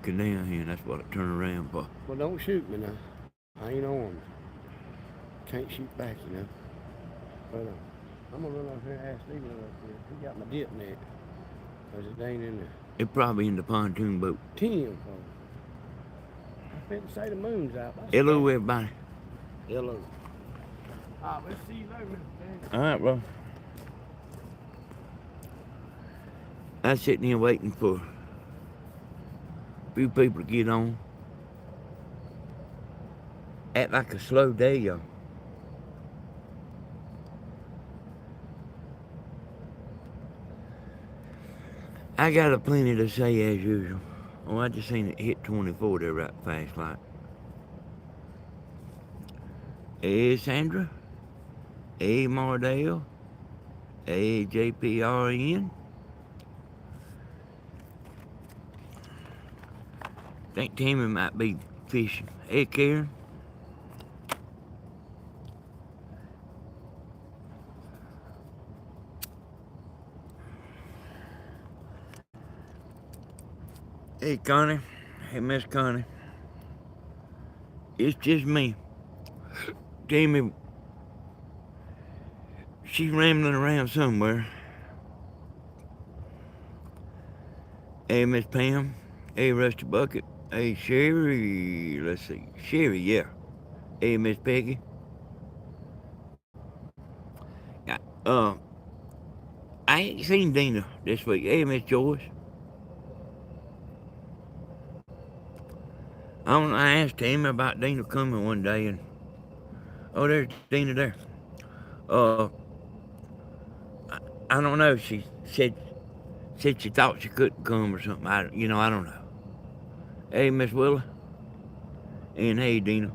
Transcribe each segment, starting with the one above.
looking down here, and that's what I turn around for. Well, don't shoot me now. I ain't armed. Can't shoot back, you know. But I'm gonna run up here and ask Stephen up here. He got my dip net. Cause it ain't in there. It probably in the pontoon boat. 10 folks. I finna say the moon's out. Hello, everybody. Hello. Alright, we'll see you later, Mr. Dan. All right, bro. I'm sitting here waiting for a few people to get on. Act like a slow day, y'all. I got a plenty to say as usual. Oh, I just seen it hit 24 there right fast like. Hey, Sandra. Hey, Mardale. Hey, JPRN. Think Tammy might be fishing. Hey, Karen. Hey, Connie. Hey, Miss Connie. It's just me. Tammy, she's rambling around somewhere. Hey, Miss Pam. Hey, Rusty Bucket. Hey, Sherry. Let's see. Sherry, yeah. Hey, Miss Peggy. Yeah, I ain't seen Dina this week. Hey, Miss Joyce. I asked Tammy about Dina coming one day, and oh, there's Dina there. Uh, I don't know. She said she thought she couldn't come or something. I don't know. Hey, Miss Willa, and hey, Dina.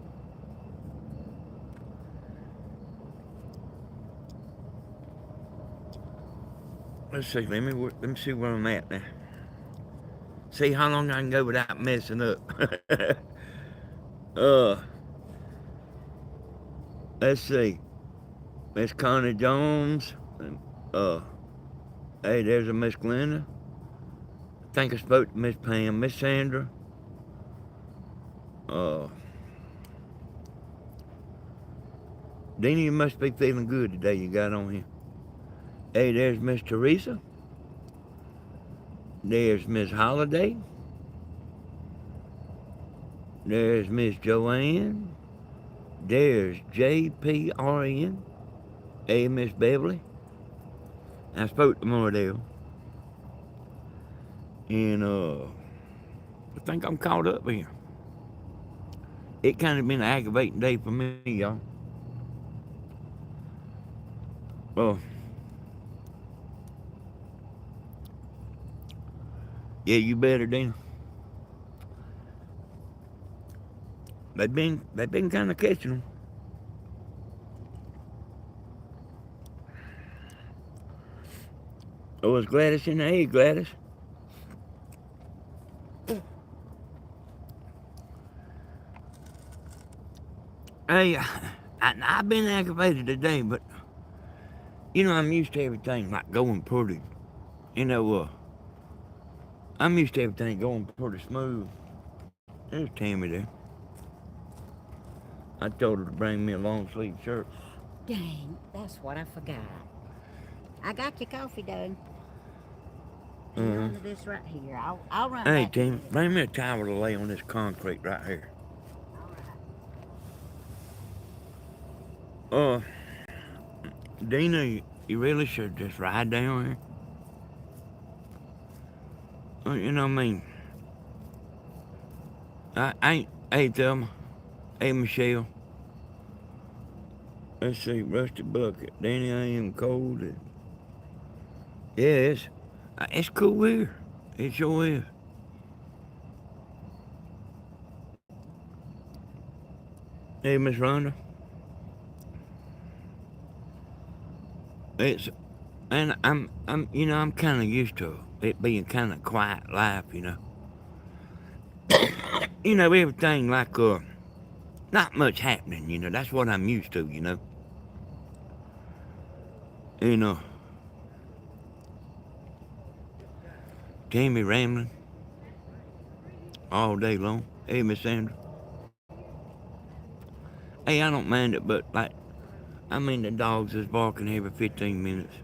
Let's see. Let me see where I'm at now. See how long I can go without messing up. uh, let's see. Miss Connie Jones. Uh, hey, there's a Miss Glenda. I think I spoke to Miss Pam, Miss Sandra. Uh, Dina, you must be feeling good today. You got on here. Hey, there's Miss Teresa. There's Miss Holiday. There's Miss Joanne. There's JPRN. Hey, Miss Beverly. I spoke to Mardell. And I think I'm caught up here. It kind of been an aggravating day for me, y'all. Oh. Yeah, you better, Dina. They've been kind of catching them. Oh, is Gladys in there? Hey, Gladys. Hey, I've been aggravated today, but I'm used to everything like going pretty. I'm used to everything going pretty smooth. There's Tammy there. I told her to bring me a long sleeve shirt. Dang, that's what I forgot. I got your coffee done. Here under this right here. I'll run Hey, back. Tammy, bring me a towel to lay on this concrete right here. All right. Dina, you really should just ride down here. You know what I mean? I ain't. Hey, Thelma. Hey, Michelle. Let's see, Rusty Bucket. Danny, I am cold. Yeah, it's cool here. It sure is. Hey, Miss Rhonda. And I'm kind of used to it being kind of quiet life, everything like, not much happening, that's what I'm used to, You know, Tammy rambling. all day long. Hey, Miss Sandra. Hey, I don't mind it, but like, I mean, the dogs is barking every 15 minutes.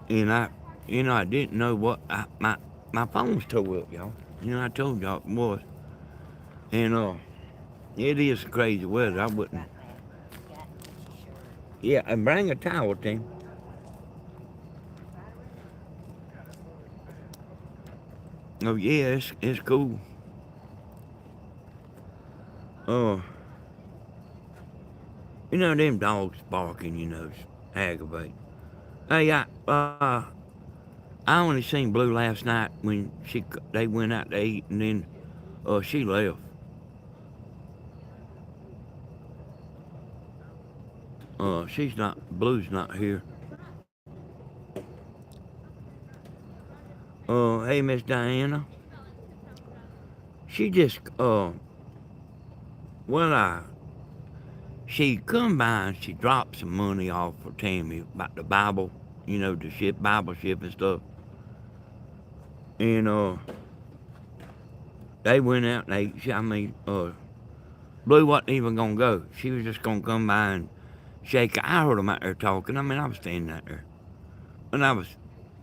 And I didn't know what my phone's tore up, y'all. I told y'all it was. And it is crazy weather. I wouldn't. Yeah, and bring a towel, Tim. Oh yeah, it's cool. Uh, them dogs barking. It's aggravating. Hey, I only seen Blue last night when they went out to eat, and then she left. She's not Blue's not here. Hey, Miss Diana. She just well, she come by and she dropped some money off for Tammy about the Bible, the Bible ship and stuff. And they went out and Blue wasn't even gonna go. She was just gonna come by and shake. I heard them out there talking. I was standing out there, and I was,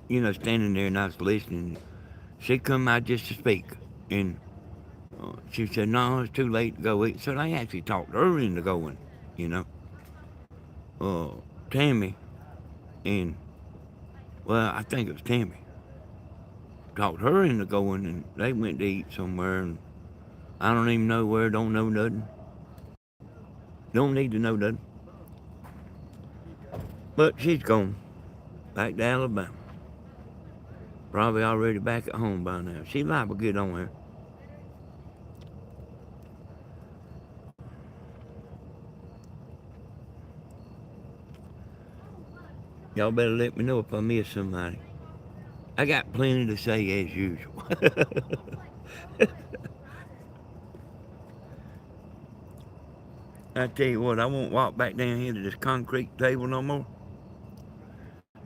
standing there and I was listening. She come out just to speak, and she said, "No, it's too late to go eat." So they actually talked her into going, you know. Tammy and I think it was Tammy talked her into going, and they went to eat somewhere, and I don't even know where. Don't know nothing. Don't need to know nothing. But she's gone back to Alabama. Probably already back at home by now. She liable to get on there. Y'all better let me know if I miss somebody. I got plenty to say as usual. I tell you what, I won't walk back down here to this concrete table no more.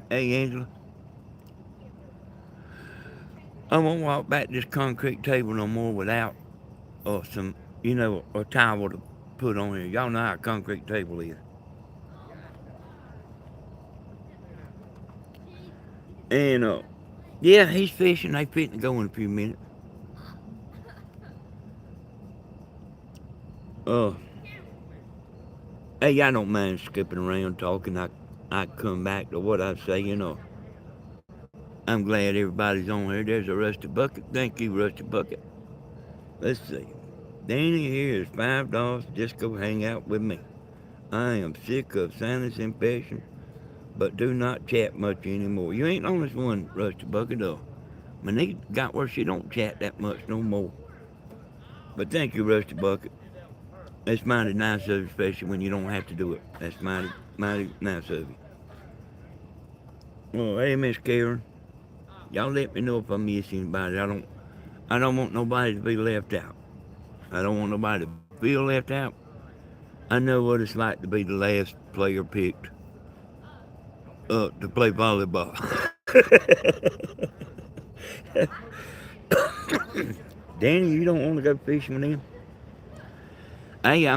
Hey, Angela, I won't walk back to this concrete table no more without some, a towel to put on here. Y'all know how a concrete table is. And, yeah, he's fishing. They fitting to go in a few minutes. Uh, hey, I don't mind skipping around talking. I come back to what I say, I'm glad everybody's on here. There's a Rusty Bucket. Thank you, Rusty Bucket. Let's see. Danny here is $5. Just go hang out with me. I am sick of sinus infection, but do not chat much anymore. You ain't the only one, Rusty Bucket, though. Manita got where she don't chat that much no more. But thank you, Rusty Bucket. It's mighty nice of you, especially when you don't have to do it. That's mighty, mighty nice of you. Oh, hey, Miss Karen. Y'all let me know if I miss anybody. I don't want nobody to be left out. I don't want nobody to feel left out. I know what it's like to be the last player picked to play volleyball. Danny, you don't want to go fishing with them? Hey, I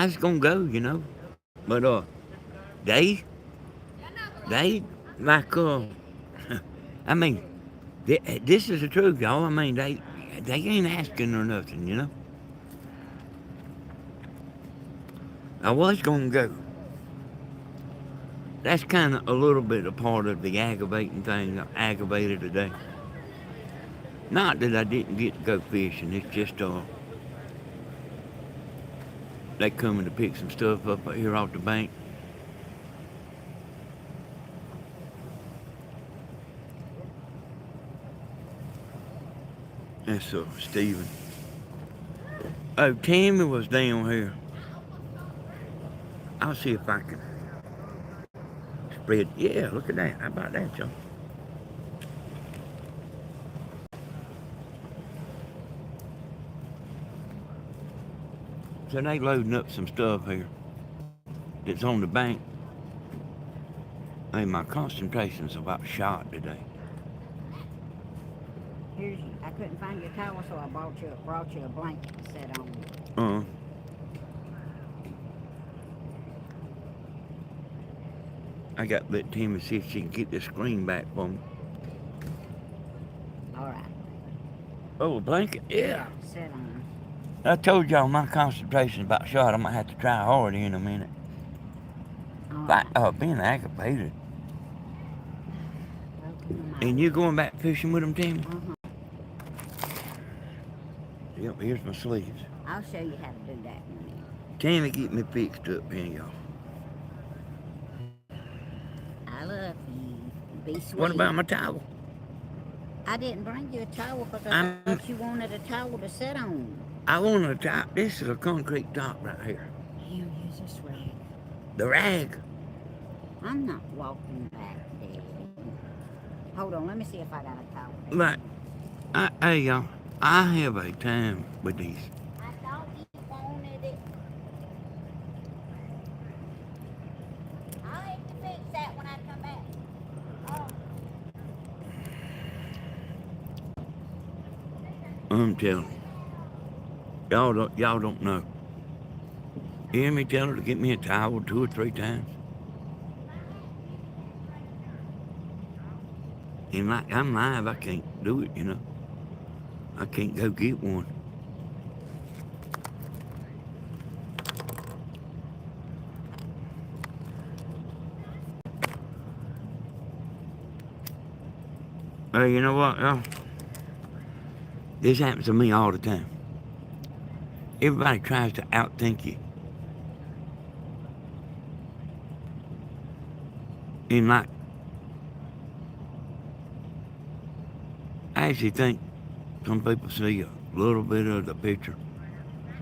was gonna go, but they, they like I mean, this is the truth, y'all. They ain't asking or nothing. I was gonna go. That's kind of a little bit a part of the aggravating thing. I'm aggravated today. Not that I didn't get to go fishing. It's just they coming to pick some stuff up here off the bank. That's Steven. Oh, Tammy was down here. I'll see if I can spread. Yeah, look at that. How about that, y'all? So they loading up some stuff here that's on the bank. Hey, my concentration's about shot today. I couldn't find your towel, so I brought you a blanket to set on. Uh, I got to let Tammy see if she can get the screen back for me. All right. Oh, a blanket? Yeah. Set on. I told y'all my concentration's about shot. I might have to try hard in a minute. All Like, right. being aggravated. Open And you going back fishing with them, Tammy? Uh-huh. Yep, here's my sleeves. I'll show you how to do that in a minute. Tammy, get me fixed up here, y'all. I love you. Be sweet. What about my towel? I didn't bring you a towel because I thought you wanted a towel to sit on. I want a top. This is a concrete top right here. You use this rag. The rag. I'm not walking back, Daddy. Hold on, let me see if I got a towel. Like, hey, y'all. I have a time with these. I thought you wanted it. I'll have to fix that when I come back. Oh. I'm telling you. Y'all don't know. You hear me tell her to get me a towel 2 or 3 times? And like, I'm live, I can't do it, you know. I can't go get one. Hey, you know what, y'all? This happens to me all the time. Everybody tries to outthink you. And like, I actually think some people see a little bit of the picture,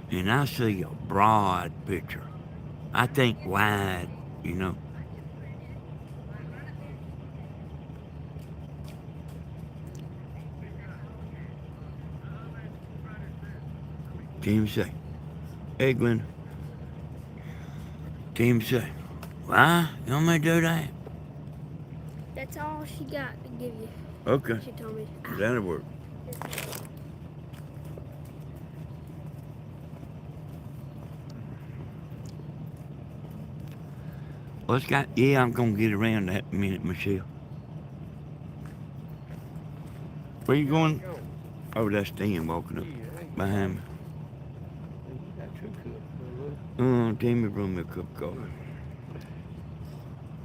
and I see a broad picture. I think wide, you know. Team say, hey Glenda. Team say, why? You want me to do that? That's all she got to give you. Okay, She told me. that'll work. What's got? Yeah, I'm gonna get around that in a minute, Michelle. Where you going? Oh, that's Dan walking up behind me. You got 2 cups, little. Tammy brought me a cup of coffee.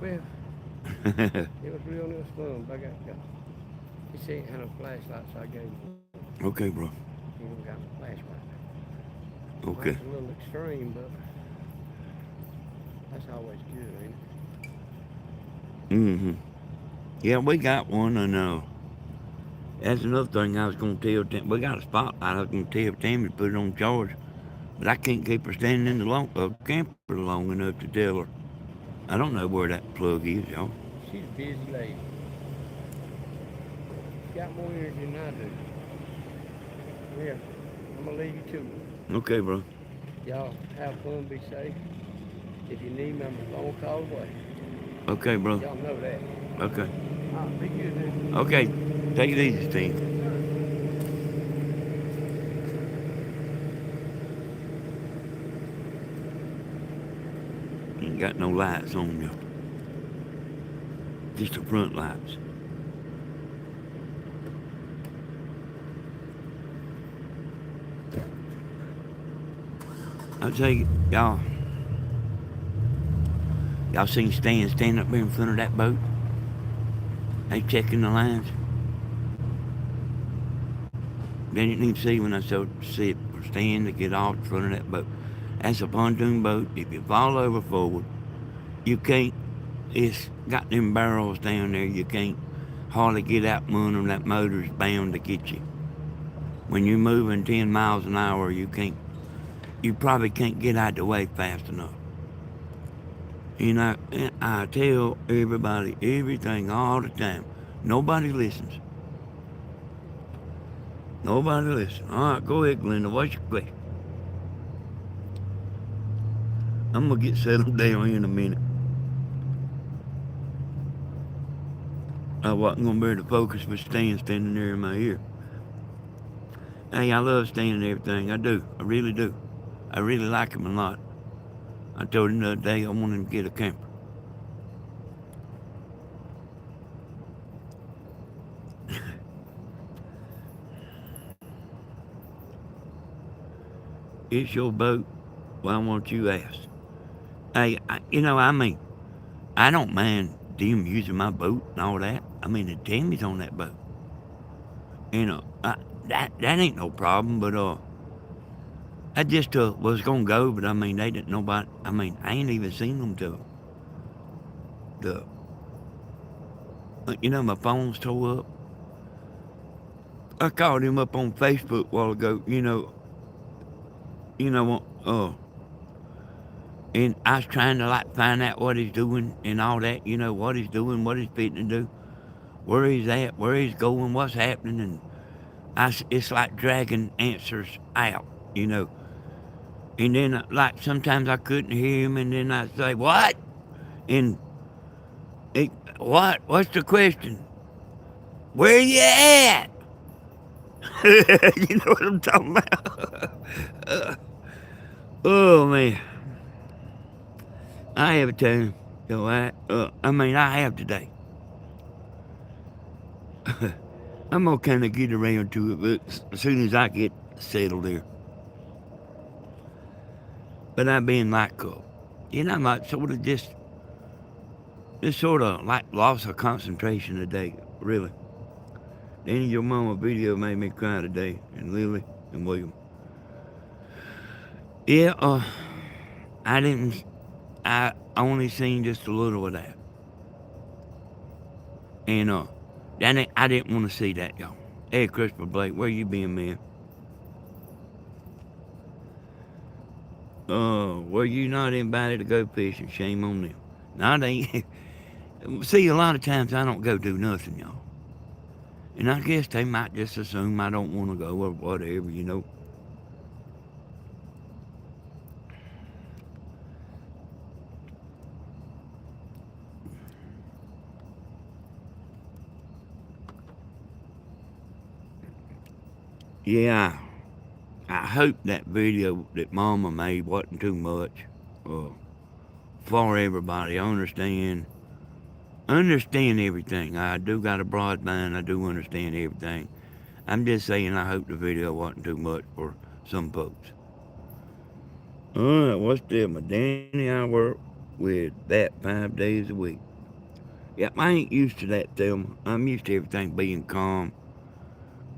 Well, it was real nice fun, but I got he said he had a flashlight, so I gave him. Okay, bro. He don't got a flashlight. Okay. That's a little extreme, but that's always good, ain't it? Mm-hmm. Yeah, we got one, and that's another thing I was gonna tell Tammy. We got a spotlight. I was gonna tell Tammy to put it on charge, but I can't keep her standing in the camper long enough to tell her. I don't know where that plug is, y'all. She's a busy lady. She's got more energy than I do. Yeah, I'm gonna leave you to it. Okay, bro. Y'all have fun, be safe. If you need me, I'm a phone call away. Okay, bro. Y'all know that. Okay. All right, be good, dude. Okay. Take it easy, Steve. Ain't got no lights on you. Just the front lights. I'll tell you, y'all seen Stan stand up there in front of that boat? They checking the lines. They didn't even see when I said sit or stand to get off in front of that boat. That's a pontoon boat. If you fall over forward, you can't, it's got them barrels down there, you can't hardly get out from under them. That motor's bound to get you. When you're moving 10 miles an hour, you probably can't get out the way fast enough. And I tell everybody everything all the time. Nobody listens. Nobody listens. All right, go ahead, Glenda. What's your question? I'm going to get settled down here in a minute. I wasn't gonna be able to focus with Stan standing there in my ear. Hey, I love Stan and everything. I do. I really do. I really like him a lot. I told him the other day I want him to get a camper. It's your boat. Why won't you ask? Hey, I mean, I don't mind them using my boat and all that. I mean, the Tammy's on that boat. That ain't no problem. But I just was gonna go, but I mean, they didn't know about. I mean, I ain't even seen them till the. My phone's tore up. I called him up on Facebook a while ago. You know, and I was trying to like find out what he's doing and all that. What he's doing, what he's fitting to do, where he's at, where he's going, what's happening, and it's like dragging answers out. You know, and then like sometimes I couldn't hear him, and then I'd say what, and it, what? What's the question? Where you at? You know what I'm talking about? Oh man, I have a time. I mean, I have today. I'm gonna kind of get around to it, but as soon as I get settled there. But I've been like, I'm like just sort of like lost of concentration today, really. Danny, your mama video made me cry today, and Lily and William. Yeah, I didn't. I only seen just a little of that, and I didn't want to see that, y'all. Hey, Christopher Blake, where you been, man? Were you not invited to go fishing? Shame on them. No, they ain't. See, a lot of times I don't go do nothing, y'all. And I guess they might just assume I don't want to go or whatever. Yeah, I hope that video that Mama made wasn't too much uh, for everybody. I understand everything. I do got a broad mind. I do understand everything. I'm just saying I hope the video wasn't too much for some folks. Alright, what's the my Danny? I work with that 5 days a week. Yeah, I ain't used to that, Thelma. I'm used to everything being calm.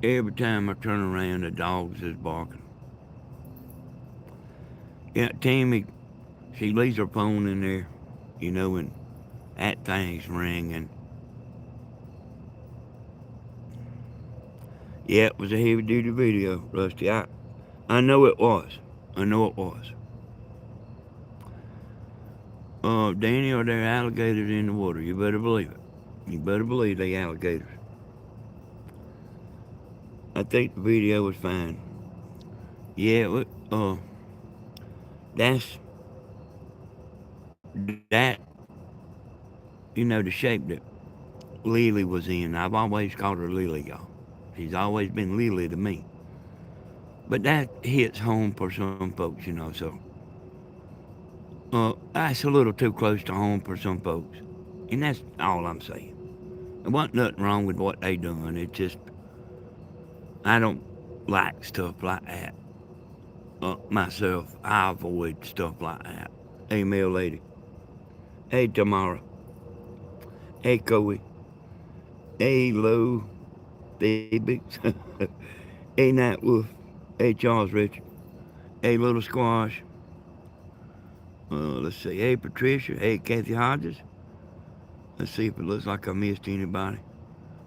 Every time I turn around, the dogs is barking. Yeah, Tammy, she leaves her phone in there, and that thing's ringing. Yeah, it was a heavy duty video, Rusty. I know it was. I know it was. Danny, are there alligators in the water? You better believe it. You better believe they alligators. I think the video was fine. Yeah, that's that. The shape that Lily was in. I've always called her Lily, y'all. She's always been Lily to me. But that hits home for some folks. So that's a little too close to home for some folks, and that's all I'm saying. There wasn't nothing wrong with what they done. It's just I don't like stuff like that. Myself, I avoid stuff like that. Hey, mail lady. Hey, Tamara. Hey, Coey. Hey, Lou. David. Hey, Night Wolf. Hey, Charles Richard. Hey, Little Squash. Let's see. Hey, Patricia. Hey, Kathy Hodges. Let's see if it looks like I missed anybody.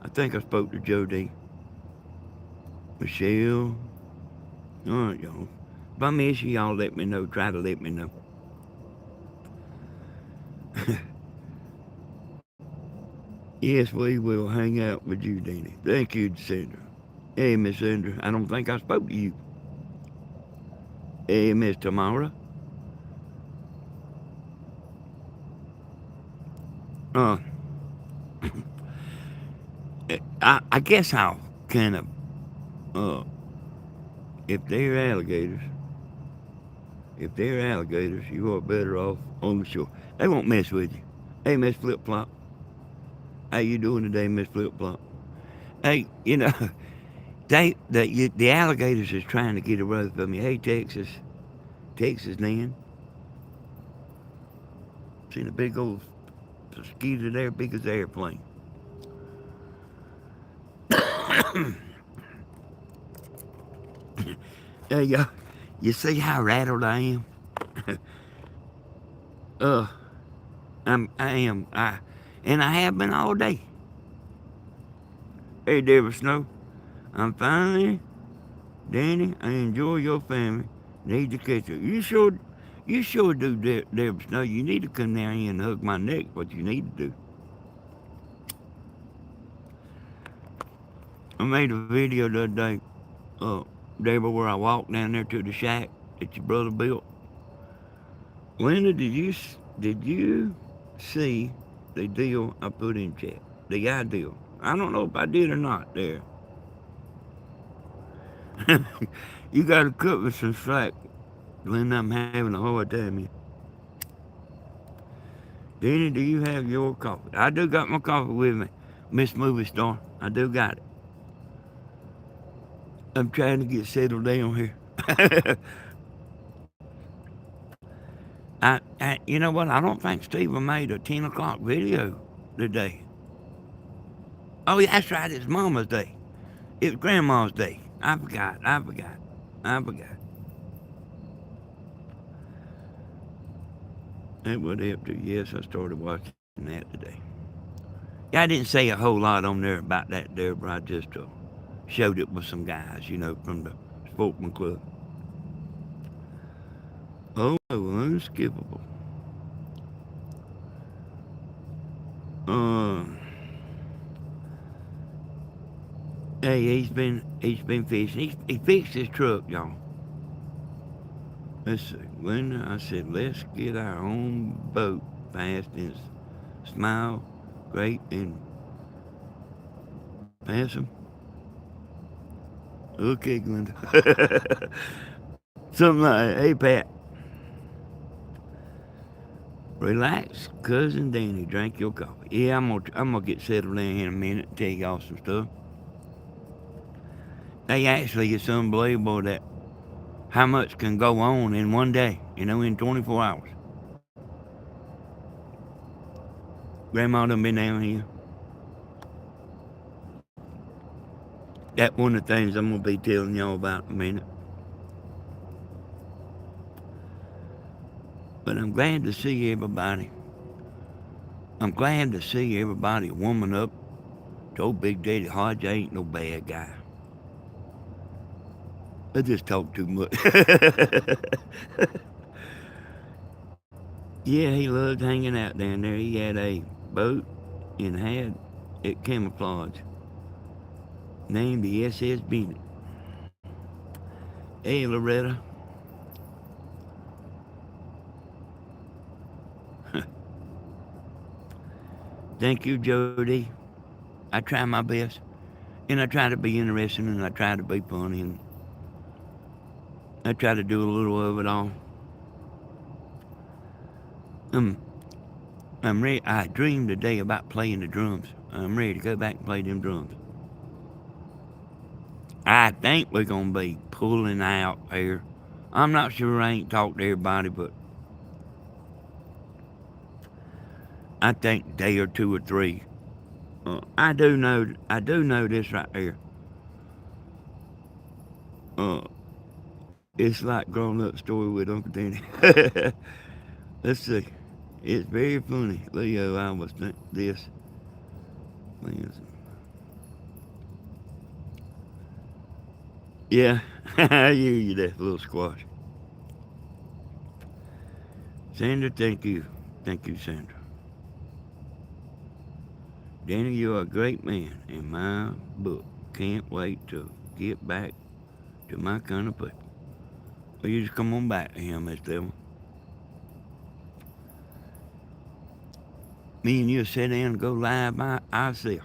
I think I spoke to Jody. Michelle. All right, y'all. If I miss you, y'all let me know. Try to let me know. Yes, we will hang out with you, Danny. Thank you, Sandra. Hey, Miss Sandra. I don't think I spoke to you. Hey, Miss Tamara. Uh, I guess I'll kind of, uh, if they're alligators, if they're alligators, you are better off on the shore. They won't mess with you. Hey, Miss Flip Flop, how you doing today, Miss Flip Flop? Hey, the alligators is trying to get away from me. Hey, Texas Nan, seen a big old mosquito there, big as an airplane. Hey, you see how rattled I am? uh, I am, and I have been all day. Hey, Deborah Snow, I'm finally, Danny. I enjoy your family. Need to catch up. You sure do, Deborah Snow. You need to come down here and hug my neck. What you need to do. I made a video the other day, uh, Deborah, where I walked down there to the shack that your brother built. Linda, did you see the deal I put in chat? The ideal. I don't know if I did or not. There, you got to cut me some slack, Linda. I'm having a hard time here. Danny, do you have your coffee? I do got my coffee with me, Miss Movie Star. I do got it. I'm trying to get settled down here. You know what? I don't think Steven made a 10 o'clock video today. Oh, yeah, that's right. It's Mama's Day. It was Grandma's Day. I forgot. It would have to. Yes, I started watching that today. Yeah, I didn't say a whole lot on there about that, Deborah. I just showed it with some guys, from the Sportsman Club. Oh, unskippable. Uh, hey, he's been fishing. He fixed his truck, y'all. Let's see, Linda. I said, let's get our own boat fast and smile, great and handsome. Okay, Glenda. Something like, hey, Pat, relax, cousin Danny, drink your coffee. Yeah, I'm gonna get settled in here in a minute and tell y'all some stuff. They actually, it's unbelievable that how much can go on in one day, in 24 hours. Grandma done been down here. That's one of the things I'm gonna be telling y'all about in a minute. But I'm glad to see everybody. I'm glad to see everybody warming up. Told Big Daddy Hodge ain't no bad guy. I just talk too much. Yeah, he loved hanging out down there. He had a boat and had it camouflaged, named the SS Bennett. Hey, Loretta. Thank you, Jody. I try my best. And I try to be interesting and I try to be funny and I try to do a little of it all. Um, I'm ready. I dreamed today about playing the drums. I'm ready to go back and play them drums. I think we're going to be pulling out here. I'm not sure. I ain't talked to everybody, but I think a day or two or three. I do know this right here. Uh, it's like growing up story with Uncle Danny. Let's see. It's very funny. Leo, I was this. Yeah, I hear you there, little squash. Sandra, thank you. Thank you, Sandra. Danny, you're a great man in my book. Can't wait to get back to my kind of people. Well, you just come on back to him, Miss Thelma. Me and you sit down and go live by ourselves.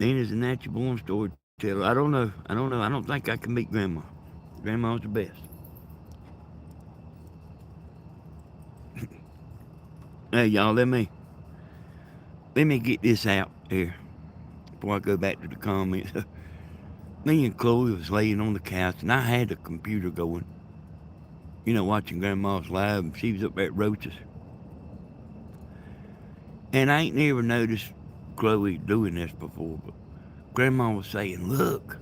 Nina's a natural born storyteller. I don't know. I don't know. I don't think I can beat Grandma. Grandma's the best. Hey, y'all, let me get this out here before I go back to the comments. Me and Chloe was laying on the couch, and I had the computer going. Watching Grandma's live, and she was up at Roaches. And I ain't never noticed Chloe doing this before, but Grandma was saying, "Look,"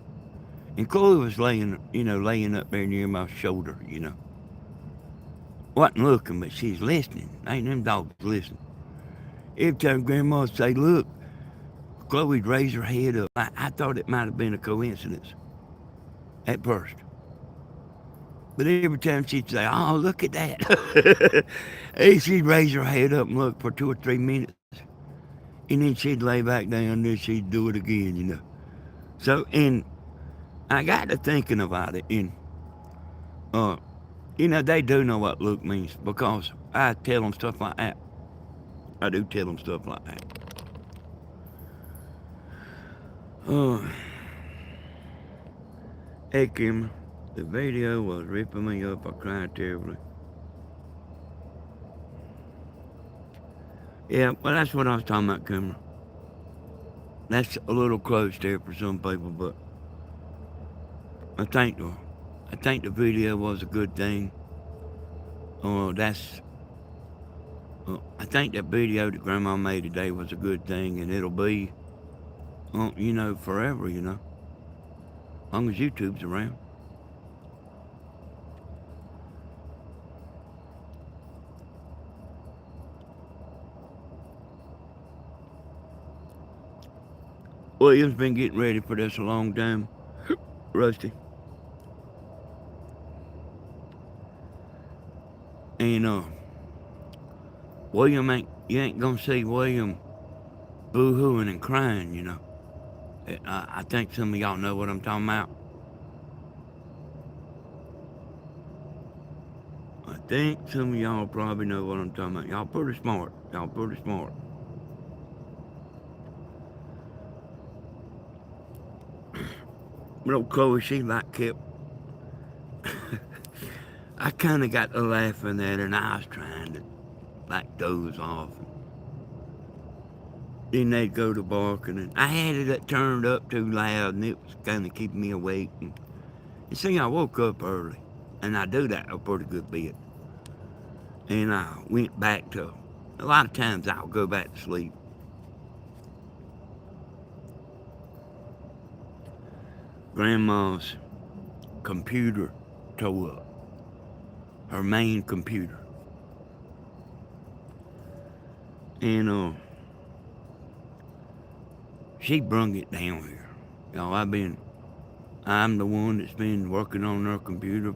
and Chloe was laying up there near my shoulder. Wasn't looking, but she's listening. Ain't them dogs listening? Every time Grandma would say, "Look," Chloe'd raise her head up. I thought it might have been a coincidence at first. But every time she'd say, "Oh, look at that," hey, she'd raise her head up and look for 2 or 3 minutes. And then she'd lay back down and then she'd do it again. So, and I got to thinking about it. And, they do know what look means because I tell them stuff like that. I do tell them stuff like that. Hey, Kim, the video was ripping me up. I cried terribly. Yeah, well, that's what I was talking about, Kimmer. That's a little close there for some people, but I think the video was a good thing. I think that video that Grandma made today was a good thing, and it'll be, forever. As long as YouTube's around. William's been getting ready for this a long time. Rusty. And you ain't gonna see William boo-hooing and crying. I think some of y'all know what I'm talking about. I think some of y'all probably know what I'm talking about. Y'all pretty smart. But old Chloe, she kept. I kind of got to laughing at her, and I was trying to doze off. Then they'd go to barking, and I had it turned up too loud, and it was kind of keeping me awake. And see, I woke up early, and I do that a pretty good bit. And I went back to. A lot of times I'll go back to sleep. Grandma's computer tore up. Her main computer. And she brung it down here. I'm the one that's been working on her computer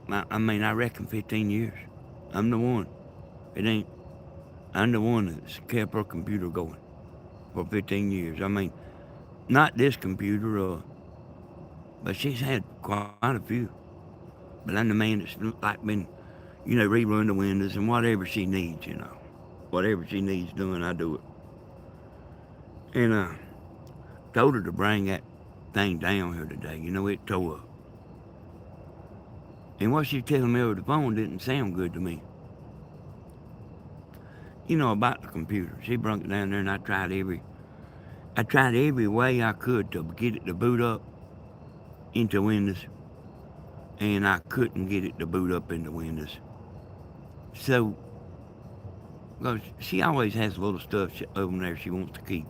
I reckon 15 years. I'm the one. I'm the one that's kept her computer going for 15 years. Not this computer, but she's had quite a few. But I'm the man that's been, rerun the windows and whatever she needs, Whatever she needs doing, I do it. And I told her to bring that thing down here today. It tore up. And what she was telling me over the phone didn't sound good to me. About the computer. She brought it down there and I tried every way I could to get it to boot up into Windows. And I couldn't get it to boot up into Windows. So, because she always has little stuff over there she wants to keep.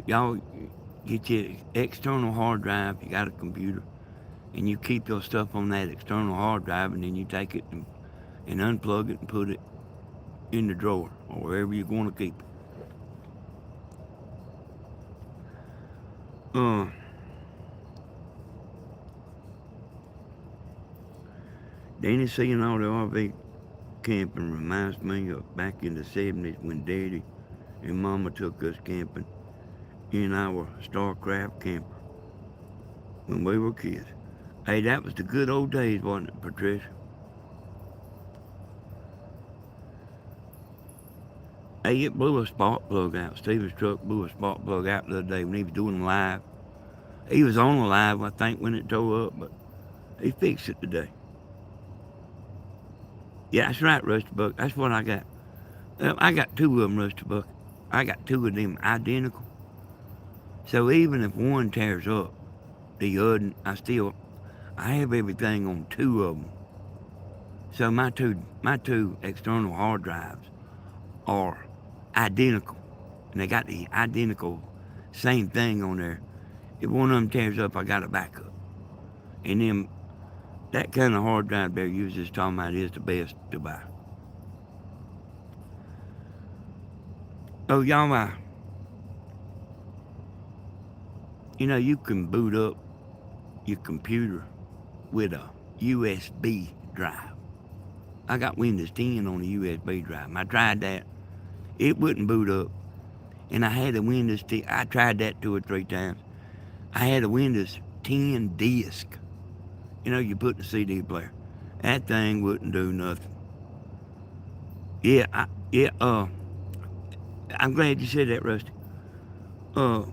Y'all get your external hard drive, you got a computer, and you keep your stuff on that external hard drive, and then you take it and unplug it and put it in the drawer or wherever you want to keep it. Danny seeing all the RV camping reminds me of back in the 70s when Daddy and Mama took us camping in our Starcraft camper when we were kids. Hey, that was the good old days, wasn't it, Patricia? Hey, it blew a spark plug out. Steven's truck blew a spark plug out the other day when he was doing live. He was on the live, I think, when it tore up, but he fixed it today. Yeah, that's right, Rusty Buck. That's what I got. I got two of them, Rusty Buck. I got two of them identical. So even if one tears up, the other, I have everything on two of them. So my two external hard drives are identical, and they got the identical same thing on there. If one of them tears up, I got a backup. And then that kind of hard drive there you was just talking about is the best to buy. Oh, y'all, you can boot up your computer with a USB drive. I got Windows 10 on a USB drive. I tried that. It wouldn't boot up. And I had a Windows 10. I tried that 2 or 3 times. I had a Windows 10 disc. You put in the CD player. That thing wouldn't do nothing. Yeah, I'm glad you said that, Rusty. Uh,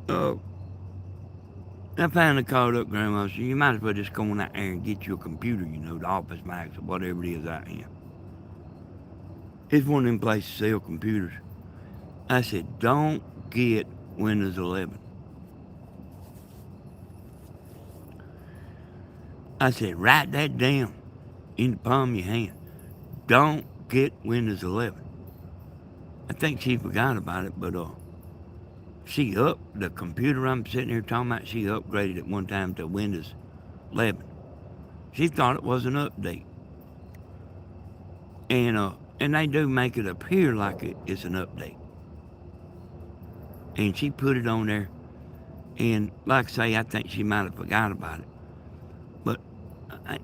uh, I finally called up Grandma. So you might as well just go on out there and get you a computer, the Office Max or whatever it is out here. It's one of them places that sell computers. I said, don't get Windows 11. I said, write that down in the palm of your hand. Don't get Windows 11. I think she forgot about it, but she upped the computer I'm sitting here talking about. She upgraded it one time to Windows 11. She thought it was an update, and they do make it appear like it's an update. And she put it on there, and like I say, I think she might have forgot about it. But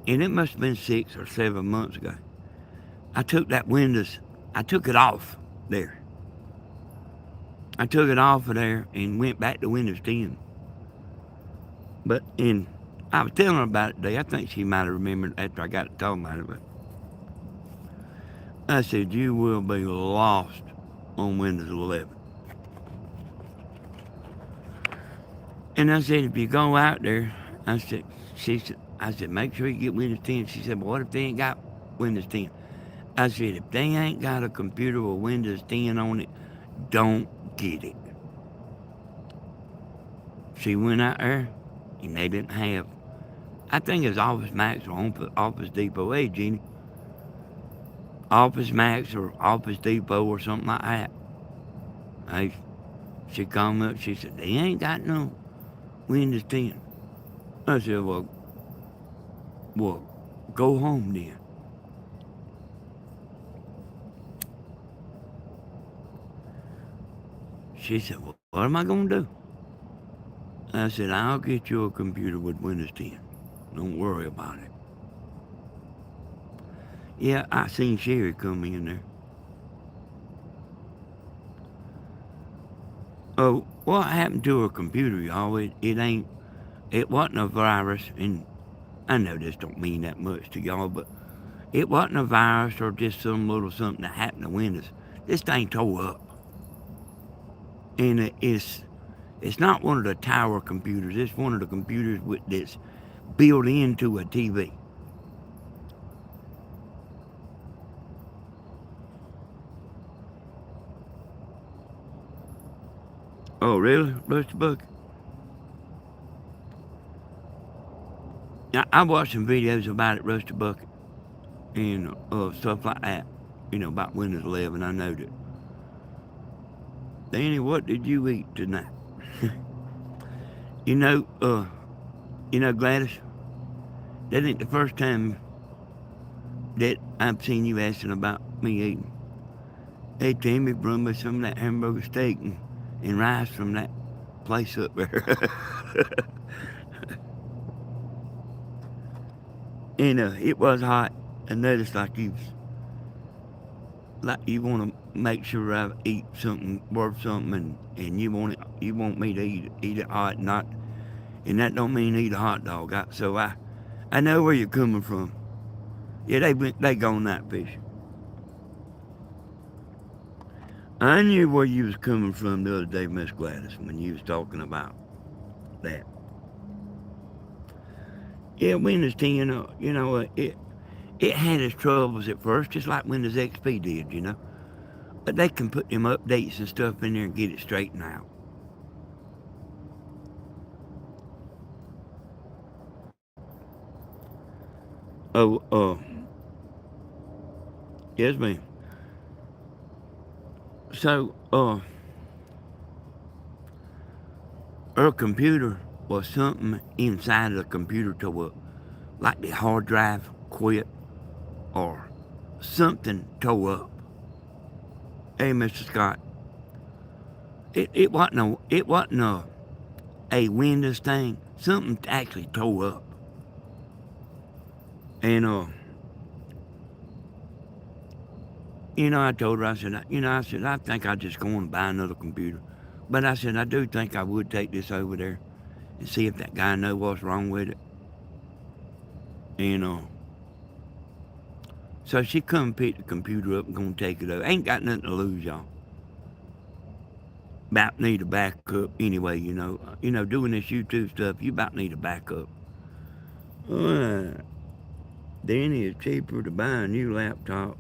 and it must have been 6 or 7 months ago. I took it off there. I took it off of there and went back to Windows 10. And I was telling her about it today. I think she might have remembered after I got to talking about it. But I said, you will be lost on Windows 11. And I said, if you go out there, I said, make sure you get Windows 10. She said, well, what if they ain't got Windows 10? I said, if they ain't got a computer with Windows 10 on it, don't get it. She went out there, and they didn't have, I think it's Office Max or Office Depot. Hey, Jeannie. Office Max or Office Depot or something like that. She called me up, she said, they ain't got no Windows 10. I said, well, go home then. She said, well, what am I going to do? I said, I'll get you a computer with Windows 10. Don't worry about it. Yeah, I seen Sherry come in there. Oh, what happened to her computer, y'all? It wasn't a virus, and I know this don't mean that much to y'all, but it wasn't a virus or just some little something that happened to Windows. This thing tore up. And it's not one of the tower computers. It's one of the computers that's built into a TV. Oh, really, Rusty Buck? I watched some videos about it, Rusty Bucket, and stuff like that. About Windows 11. I know that. Danny, what did you eat tonight? you know, Gladys, that ain't the first time that I've seen you asking about me eating. Hey, Tammy, brought me some of that hamburger steak and rice from that place up there. And it was hot. I noticed like you want to make sure I eat something worth something, and you want me to eat it hot, and that don't mean eat a hot dog. So I know where you're coming from. Yeah, they gone night fishing. I knew where you was coming from the other day, Miss Gladys, when you was talking about that. Yeah, Windows 10, it had its troubles at first, just like Windows XP did. But they can put them updates and stuff in there and get it straightened out. Oh, yes, ma'am. So, her computer was something inside of the computer to like the hard drive quit or something tore up. Hey, Mr. Scott, it wasn't a Windows thing. Something actually tore up, and I told her, I think I just go and buy another computer, but I said I do think I would take this over there and see if that guy know what's wrong with it, and so she come pick the computer up and gonna take it over. Ain't got nothing to lose, y'all. About need a backup anyway, doing this YouTube stuff, you about need a backup. Alright. Then it's cheaper to buy a new laptop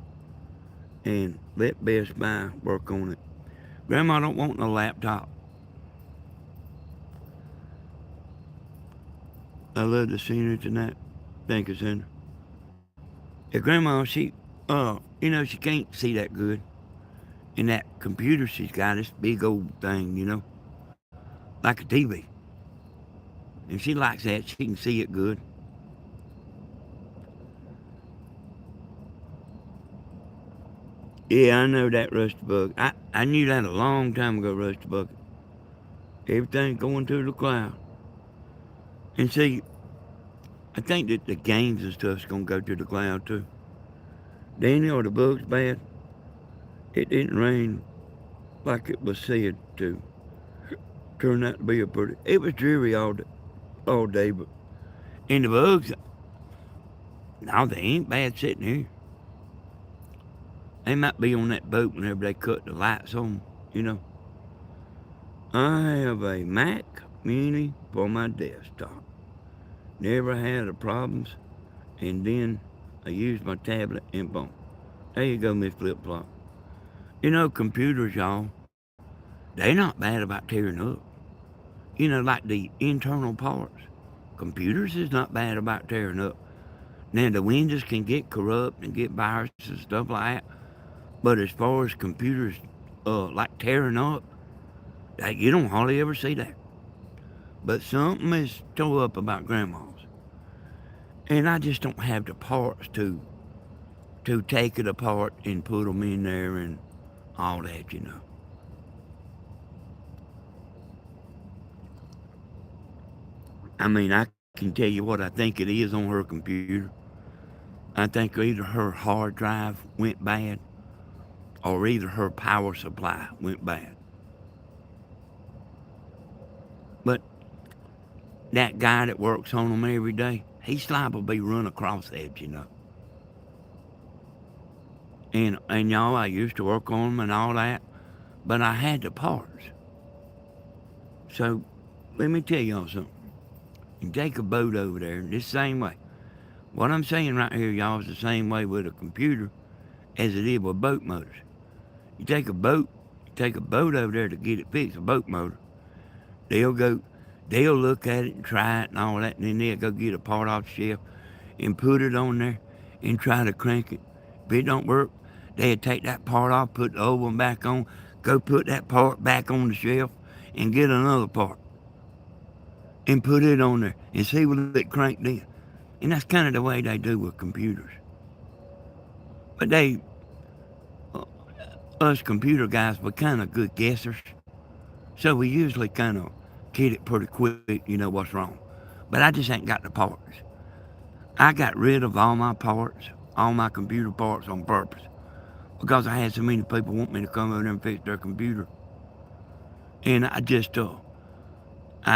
and let Best Buy work on it. Grandma don't want no laptop. I love the scenery tonight. Thank you, son. Yeah, Grandma, she can't see that good. And that computer she's got, this big old thing, like a TV. And she likes that. She can see it good. Yeah, I know that, Rusty Bucket. I knew that a long time ago, Rusty Bucket. Everything's going to the cloud. And see, I think that the games and stuff's going to go to the cloud too. Daniel, the bug's bad. It didn't rain like it was said to. Turned out to be a pretty. It was dreary all day, but and the bugs, no, they ain't bad sitting here. They might be on that boat whenever they cut the lights on. I have a Mac Mini for my desktop. Never had a problems, and then I used my tablet and boom. There you go, Miss Flip Flop. Computers, y'all, they not bad about tearing up. Like the internal parts. Computers is not bad about tearing up. Now, the Windows can get corrupt and get viruses and stuff like that. But as far as computers, like tearing up, you don't hardly ever see that. But something is tore up about grandma's. And I just don't have the parts to take it apart and put them in there and all that. I mean, I can tell you what I think it is on her computer. I think either her hard drive went bad or either her power supply went bad. But that guy that works on them every day, he's liable to be run across that. And y'all, I used to work on them and all that, but I had the parts. So let me tell y'all something. You take a boat over there, this same way. What I'm saying right here, y'all, is the same way with a computer as it is with boat motors. You take a boat over there to get it fixed, a boat motor. They'll look at it and try it and all that, and then they'll go get a part off the shelf and put it on there and try to crank it. If it don't work, they'll take that part off, put the old one back on, go put that part back on the shelf and get another part and put it on there and see will it crank then. And that's kind of the way they do with computers. But us computer guys, we're kind of good guessers. So we usually kind of get it pretty quick, what's wrong. But I just ain't got the parts. I got rid of all my parts, all my computer parts on purpose. Because I had so many people want me to come over there and fix their computer. And I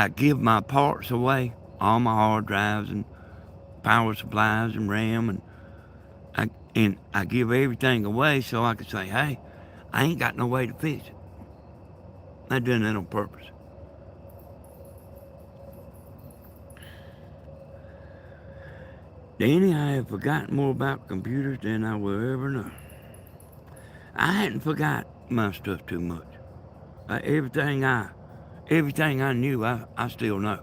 give my parts away, all my hard drives and power supplies and RAM, and I give everything away so I can say, hey, I ain't got no way to fix it. I done that on purpose. Danny, I have forgotten more about computers than I will ever know. I hadn't forgot my stuff too much. Uh, everything I everything I knew, I still know.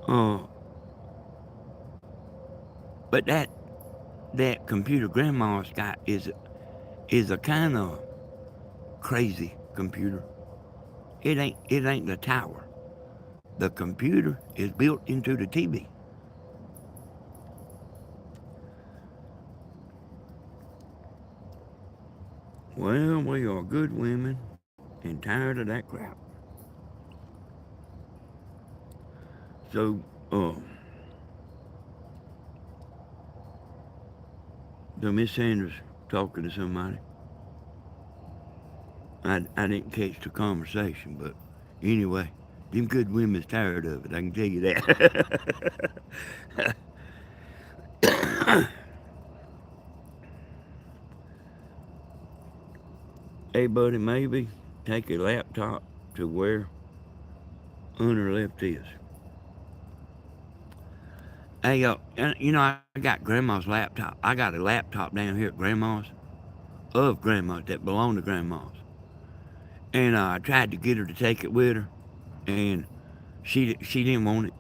Uh, but that computer grandma's got is a kind of crazy computer. It ain't the tower. The computer is built into the TV. Well, we are good women and tired of that crap. So, uh, so Miss Sanders talking to somebody. I didn't catch the conversation, but anyway, them good women's tired of it. I can tell you that. Hey, buddy, maybe take your laptop to where Hunter left his. Hey, I got Grandma's laptop. I got a laptop down here at Grandma's, of Grandma's, that belonged to Grandma's. And I tried to get her to take it with her, and she didn't want it.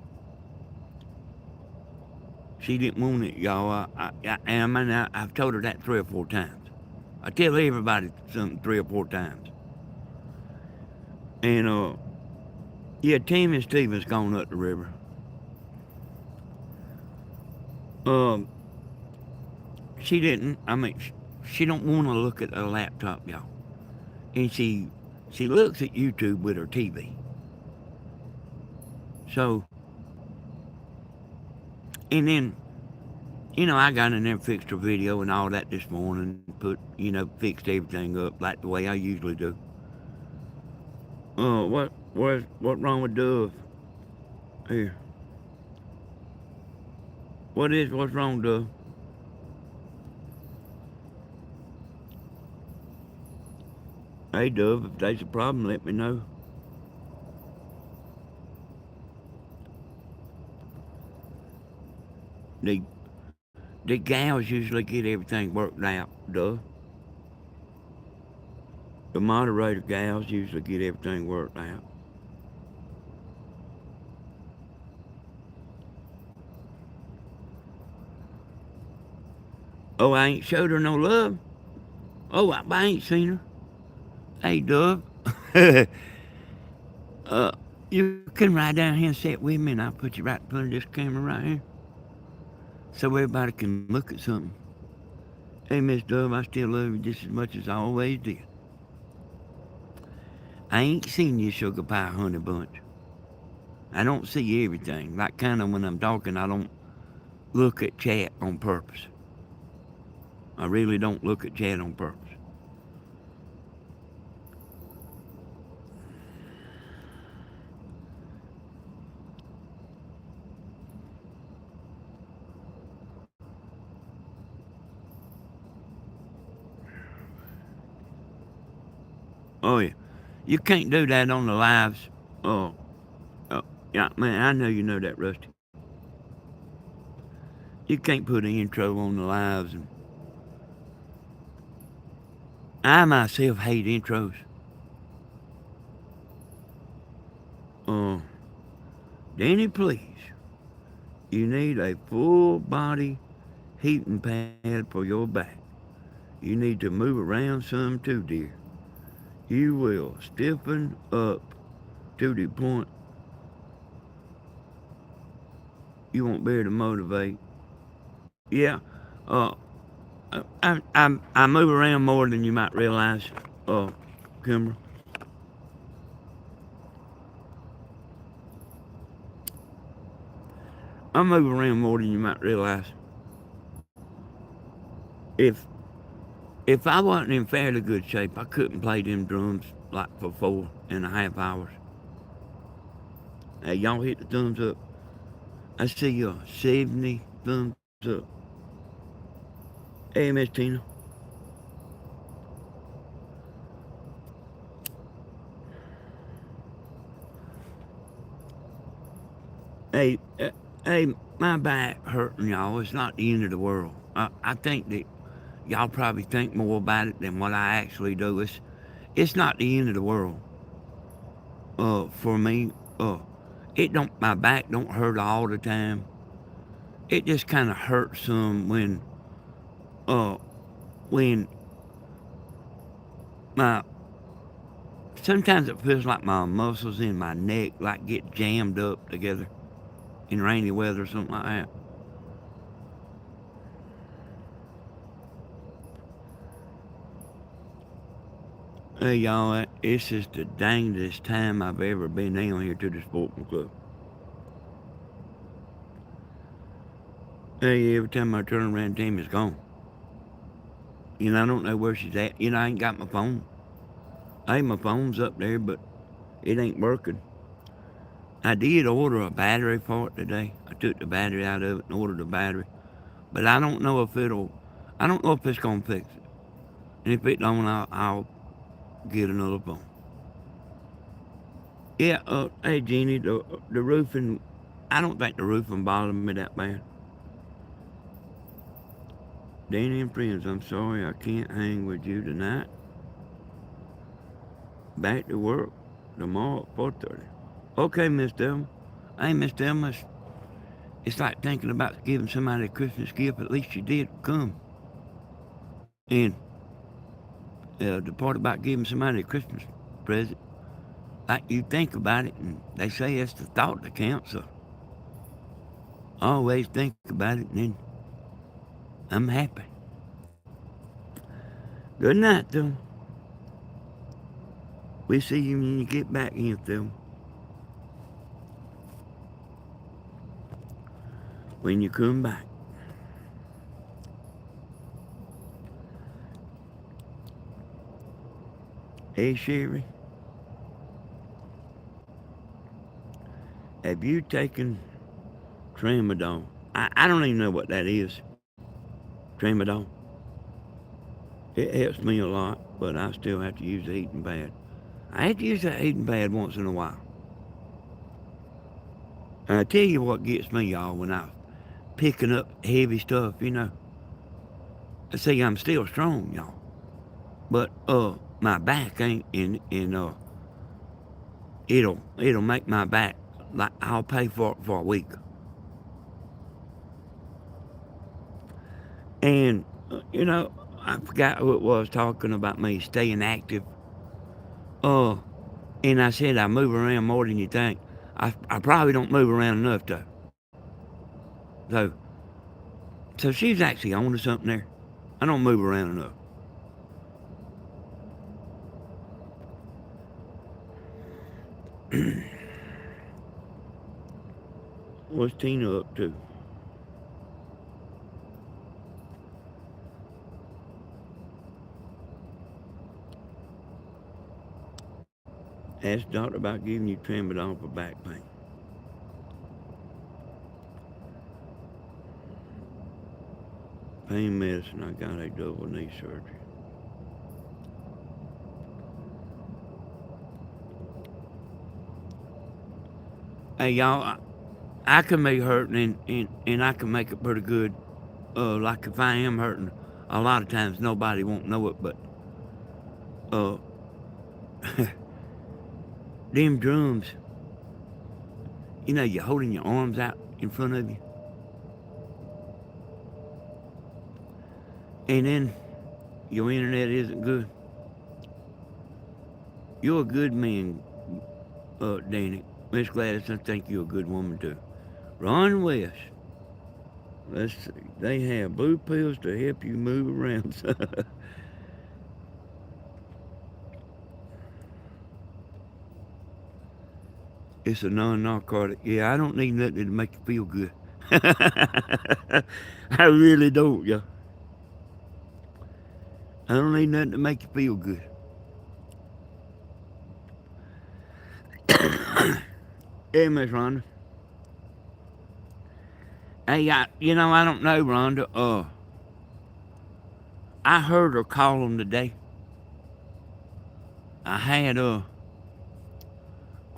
She didn't want it, y'all. I've told her that 3 or 4 times. I tell everybody something 3 or 4 times. And yeah, Tammy and Steven's gone up the river. Um, she didn't. I mean, she don't want to look at a laptop, y'all. And she looks at YouTube with her TV. So, and then I got in there and fixed her video and all that this morning. Fixed everything up like the way I usually do. What wrong with Dove? Here. What's wrong, Dove? Hey, Dove, if there's a problem, let me know. The, the gals usually get everything worked out, Dove. The moderator gals usually get everything worked out. Oh, I ain't showed her no love? Oh, I ain't seen her. Hey, Dove. uh, you can ride down here and sit with me, and I'll put you right in front of this camera right here, so everybody can look at something. Hey, Miss Dove, I still love you just as much as I always did. I ain't seen you, sugar pie honey bunch. I don't see everything. Like, kind of when I'm talking, I don't look at chat on purpose. I really don't look at chat on purpose. Oh, yeah. You can't do that on the lives. Oh, yeah, man, I know you know that, Rusty. You can't put an intro on the lives. And I myself hate intros. Uh, Danny, please. You need a full body heating pad for your back. You need to move around some too, dear. You will stiffen up to the point you won't be able to motivate. Yeah, uh, I move around more than you might realize, Kimber. I move around more than you might realize. If if I wasn't in fairly good shape, I couldn't play them drums like for 4.5 hours. Hey, y'all hit the thumbs up. I see y'all 70 thumbs up. Hey, Miss Tina. Hey, hey, my back hurting, y'all. It's not the end of the world. I think that y'all probably think more about it than what I actually do. It's not the end of the world. For me, it don't. My back don't hurt all the time. It just kind of hurts some uh, when my. Sometimes it feels like my muscles in my neck like get jammed up together in rainy weather or something like that. Hey y'all, it's just the dangest time I've ever been down here to the sporting club. Hey, every time I turn around, Tammy's gone. I don't know where she's at. I ain't got my phone. Hey, my phone's up there, but it ain't working. I did order a battery for it today. I took the battery out of it and ordered a battery. But I don't know if it's going to fix it. And if it don't, I'll get another phone. Yeah, hey, Jeannie, the roofing, I don't think the roofing bothered me that bad. Danny and friends, I'm sorry I can't hang with you tonight. Back to work tomorrow at 4:30. Okay, Miss Delma. Hey, Miss Delma, it's like thinking about giving somebody a Christmas gift. At least you did come. And the part about giving somebody a Christmas present, like you think about it, and they say it's the thought that counts. So always think about it, and then I'm happy. Good night, though. We'll see you when you get back in, Phil. When you come back. Hey, Sherry, have you taken Tramadol? I don't even know what that is. Tramadol. It helps me a lot, but I still have to use the heating pad. I have to use that heating pad once in a while. And I tell you what gets me, y'all, when I'm picking up heavy stuff. I say I'm still strong, y'all. But my back ain't and it'll make my back like I'll pay for it for a week. And I forgot who it was talking about me staying active. Uh, and I said I move around more than you think. I probably don't move around enough though. So so she's actually on to something there. I don't move around enough. What's Tina up to? Asked the doctor about giving you Tramadol for back pain. Pain medicine. I got a double knee surgery. Hey y'all, I can be hurting and I can make it pretty good. Like if I am hurting, a lot of times nobody won't know it, but uh, them drums, you're holding your arms out in front of you, and then your internet isn't good. You're a good man, Danny. Miss Gladys, I think you're a good woman too. Ron West. Let's see. They have blue pills to help you move around. It's a non-narcotic. Yeah, I don't need nothing to make you feel good. I really don't, yeah. I don't need nothing to make you feel good. Hey, Miss Rhonda. Hey, I don't know, Rhonda. I heard her call them today. I had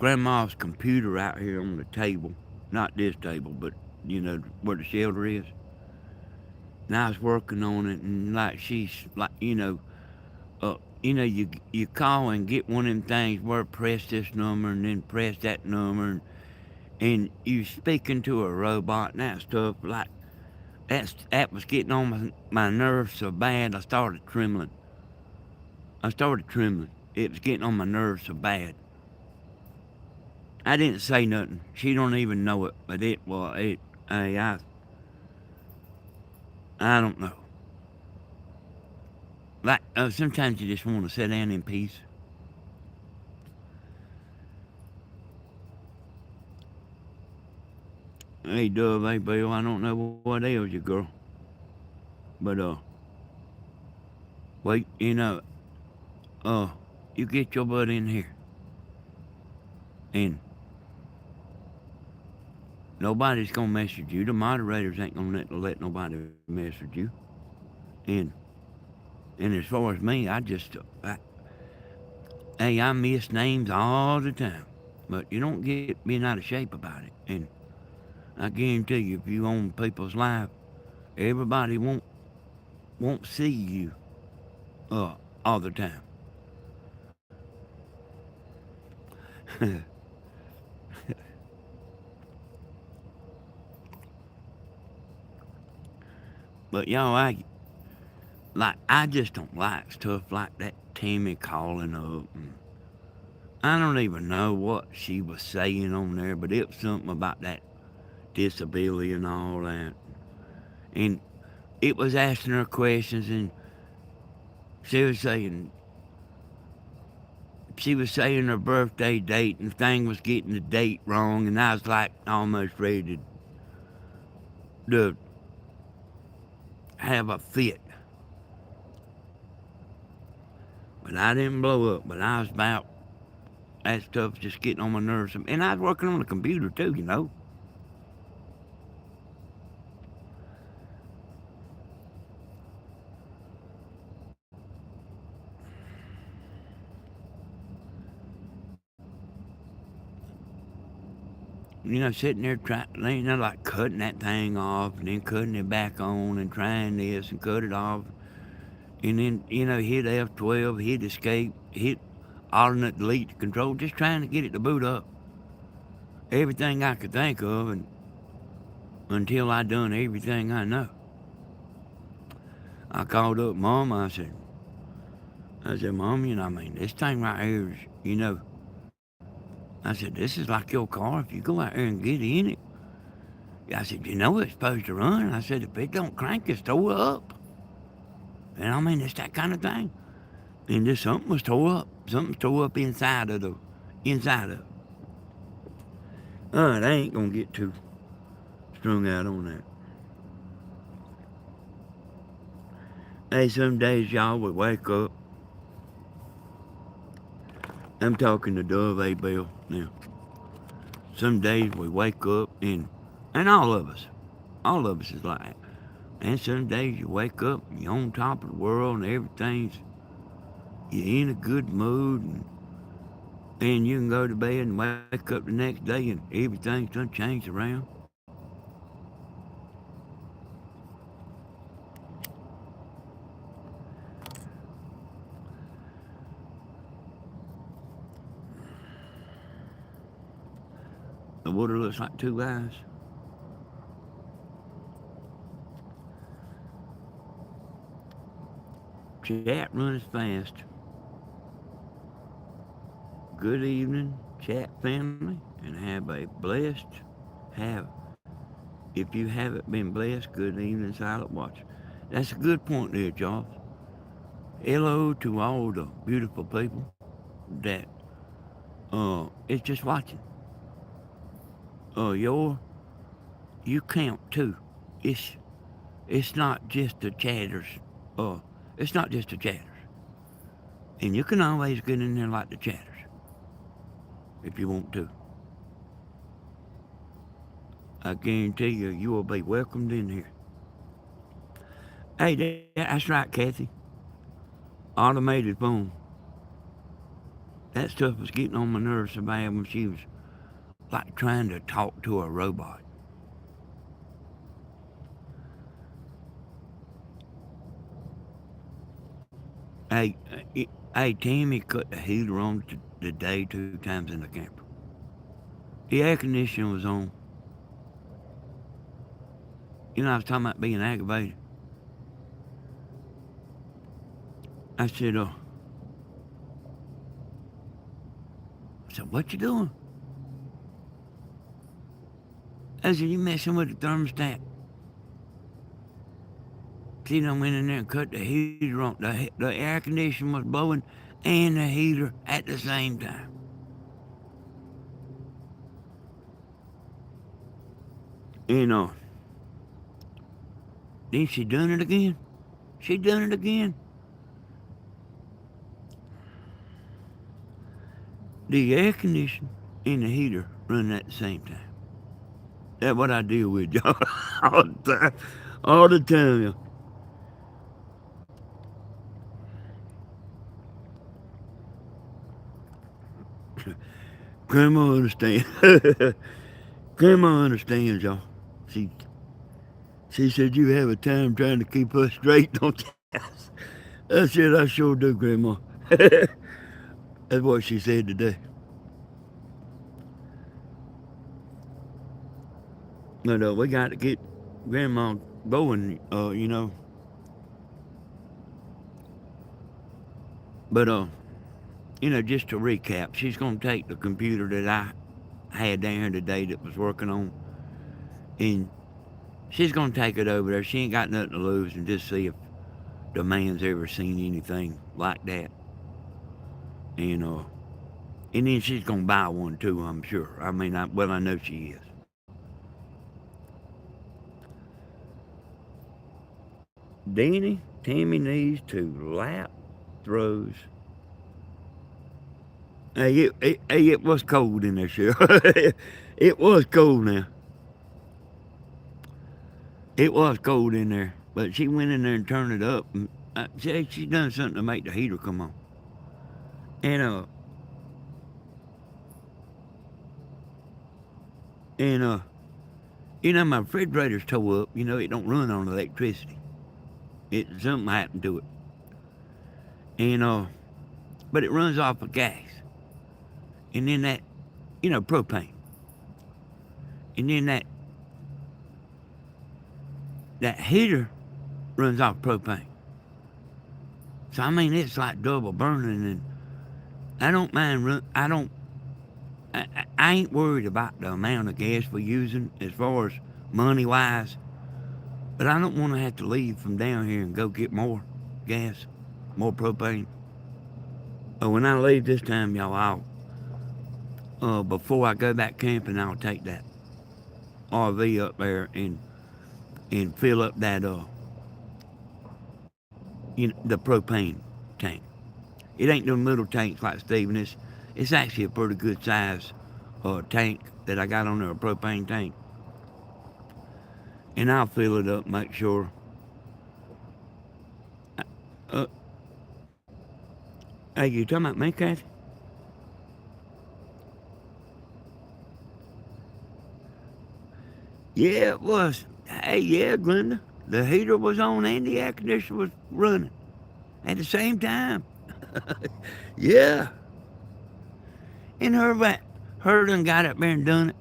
Grandma's computer out here on the table. not this table, but where the shelter is. And I was working on it, and like she's like, you call and get one of them things where press this number and then press that number, and you speaking to a robot and that stuff like that was getting on my nerves so bad I started trembling. It was getting on my nerves so bad. I didn't say nothing. She don't even know it, but hey, I don't know. Like sometimes you just want to sit down in peace. Hey, Dove, hey, Bill, I don't know what ails you, girl, but wait, uh, you get your butt in here, and nobody's gonna message you. The moderators ain't gonna let nobody message you, and and as far as me, hey, I miss names all the time, but you don't get being out of shape about it, and I guarantee you, if you own people's life, everybody won't see you all the time. But y'all, I just don't like stuff like that. Tammy calling up. And I don't even know what she was saying on there, but it was something about that disability and all that. And it was asking her questions, and she was saying she was saying her birthday date, and the thing was getting the date wrong, and I was like almost ready to have a fit. But I didn't blow up, but I was about that stuff just getting on my nerves. And I was working on the computer too. Sitting there like cutting that thing off and then cutting it back on and trying this and cut it off. And then, hit F12, hit escape, hit alternate delete control, just trying to get it to boot up. Everything I could think of, and until I done everything I know. I called up Mom, Mom, this thing right here is, I said, this is like your car. If you go out there and get in it, I said, it's supposed to run. I said, if it don't crank, it's tore up. And it's that kind of thing. And just something was tore up. Something's tore up inside of it. All right, I ain't going to get too strung out on that. Hey, some days y'all would wake up. I'm talking to Dove A. Bill now. Some days we wake up and all of us is like that. And some days you wake up and you're on top of the world and you're in a good mood and you can go to bed and wake up the next day and everything's done changed around. The water looks like two eyes. Chat runs fast. Good evening, chat family, and if you haven't been blessed, good evening, silent watch. That's a good point there, Josh. Hello to all the beautiful people that is just watching. You count too. It's not just the chatters. It's not just the chatters. And you can always get in there like the chatters if you want to. I guarantee you will be welcomed in here. Hey, that's right, Kathy. Automated phone. That stuff was getting on my nerves so bad when she was like trying to talk to a robot. Hey, hey, Tammy cut the heater on today 2 times in the camper. The air conditioning was on. I was talking about being aggravated. I said, what you doing? I said, you messing with the thermostat. She done went in there and cut the heater on. The air conditioner was blowing and the heater at the same time. You know, then she done it again. She done it again. The air conditioner and the heater running at the same time. That's what I deal with, y'all. All the time. All the time, y'all. Grandma understands. Grandma understands, y'all. She she said you have a time trying to keep us straight, don't you? I said I sure do, Grandma. That's what she said today. But we got to get Grandma going, But just to recap, she's gonna take the computer that I had down here today that was working on, and she's gonna take it over there. She ain't got nothing to lose, and just see if the man's ever seen anything like that. And then she's gonna buy one too, I'm sure. I mean, I know she is. Danny, Tammy needs to lap throws. Hey, it was cold in there, Cheryl. It was cold now. It was cold in there, but she went in there and turned it up. And she done something to make the heater come on. And and my refrigerator's tore up. It don't run on electricity. Something happened to it. And but it runs off of gas. And then that, propane. And then that heater runs off propane. So I mean, it's like double burning, and I don't mind. I ain't worried about the amount of gas we're using as far as money wise, but I don't want to have to leave from down here and go get more gas, more propane. When I leave this time, y'all, before I go back camping, I'll take that RV up there and fill up that the propane tank. It ain't them little tanks like Steven. It's actually a pretty good size tank that I got on there, a propane tank. And I'll fill it up, make sure. Uh, hey, you talking about me, Kathy? Yeah, it was. Hey, yeah, Glenda. The heater was on and the air conditioner was running at the same time. Yeah. And her done got up there and done it.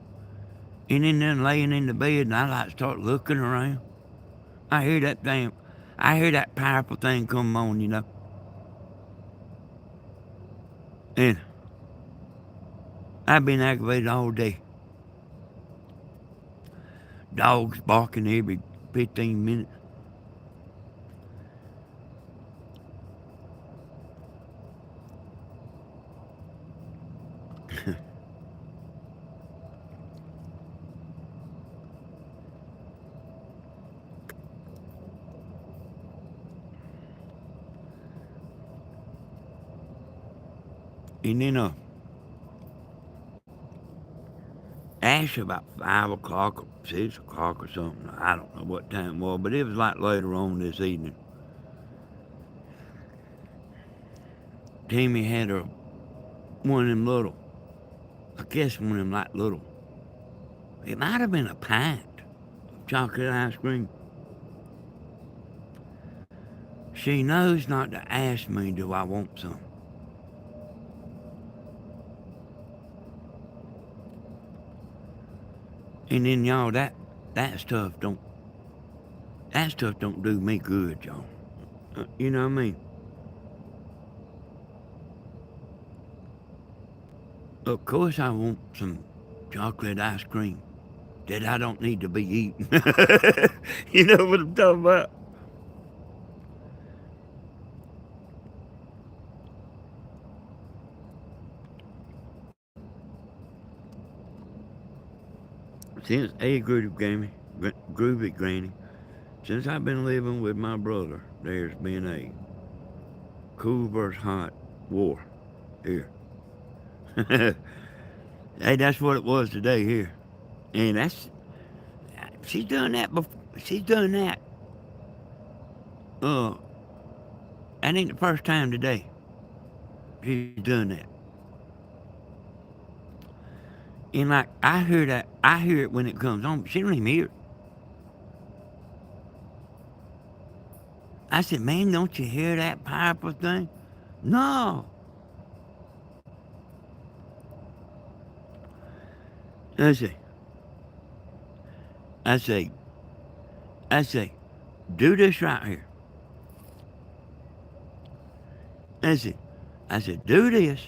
And then laying in the bed, and I like start looking around. I hear that thing. I hear that powerful thing come on. And I've been aggravated all day. Dogs barking every 15 minutes. And then Ash about 5 o'clock or 6 o'clock or something. I don't know what time it was, but it was like later on this evening. Tammy had one of them little, I guess one of them like little It might have been a pint of chocolate ice cream. She knows not to ask me, do I want some? And then y'all, that stuff don't that stuff don't do me good, y'all. You know what I mean? Of course, I want some chocolate ice cream that I don't need to be eating. You know what I'm talking about? Since groovy granny, since I've been living with my brother, there's been a cool versus hot war here. Hey, that's what it was today here, and she's done that before. She's done that. Uh, that ain't the first time today she's done that. And like I hear it when it comes on, but she don't even hear it. I said, man, don't you hear that powerful thing? No. I say, I say, I say, do this right here. I said, do this.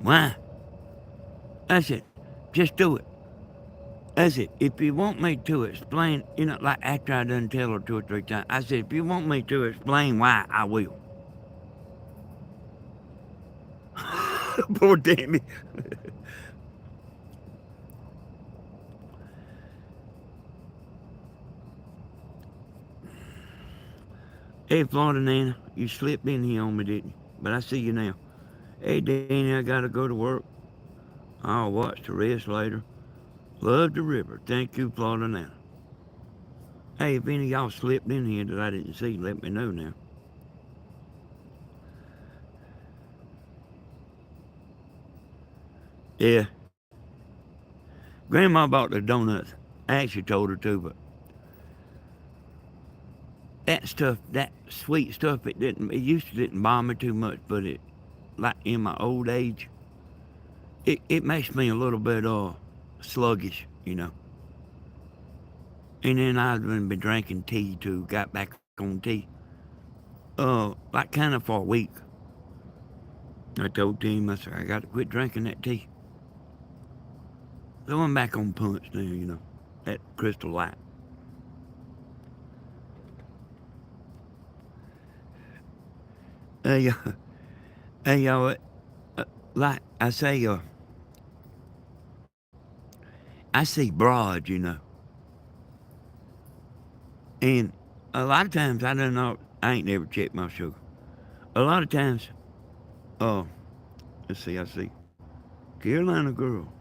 Why? I said, just do it. I said, if you want me to explain, like after I done tell her 2 or 3 times, I said, if you want me to explain why, I will. Poor Tammy. Hey, Florida Nana, you slipped in here on me, didn't you? But I see you now. Hey, Danny, I gotta go to work. I'll watch the rest later. Love the river. Thank you, Florida Nana. Hey, if any of y'all slipped in here that I didn't see, let me know now. Yeah. Grandma bought the donuts. I actually told her to, but that stuff, that sweet stuff, it used to didn't bother me too much, but it, like in my old age, it makes me a little bit sluggish, And then I've been drinking tea too, got back on tea. Like kind of for a week. I told Tim, I said, I got to quit drinking that tea. So I'm back on punch now, that Crystal Light. Hey, hey, y'all, like I see broad, and a lot of times I don't know, I ain't never checked my sugar. A lot of times, oh, let's see, I see, Carolina girl,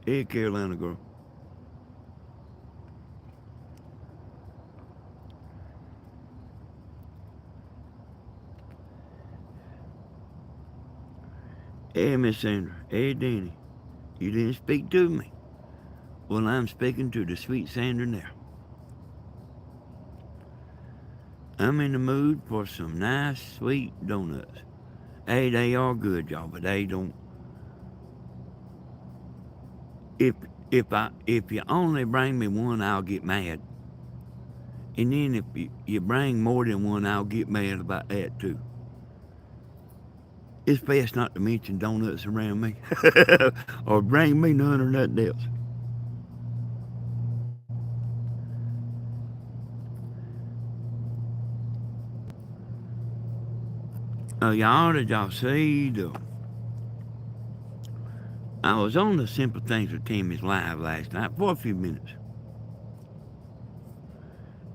hey, Carolina girl. Hey, Miss Sandra, hey, Danny, you didn't speak to me. Well, I'm speaking to the sweet Sandra now. I'm in the mood for some nice, sweet donuts. Hey, they are good, y'all, but they don't. If if you only bring me one, I'll get mad. And then if you bring more than one, I'll get mad about that too. It's best not to mention donuts around me, or bring me none or nothing else. Y'all, did y'all see I was on the Simple Things with Tammy's live last night for a few minutes.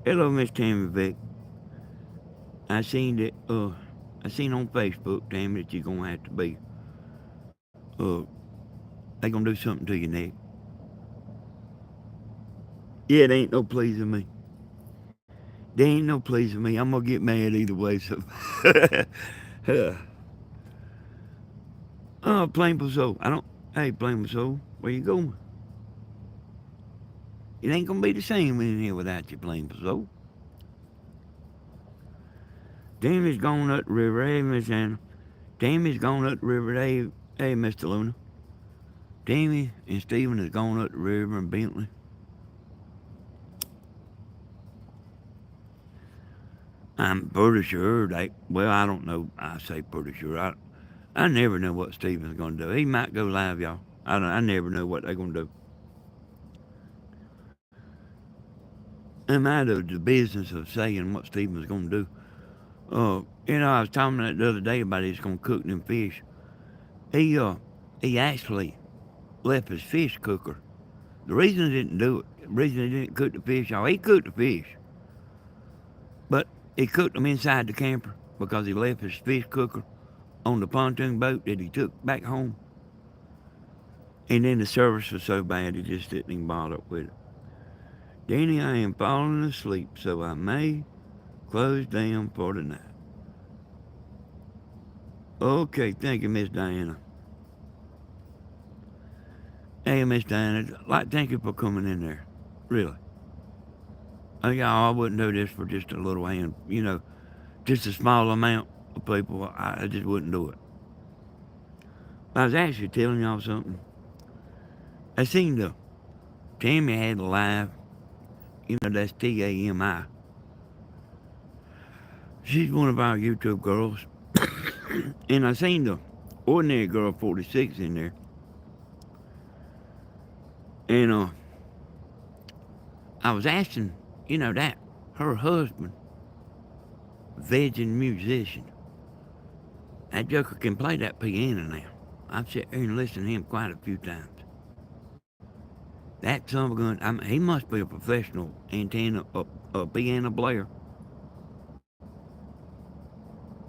Hello, Miss Tammy Beck. I seen that. I seen on Facebook, Tammy, that you're gonna have to be. They gonna do something to your neck. Yeah, it ain't no pleasing me. They ain't no pleasing me. I'm gonna get mad either way. So, plain so. I don't. Hey, Blame Soul, where you going? It ain't gonna be the same in here without you, Blame Soul. Tammy's gone up the river. Hey, Miss Anna. Tammy's gone up the river. Hey, Mr. Luna. Tammy and Stephen has gone up the river and Bentley. I'm pretty sure they, well, I don't know. I say pretty sure. I never know what Stephen's going to do. He might go live, y'all. I never know what they're going to do. I'm out of the business of saying what Stephen's going to do. I was talking that the other day about he's going to cook them fish. He actually left his fish cooker. The reason he didn't do it, the reason he didn't cook the fish, he cooked the fish, but he cooked them inside the camper because he left his fish cooker on the pontoon boat that he took back home. And then the service was so bad he just didn't even bother with it. Danny, I am falling asleep, so I may close down for the night. Okay, thank you, Miss Diana. Hey, Miss Diana, thank you for coming in there. Really. Y'all, I wouldn't do this for just a little hand, just a small amount of people. I just wouldn't do it. I was actually telling y'all something. I seen Tammy had a live, that's Tami. She's one of our YouTube girls. And I seen the ordinary girl 46 in there. And I was asking, that her husband, veteran musician, that joker can play that piano now. I've sat here and listened to him quite a few times. That son of a gun, he must be a professional a piano player.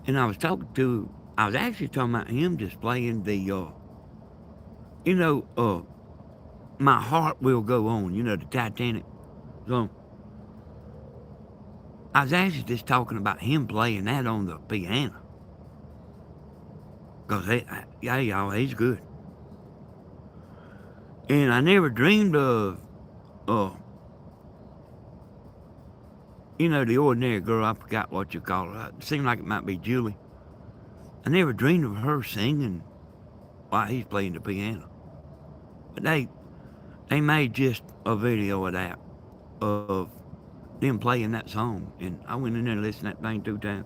And I was actually talking about him just playing My Heart Will Go On, the Titanic song. I was actually just talking about him playing that on the piano. Because, y'all, he's good. And I never dreamed of, the ordinary girl, I forgot what you call her. It seemed like it might be Julie. I never dreamed of her singing while he's playing the piano. But they made just a video of that, of them playing that song. And I went in there and listened to that thing 2 times.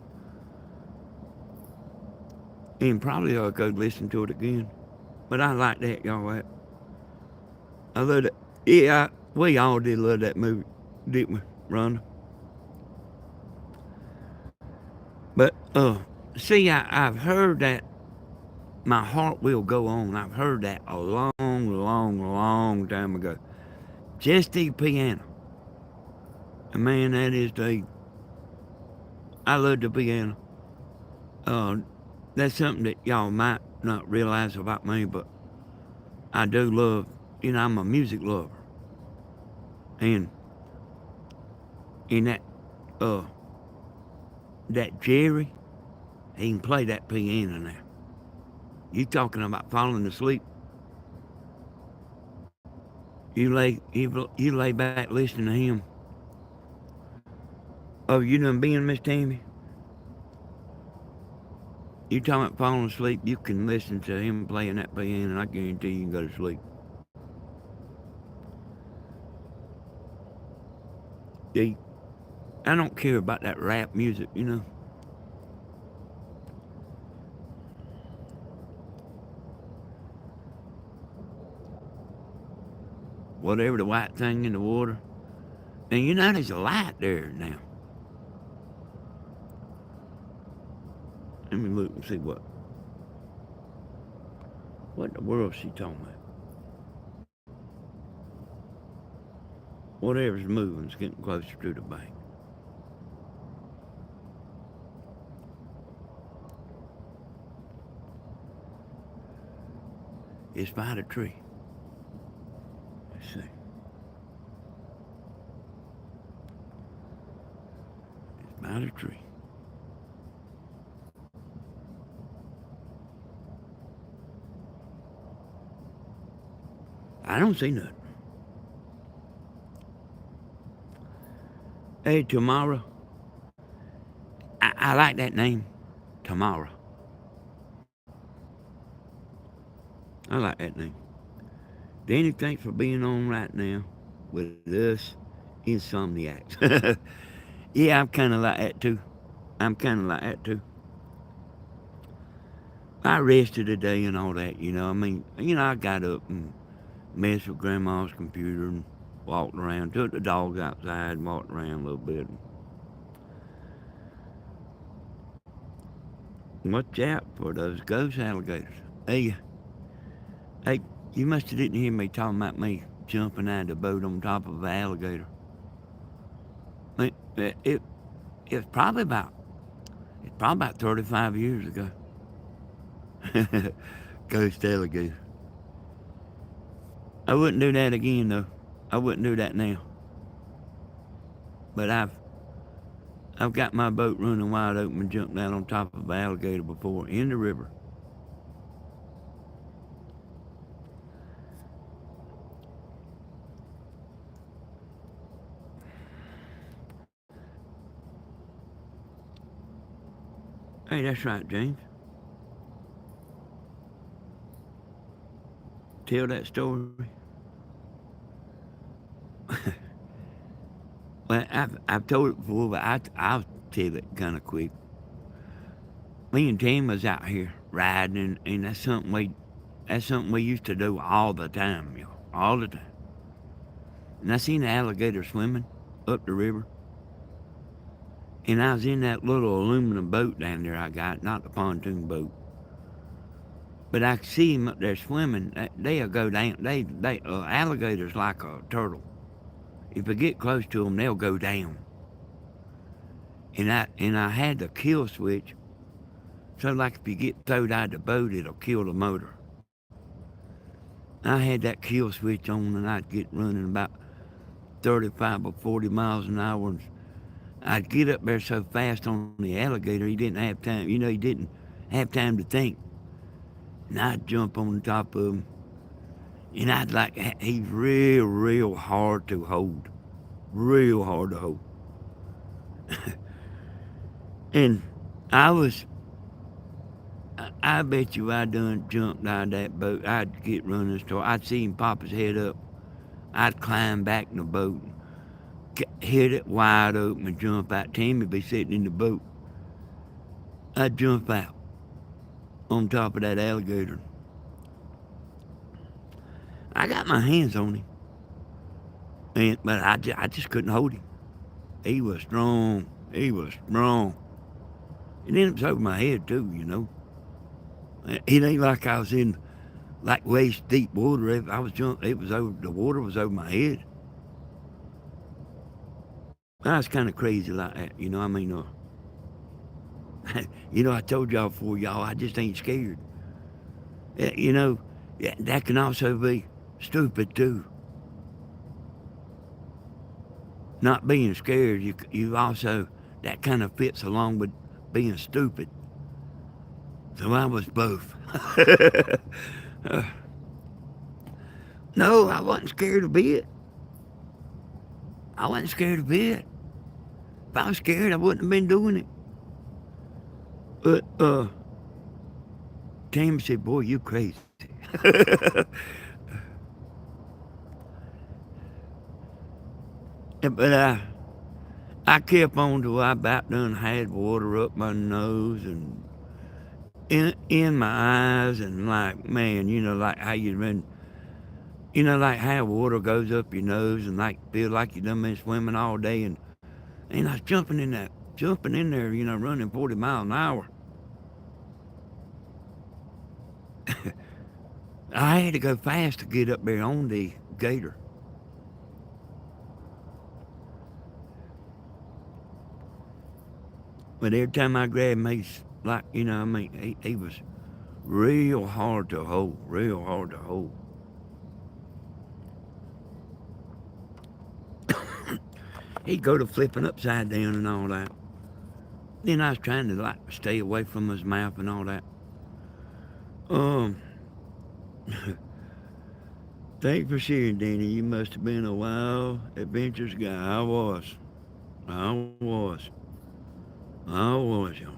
And probably I'll go listen to it again. But I like that, y'all. I love it. Yeah, we all did love that movie, didn't we, Rhonda? But, see, I've heard that My Heart Will Go On. I've heard that a long, long, long time ago. Just the piano. And man, I love the piano. That's something that y'all might not realize about me, but I do love, I'm a music lover. And that, uh, that Jerry, he can play that piano now. You talking about falling asleep? You lay back listening to him. Oh, you done been, Miss Tammy? You talking about falling asleep? You can listen to him playing that piano, and I guarantee you can go to sleep. See, I don't care about that rap music, Whatever the white thing in the water. And there's a light there now. Let me look and see what in the world is she talking about? Whatever's moving is getting closer to the bank. It's by the tree. Let's see. It's by the tree. I don't see nothing. Hey, tomorrow. I like that name, tomorrow. I like that name. Danny, thanks for being on right now with us insomniacs. Yeah, I'm kind of like that too. I'm kind of like that too. I rested today and all that, you know. I mean, you know, I got up and messed with Grandma's computer and walked around, took the dogs outside and walked around a little bit. Watch out for those ghost alligators. Hey, hey, you must have didn't hear me talking about me jumping out of the boat on top of an alligator. It it's probably about 35 years ago. Ghost alligator. I wouldn't do that again though. I wouldn't do that now. But I've got my boat running wide open and jumped out on top of an alligator before in the river. Hey, that's right, James. Tell that story. Well, I've told it before, but I'll tell it kind of quick. Me and Tammy was out here riding, and that's something we used to do all the time, you know, all the time. And I seen the alligator swimming up the river, and I was in that little aluminum boat down there I got, not the pontoon boat. But I could see him up there swimming. They'll go down. They alligators like a turtle. If you get close to them, they'll go down. And I had the kill switch, so like if you get thrown out of the boat, it'll kill the motor. I had that kill switch on, and I'd get running about 35 or 40 miles an hour. And I'd get up there so fast on the alligator, he didn't have time. You know, he didn't have time to think. And I'd jump on top of him, and he's real hard to hold. Real hard to hold. And I bet you I done jumped out of that boat. I'd get running, I'd see him pop his head up. I'd climb back in the boat, hit it wide open and jump out. Tammy be sitting in the boat. I'd jump out on top of that alligator. I got my hands on him, but I just couldn't hold him. He was strong. He was strong. And then it was over my head too, you know. It ain't like I was in like waist deep water. If I was jumping, the water was over my head. I was kind of crazy like that, you know. I mean, you know, I told y'all before, y'all, I just ain't scared. You know, that can also be stupid too. Not being scared, you also, that kind of fits along with being stupid. So I was both. No, I wasn't scared a bit. I wasn't scared a bit. If I was scared, I wouldn't have been doing it. But Tammy said, "Boy, you crazy." But I kept on till I about done had water up my nose and in my eyes, and like, man, you know, like how you been, you know, like how water goes up your nose and like feel like you done been swimming all day, and I was jumping in there, you know, running 40 miles an hour. I had to go fast to get up there on the gator. But every time I grabbed him, he's like, you know, I mean, he was real hard to hold, real hard to hold. He'd go to flipping upside down and all that. Then I was trying to like stay away from his mouth and all that. Thanks for sharing, Danny. You must have been a wild, adventurous guy. I was. I was. I was, y'all.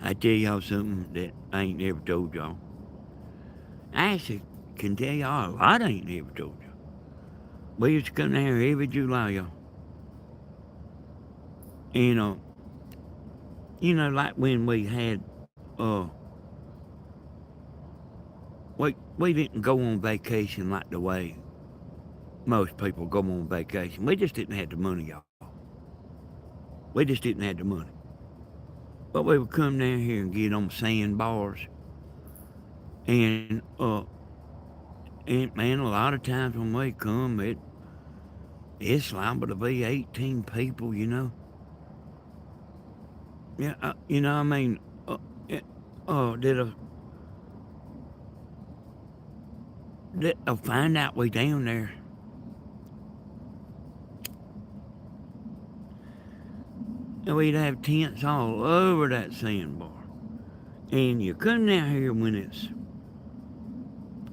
I tell y'all something that I ain't never told y'all. I actually can tell y'all a lot I ain't never told you. We used to come down here every July, y'all. And, like when we had, we didn't go on vacation like the way most people go on vacation. We just didn't have the money, y'all. We just didn't have the money. But we would come down here and get on sandbars. And, man, a lot of times when we come, it's liable to be 18 people, Yeah, I mean, it, did I find out we down there. And we'd have tents all over that sandbar. And you come down here when it's,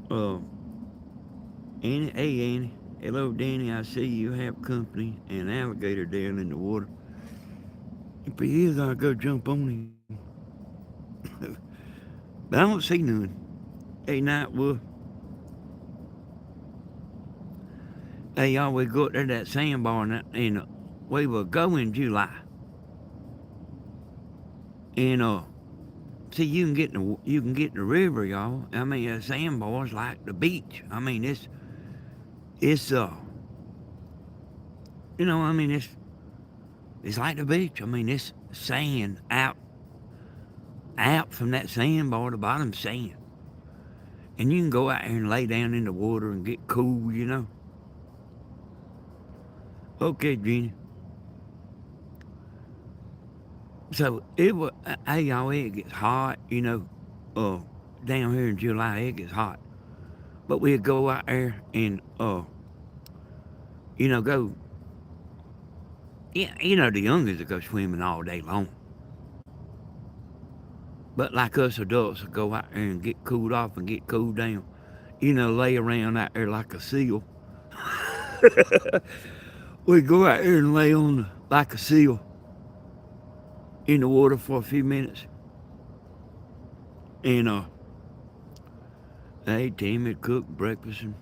uh, Annie, hey Annie, hello Danny, I see you have company, an alligator down in the water. If he is, I'll go jump on him. But I don't see none. Hey, Nightwood. Hey, y'all, we go up there to that sandbar and we will go in July. And, see, you can get in the river, y'all. I mean, a sandbar's like the beach. I mean, it's, I mean, it's like the beach. I mean, it's sand out from that sandbar, the bottom sand. And you can go out here and lay down in the water and get cool. Okay, Jenny. So it was, hey y'all, it gets hot, down here in July it gets hot. But we'd go out there and, go, yeah, the youngins would go swimming all day long. But like us adults would go out there and get cooled off and get cooled down. Lay around out there like a seal. We'd go out there and lay on like a seal in the water for a few minutes. And, hey, Tammy cooked breakfast and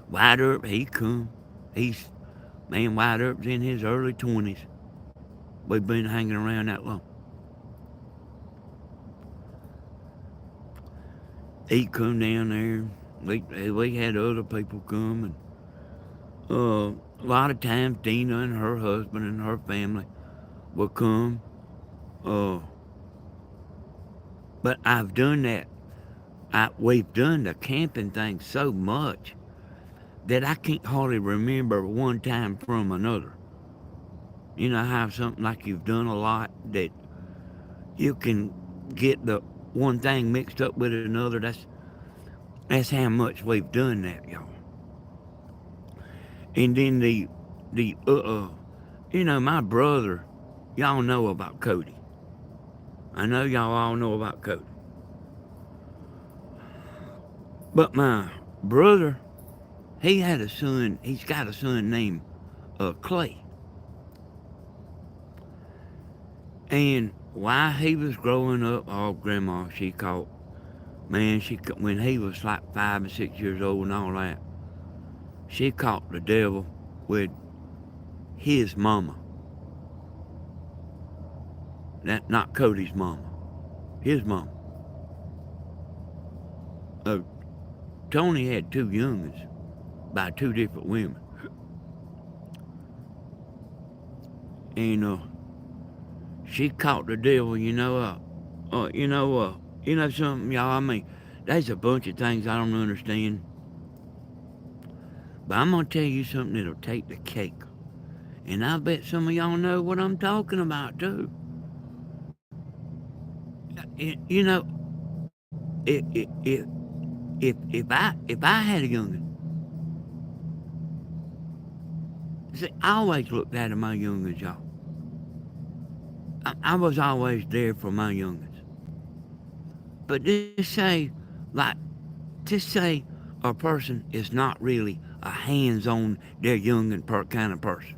White Earp, he come. White Earp's in his early 20s. We've been hanging around that long. He come down there. We had other people come. And a lot of times Dina and her husband and her family will come. But I've done that. We've done the camping thing so much that I can't hardly remember one time from another. How something like you've done a lot that you can get the one thing mixed up with another. That's how much we've done that, y'all. And then my brother, y'all know about Cody. I know y'all all know about Cody. But my brother, he's got a son named Clay. And while he was growing up, Grandma, when he was like 5 and 6 years old and all that, she caught the devil with his mama. That not Cody's mama, his mama. Tony had 2 youngins by 2 different women. And she caught the devil, something, y'all. I mean, there's a bunch of things I don't understand. But I'm gonna tell you something that'll take the cake. And I bet some of y'all know what I'm talking about too. If I had a youngin, see, I always looked out at my youngins, y'all. I was always there for my youngins. But just say, like, just say a person is not really a hands-on, they're young and kind of person.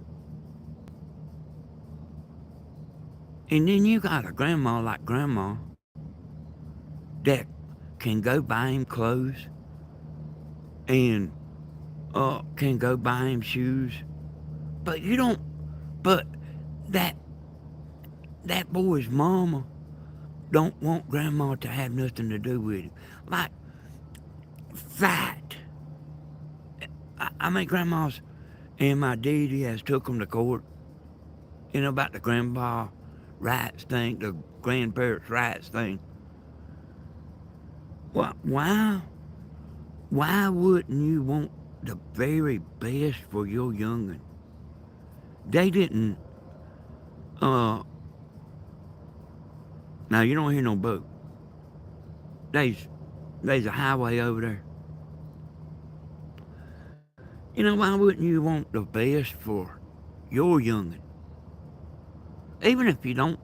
And then you got a grandma like grandma that can go buy him clothes and can go buy him shoes. But you don't, but that that boy's mama don't want grandma to have nothing to do with him. Like that. I mean, grandma's and my daddy has took him to court, about the grandpa rights thing, the grandparents' rights thing. Well, why wouldn't you want the very best for your young'un? They didn't, uh, now you don't hear no boat. There's a highway over there. Why wouldn't you want the best for your young'un? Even if you don't,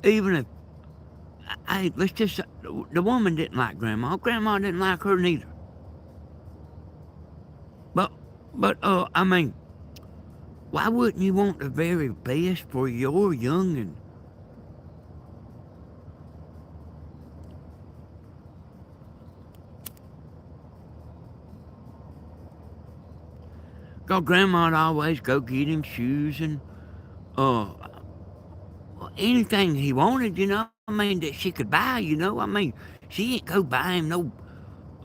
even if, let's just say, the woman didn't like grandma. Grandma didn't like her neither. But, I mean, why wouldn't you want the very best for your young'un? Cause grandma'd always go get him shoes and uh anything he wanted, I mean, that she could buy, I mean, she ain't go buy him no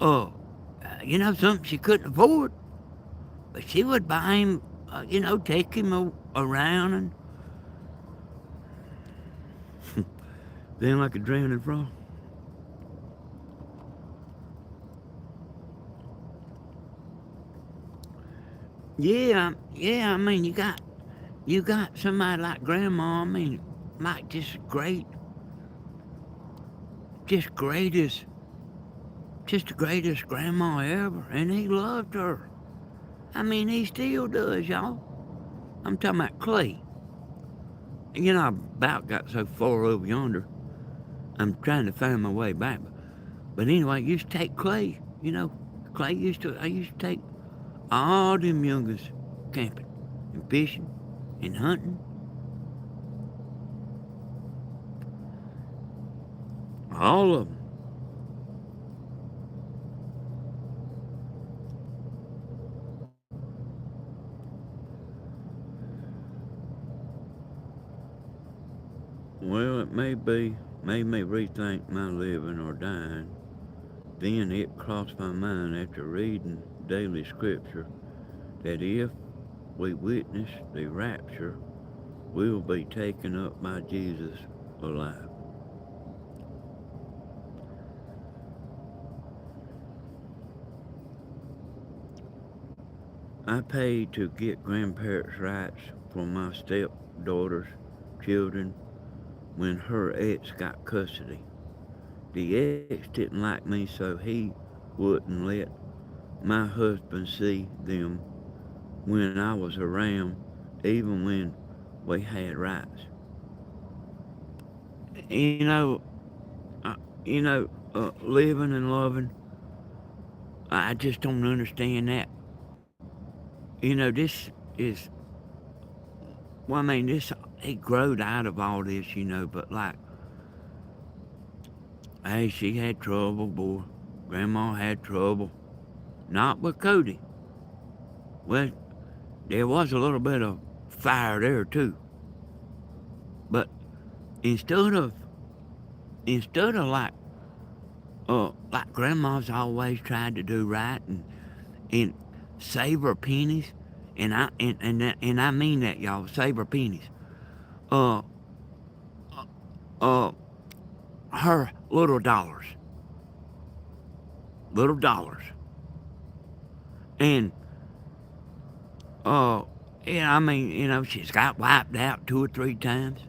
something she couldn't afford. But she would buy him, take him around and then like a drowning frog. Yeah, I mean, you got somebody like grandma, I mean, like just the greatest grandma ever, and he loved her. I mean, he still does, y'all. I'm talking about Clay. I about got so far over yonder, I'm trying to find my way back. But anyway, I used to take Clay, I used to take all them youngers camping and fishing and hunting. All of them. Well, it made me rethink my living or dying. Then it crossed my mind after reading daily scripture that if we witness the rapture, we'll be taken up by Jesus alive. I paid to get grandparents' rights for my stepdaughter's children when her ex got custody. The ex didn't like me, so he wouldn't let my husband see them when I was around, even when we had rights. You know, living and loving, I just don't understand that. This is, well, I mean, he growed out of all this, but like, hey, she had trouble, boy. Grandma had trouble. Not with Cody. Well, there was a little bit of fire there too. But instead of like grandma's always tried to do right and save her pennies, and I mean that, y'all, save her pennies. Uh, uh, her little dollars, and yeah, I mean, she's got wiped out 2 or 3 times.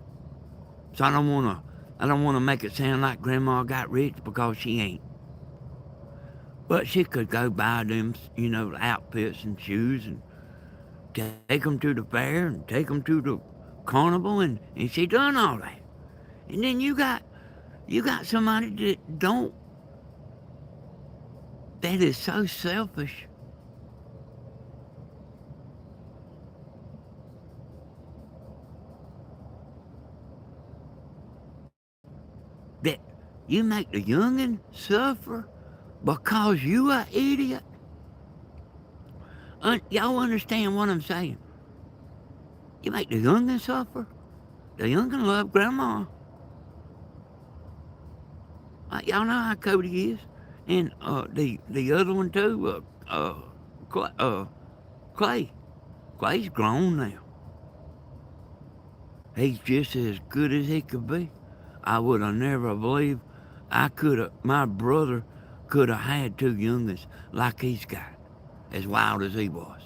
So I don't wanna make it sound like grandma got rich because she ain't. But she could go buy them, outfits and shoes and take them to the fair and take them to the carnival, and she done all that. And then you got somebody that don't that is so selfish. That you make the youngin suffer because you a idiot. Y'all understand what I'm saying? You make the youngin suffer. The youngin love grandma. Y'all know how Cody is, and the other one too. Clay. Clay. Clay's grown now. He's just as good as he could be. I would have never believed my brother could have had two youngins like he's got, as wild as he was.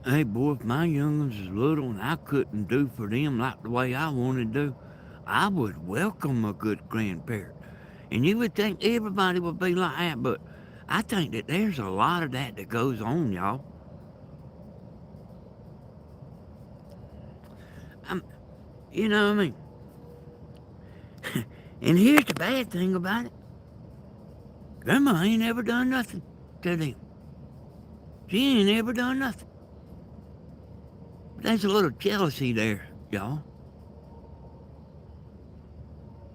Hey, boy, if my youngins was little and I couldn't do for them like the way I wanted to, I would welcome a good grandparent. And you would think everybody would be like that, but I think that there's a lot of that goes on, y'all. I'm, you know what I mean? And here's the bad thing about it. Grandma ain't ever done nothing to them. She ain't ever done nothing. There's a little jealousy there, y'all.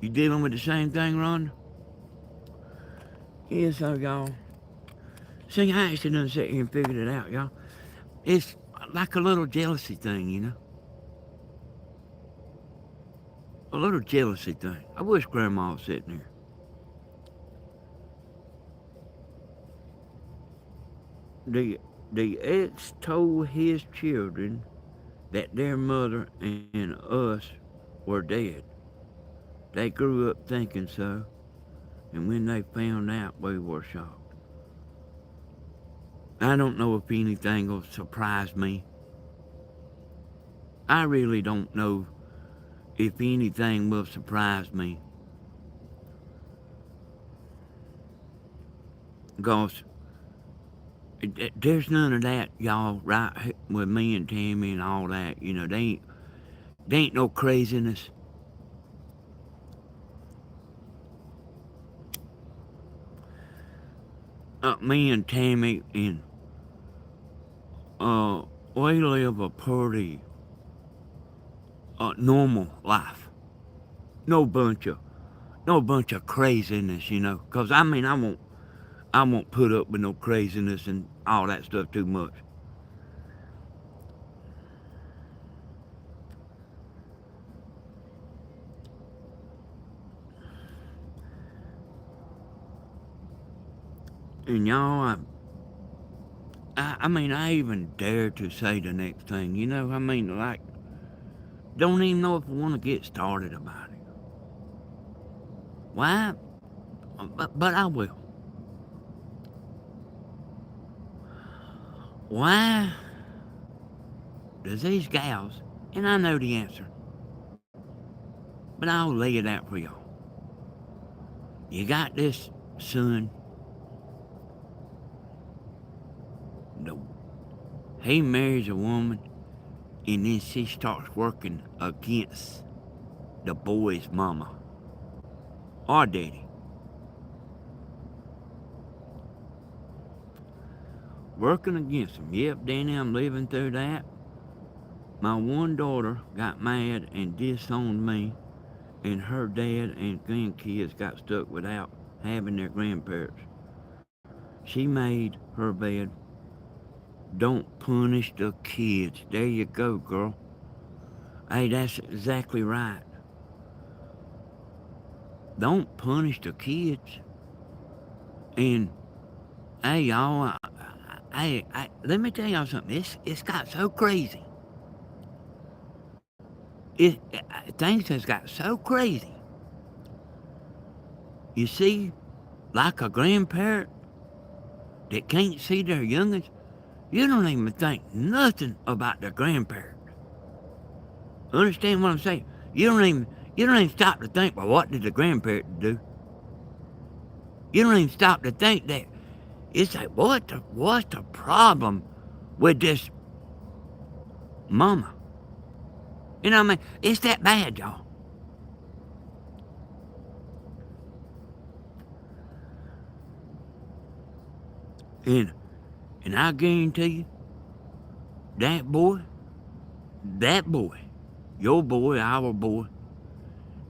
You dealing with the same thing, Rhonda? Yeah, so y'all. See, I actually done sit here and figured it out, y'all. It's like a little jealousy thing, you know? A little jealousy thing. I wish Grandma was sitting here. The ex told his children that their mother and us were dead. They grew up thinking so, and when they found out, we were shocked. I don't know if anything will surprise me. I really don't know if anything will surprise me. Because there's none of that, y'all, right, with me and Tammy and all that. You know, they ain't no craziness. Me and Tammy and we live a pretty normal life. No bunch of craziness, you know. 'Cause I mean, I won't put up with no craziness and all that stuff too much. And y'all, I mean, I even dare to say the next thing, you know. I mean, like, don't even know if I want to get started about it. Why? But I will. Why does these gals, and I know the answer, but I'll lay it out for y'all. You got this son. He marries a woman, and then she starts working against the boy's mama or daddy. Working against them. Yep, Danny, I'm living through that. My one daughter got mad and disowned me, and her dad and grandkids got stuck without having their grandparents. She made her bed. Don't punish the kids. There you go, girl. Hey, that's exactly right. Don't punish the kids. And, hey, y'all, let me tell y'all something. It's got so crazy. Things has got so crazy. You see, like a grandparent that can't see their youngest, you don't even think nothing about their grandparent. Understand what I'm saying? You don't even stop to think, well, what did the grandparent do? You don't even stop to think that. It's like, what's the problem with this mama? You know what I mean? It's that bad, y'all. And and I guarantee you, that boy, your boy, our boy,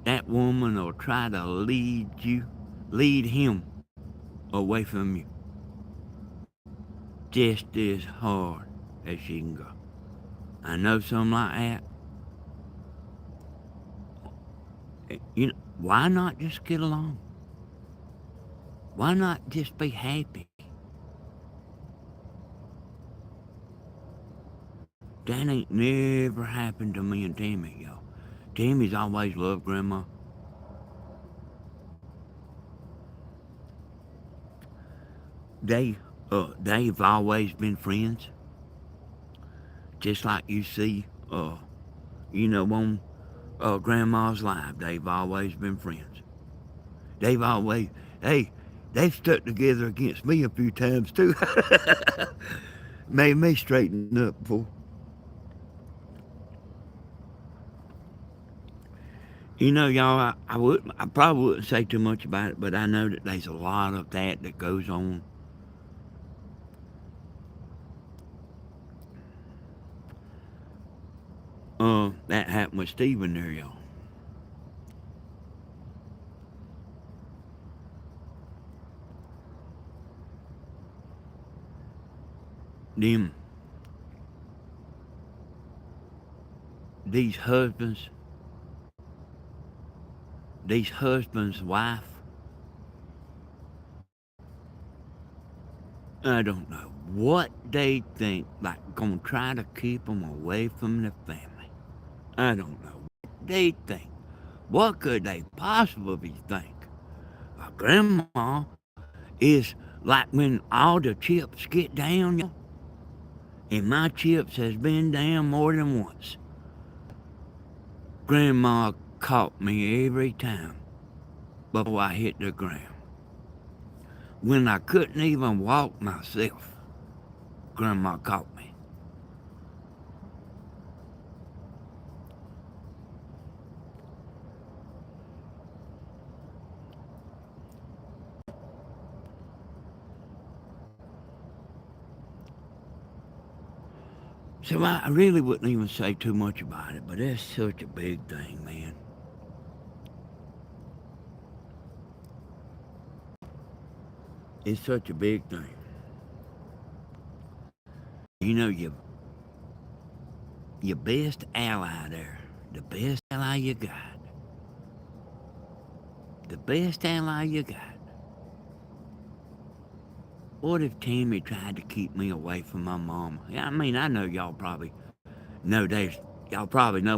that woman will try to lead him away from you just as hard as she can go. I know something like that. You know, why not just get along? Why not just be happy? That ain't never happened to me and Tammy, y'all. Tammy's always loved Grandma. They've always been friends, just like you see, on Grandma's live. They've always been friends. They've always, hey, they've stuck together against me a few times too. Made me straighten up before. Y'all, I probably wouldn't say too much about it, but I know that there's a lot of that goes on. That happened with Stephen there, y'all. Them, these husbands, wife, I don't know what they think, like gonna try to keep them away from the family. I don't know what they think. What could they possibly think? Grandma is like when all the chips get down, y'all, and my chips has been down more than once. Grandma caught me every time before I hit the ground. When I couldn't even walk myself, Grandma caught me. So I really wouldn't even say too much about it, but it's such a big thing, man. It's such a big thing. You know, your best ally there, the best ally you got, the best ally you got. What if Tammy tried to keep me away from my mama? Yeah, I mean, I know y'all probably know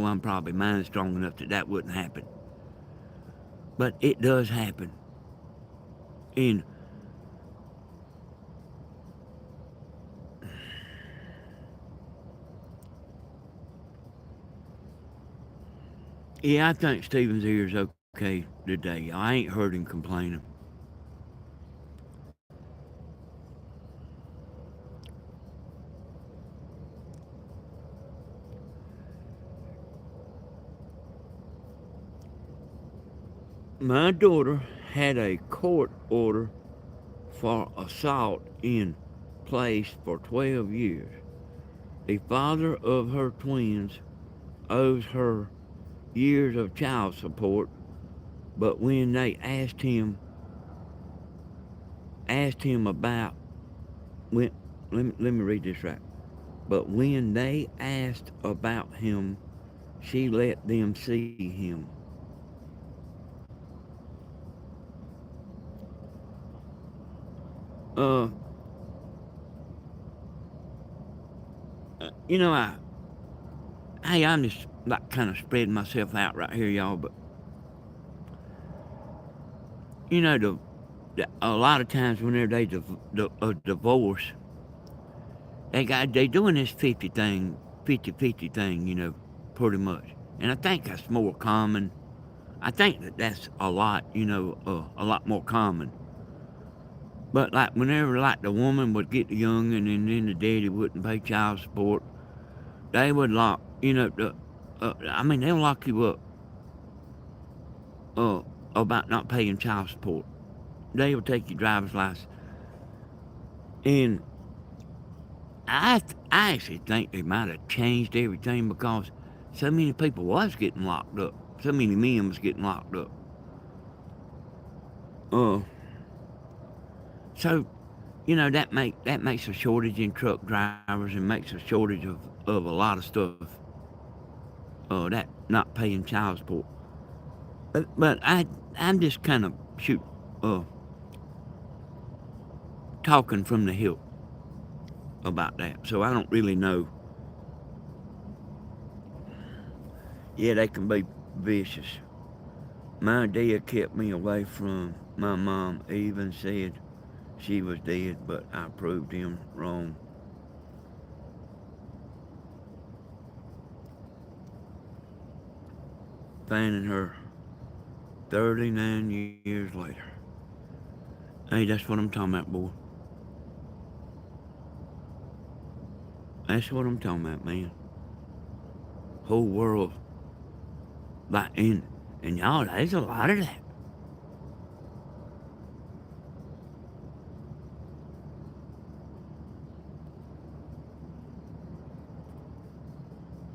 I'm probably mind strong enough that wouldn't happen. But it does happen. And yeah, I think Steven's ear's okay today. I ain't heard him complaining. My daughter had a court order for assault in place for 12 years. The father of her twins owes her years of child support, but when they asked him about when let me read this right. But when they asked about him, she let them see him. Uh, you know, I'm just like kind of spreading myself out right here, y'all. But you know, a lot of times whenever a divorce, they doing this 50-50 thing, pretty much. And I think that's more common. I think that's a lot more common. But like whenever like the woman would get the youngin' and then the daddy wouldn't pay child support, they would lock, I mean, they'll lock you up uh, about not paying child support. They'll take your driver's license. And I actually think they might have changed everything because so many people was getting locked up. So many men was getting locked up. Uh, so that makes a shortage in truck drivers and makes a shortage of a lot of stuff. That not paying child support. But I'm just kind of uh talking from the hip about that. So I don't really know. Yeah, they can be vicious. My dad kept me away from my mom. Even said she was dead, but I proved him wrong. Finding her 39 years later. Hey, that's what I'm talking about, boy. That's what I'm talking about, man. Whole world, like, and y'all, there's a lot of that.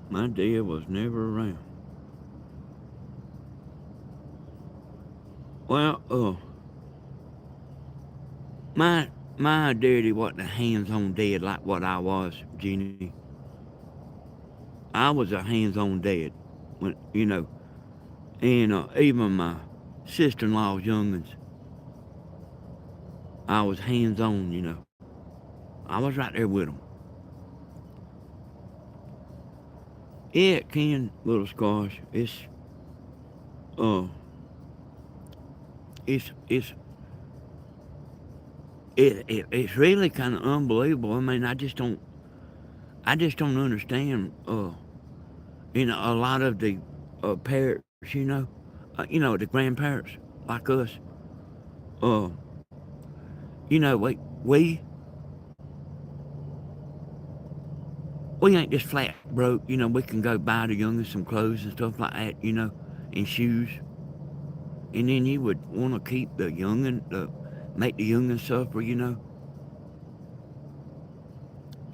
My dad was never around. Well, my daddy wasn't a hands-on dad like what I was, Jeannie. I was a hands-on dad, when. And even my sister-in-law's youngins, I was hands-on. I was right there with them. Yeah, it can, little squash. Uh, it's it's really kind of unbelievable. I mean, I just don't understand. A lot of the parents, the grandparents like us. Uh, we we ain't just flat broke. We can go buy the youngest some clothes and stuff like that. And shoes. And then you would want to keep the youngin, make the youngin suffer.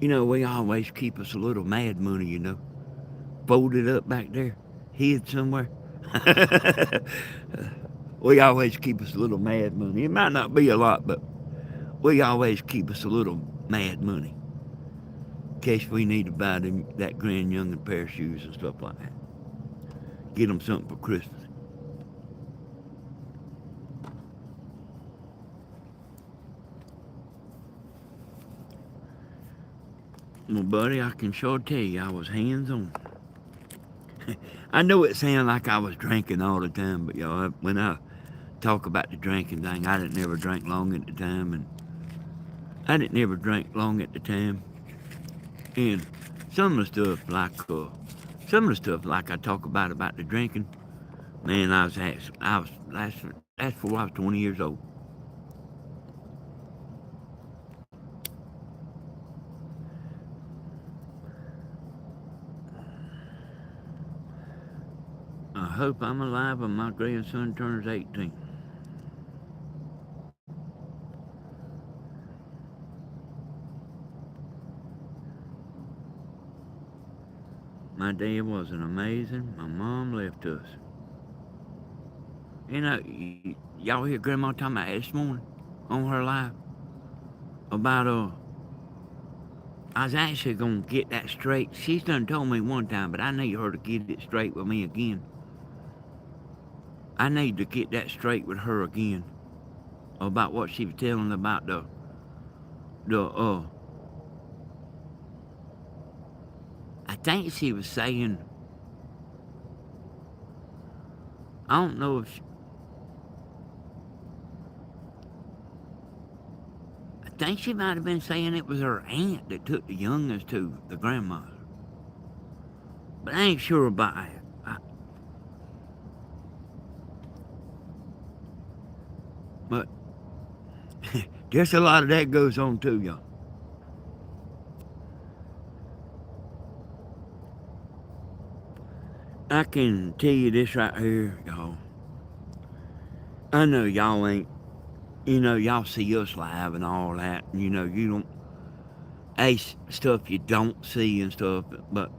We always keep us a little mad money. Folded up back there, hid somewhere. We always keep us a little mad money. It might not be a lot, but we always keep us a little mad money in case we need to buy that grand young a pair of shoes and stuff like that. Get them something for Christmas. Well, buddy, I can sure tell you I was hands on. I know it sounded like I was drinking all the time, but y'all, when I talk about the drinking thing, I didn't never drink long at the time, and I didn't never drink long at the time. And some of the stuff like I talk about the drinking, man, that's before I was 20 years old. I hope I'm alive when my grandson turns 18. My dad wasn't amazing. My mom left us. Y'all hear Grandma talking about this morning on her live about I was actually gonna get that straight. She's done told me one time, but I need her to get it straight with me again. I need to get that straight with her again about what she was telling about the. I think she was saying. I don't know if. I think she might have been saying it was her aunt that took the youngest to the grandmother. But I ain't sure about that. But just a lot of that goes on too, y'all. I can tell you this right here, y'all. I know y'all ain't, y'all see us live and all that, and you don't, stuff you don't see and stuff, but,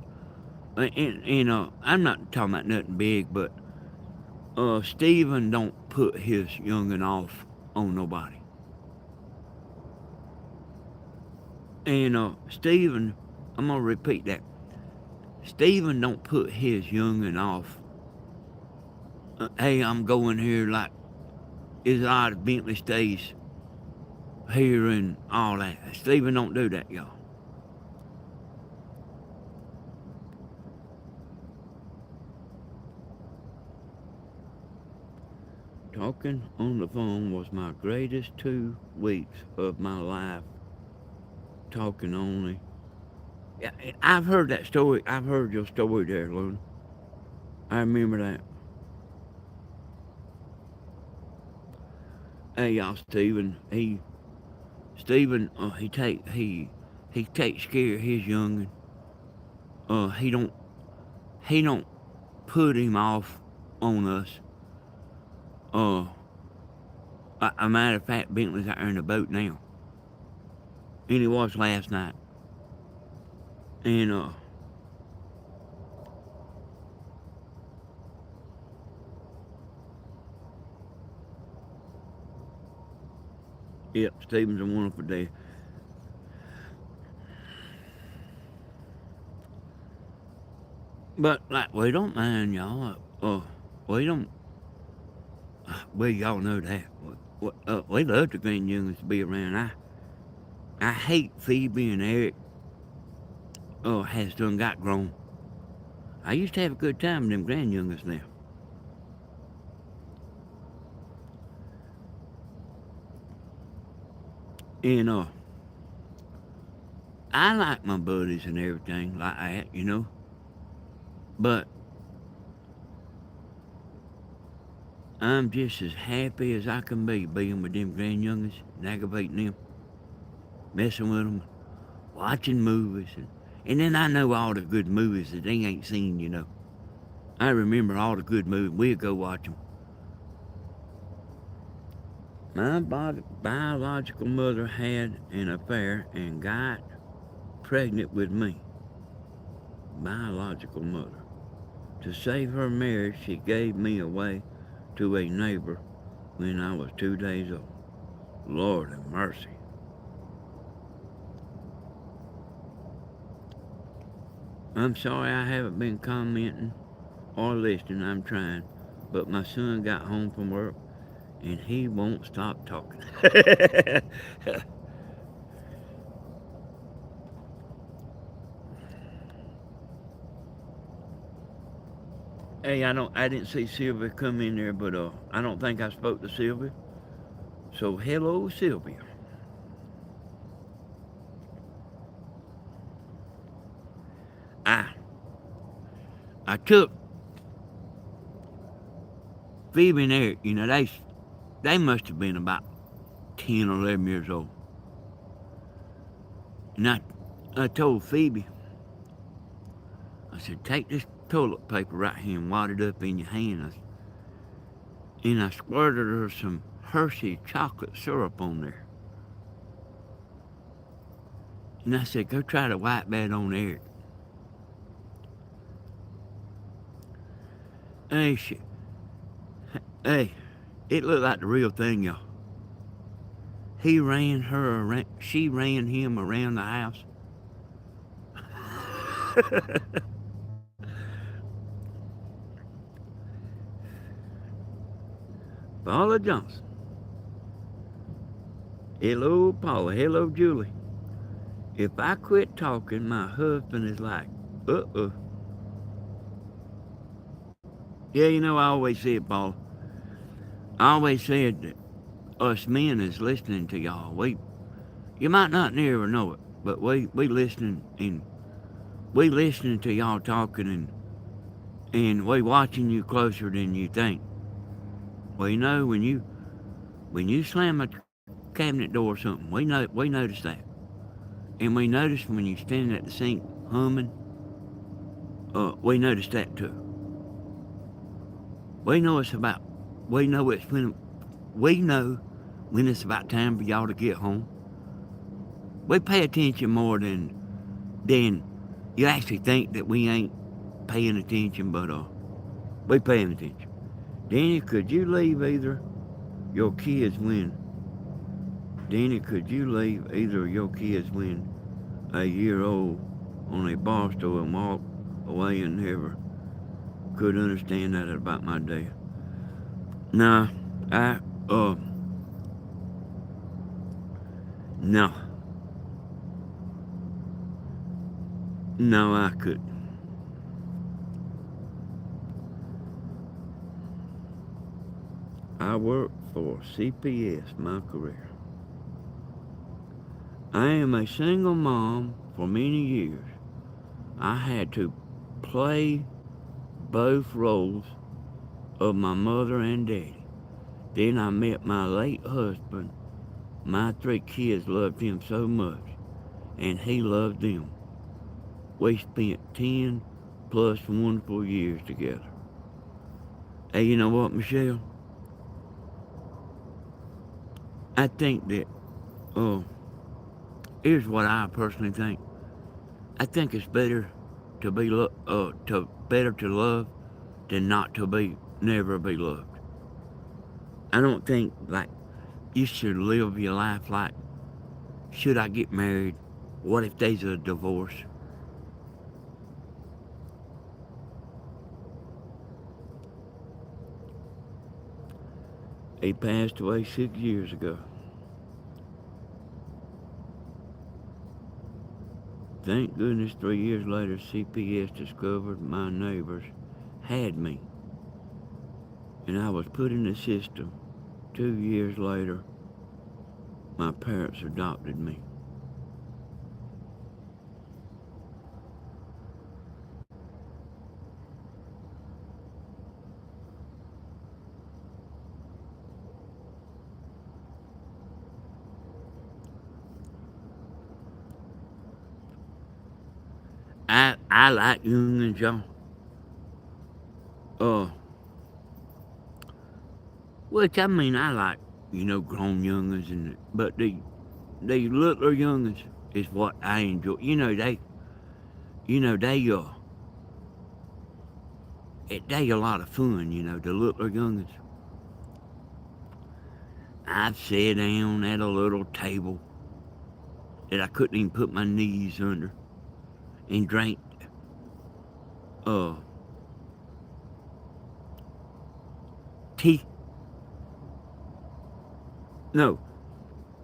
I'm not talking about nothing big, but, Stephen don't put his youngin' off on nobody. And, Stephen, I'm gonna repeat that. Stephen don't put his youngin' off. Hey, I'm going here like it's odd Bentley stays here and all that. Stephen don't do that, y'all. Talking on the phone was my greatest 2 weeks of my life. Talking only. Yeah, I've heard that story. I've heard your story there, Luna. I remember that. Hey, y'all, Stephen, he takes care of his youngin. He don't put him off on us. Uh, a matter of fact, Bentley's out there in the boat now, and he was last night. And yep, Stephen's a wonderful day. But like, we don't mind y'all. We don't. Well, y'all know that. We love the grand youngins to be around. I hate Phoebe and Eric. Has done got grown. I used to have a good time with them grand youngins now. And I like my buddies and everything like that. But I'm just as happy as I can be being with them grand youngins and aggravating them, messing with them, watching movies. And then I know all the good movies that they ain't seen. I remember all the good movies. We'll go watch them. My biological mother had an affair and got pregnant with me. Biological mother. To save her marriage, she gave me away to a neighbor when I was 2 days old. Lord have mercy. I'm sorry I haven't been commenting or listening. I'm trying. But my son got home from work and he won't stop talking. Hey, I didn't see Sylvia come in there, but I don't think I spoke to Sylvia. So hello, Sylvia. I I took Phoebe and Eric. They must have been about 10 or 11 years old. And I told Phoebe, I said, take this toilet paper right here and wad it up in your hand. And I squirted her some Hershey chocolate syrup on there. And I said, go try to wipe that on Eric. Hey, hey, it looked like the real thing, y'all. He ran her around, she ran him around the house. Paula Johnson. Hello, Paula. Hello, Julie. If I quit talking, my husband is like, uh-oh. Yeah, I always said, Paula. I always said that us men is listening to y'all. You might not never know it, but we listening and we listening to y'all talking and we watching you closer than you think. Well, when you slam a cabinet door or something, we notice that, and we notice when you standing at the sink humming. We notice that too. We know it's about. We know it's when. We know when it's about time for y'all to get home. We pay attention more than you actually think that we ain't paying attention, but we paying attention. Danny, could you leave either your kids when? Danny, could you leave either of your kids when a year old on a bar stool and walk away and never could understand that about my dad? Nah, I uh no, no, I could. I worked for CPS my career. I am a single mom for many years. I had to play both roles of my mother and daddy. Then I met my late husband. My three kids loved him so much, and he loved them. We spent 10 plus wonderful years together. Hey, you know what, Michelle? I think that, uh, here's what I personally think. I think it's better to be, better to love than not to be, never be loved. I don't think, like, you should live your life like, should I get married? What if there's a divorce? He passed away 6 years ago. Thank goodness 3 years later, CPS discovered my neighbors had me, and I was put in the system. 2 years later, my parents adopted me. I like youngins, y'all. Uh, which I mean, I like, grown youngins, but the littler youngins is what I enjoy. They they a lot of fun. The littler youngins. I've sat down at a little table that I couldn't even put my knees under and drank uh tea. No,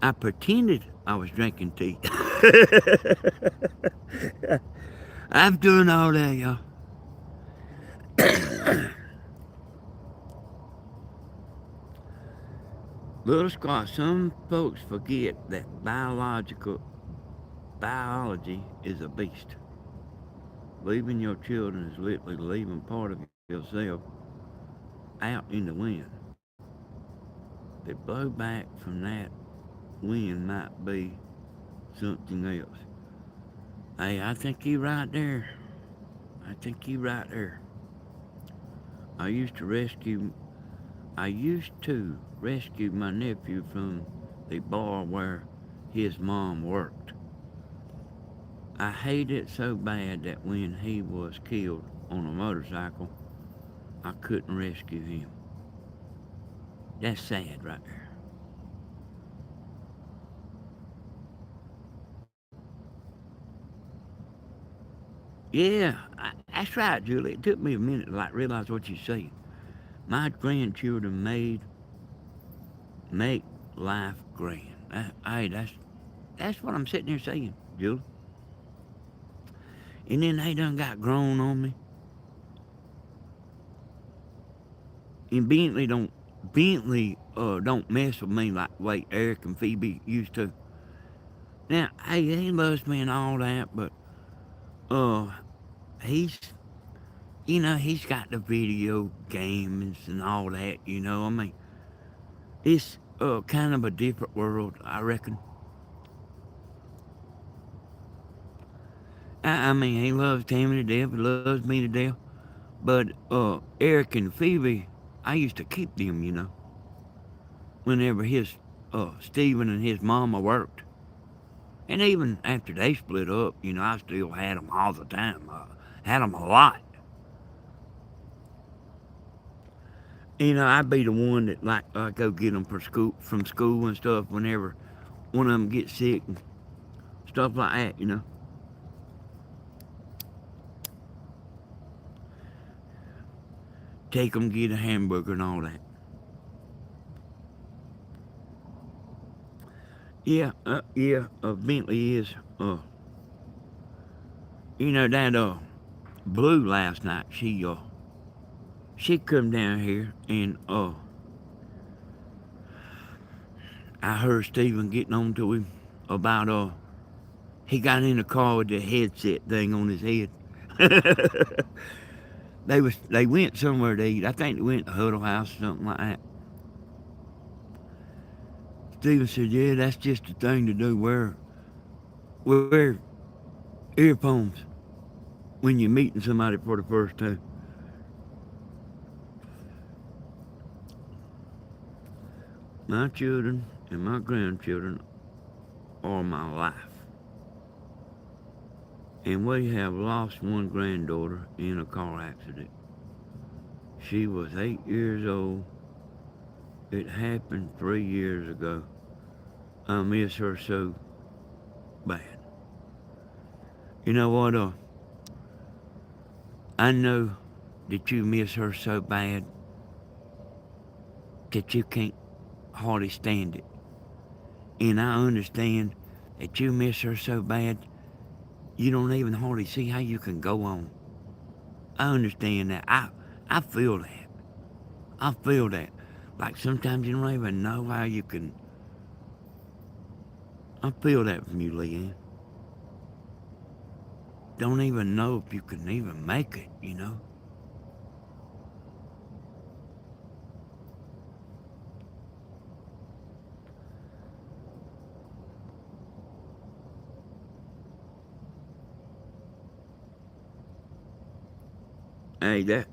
I pretended I was drinking tea. I've done all that, y'all. Little Scott, some folks forget that biology is a beast. Leaving your children is literally leaving part of yourself out in the wind. The blowback from that wind might be something else. Hey, I think you're right there. I think you're right there. I used to rescue I used to rescue my nephew from the bar where his mom worked. I hated it so bad that when he was killed on a motorcycle, I couldn't rescue him. That's sad right there. Yeah, that's right, Julie. It took me a minute to realize what you're saying. My grandchildren make life grand. Hey, that's what I'm sitting here saying, Julie. And then they done got grown on me. And Bentley don't mess with me like the way Eric and Phoebe used to. Now, hey, he loves me and all that, but uh he's he's got the video games and all that, I mean, it's kind of a different world, I reckon. I mean, he loves Tammy to death, he loves me to death. But Eric and Phoebe, I used to keep them, whenever Stephen and his mama worked. And even after they split up, I still had them all the time. Had them a lot. I'd be the one that go get them from school and stuff whenever one of them gets sick and stuff like that. Take them, get a hamburger and all that. Yeah, Bentley is, that, Blue last night, she come down here and, I heard Stephen getting on to him about, he got in the car with the headset thing on his head. They went somewhere to eat. I think they went to Huddle House or something like that. Stephen said, "Yeah, that's just the thing to do. Wear earphones when you're meeting somebody for the first time." My children and my grandchildren are my life. And we have lost one granddaughter in a car accident. She was 8 years old. It happened 3 years ago. I miss her so bad. You know what? I know that you miss her so bad that you can't hardly stand it. And I understand that you miss her so bad you don't even hardly see how you can go on. I understand that. I feel that. I feel that. Like sometimes you don't even know how you can. I feel that from you, Leanne. Don't even know if you can even make it.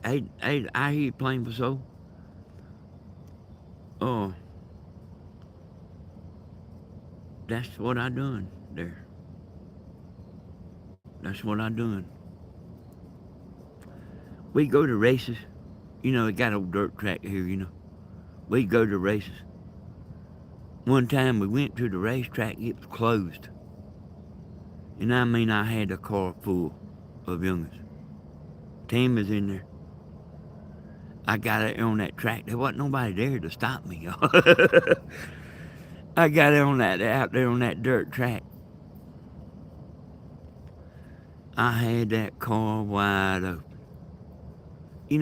Hey, I hear you playing for soul. Oh, that's what I done there. That's what I done. We go to races. It got old dirt track here. We go to races. One time we went to the racetrack, it was closed. And I mean, I had a car full of youngins. Tammy's in there. I got it on that track. There wasn't nobody there to stop me, y'all. I got it out there on that dirt track. I had that car wide open.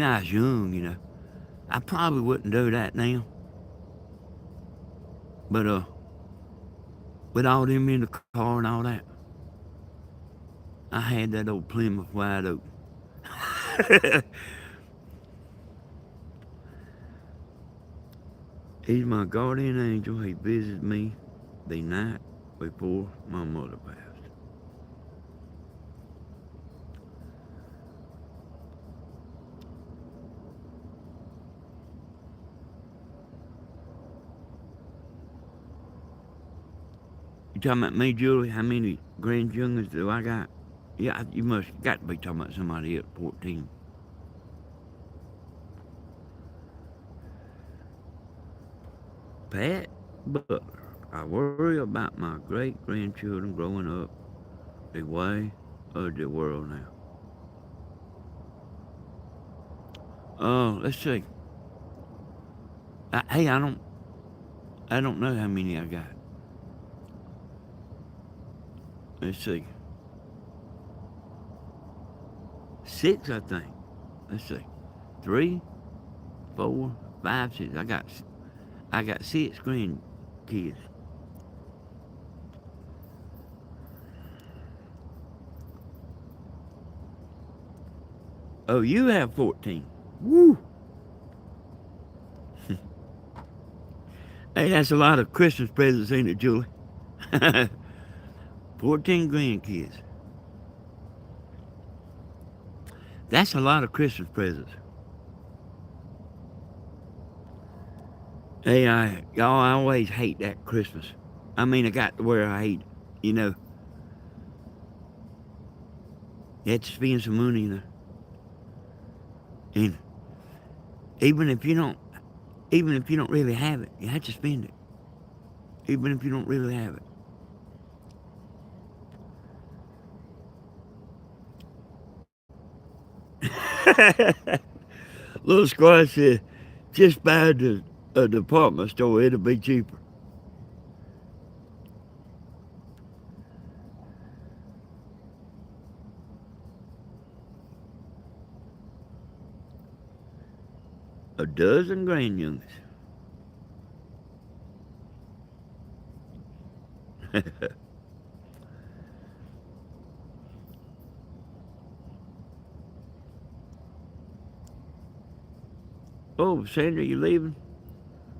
I was young. I probably wouldn't do that now. But with all them in the car and all that, I had that old Plymouth wide open. He's my guardian angel. He visits me the night before my mother passed. You talking about me, Julie? How many grandchildren do I got? Yeah, you must got to be talking about somebody at 14. Pat Butler. I worry about my great grandchildren growing up the way of the world now. Oh, let's see. Hey, I don't know how many I got. Let's see. 6, I think. Let's see. 3, 4, 5, 6. I got 6 grandkids. Oh, you have 14. Woo! Hey, that's a lot of Christmas presents, ain't it, Julie? 14 grandkids. That's a lot of Christmas presents. Hey, y'all, I always hate that Christmas. I mean, I got to where I hate it. You know, you have to spend some money, and even if you don't, even if you don't really have it, you have to spend it. Even if you don't really have it. Little Squad said, just buy a department store, it'll be cheaper. A dozen grandyoungers. Oh, Sandra, you leaving?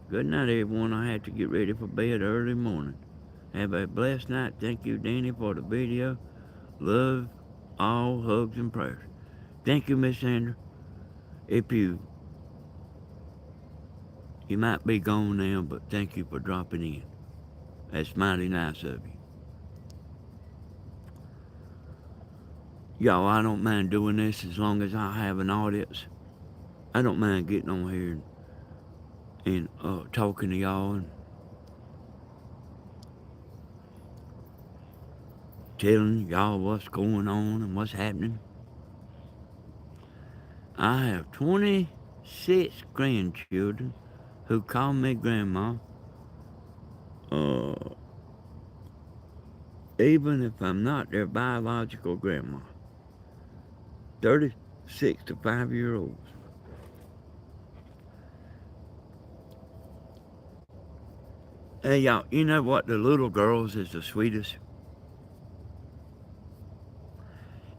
Good night, everyone. I have to get ready for bed early morning. Have a blessed night. Thank you, Danny, for the video. Love, all hugs and prayers. Thank you, Miss Sandra. If you might be gone now, but thank you for dropping in. That's mighty nice of you. Y'all, I don't mind doing this as long as I have an audience. I don't mind getting on here and talking to y'all and telling y'all what's going on and what's happening. I have 26 grandchildren who call me grandma, uh, even if I'm not their biological grandma. 36 to 5-year-olds. Hey, y'all, you know what? The little girls is the sweetest.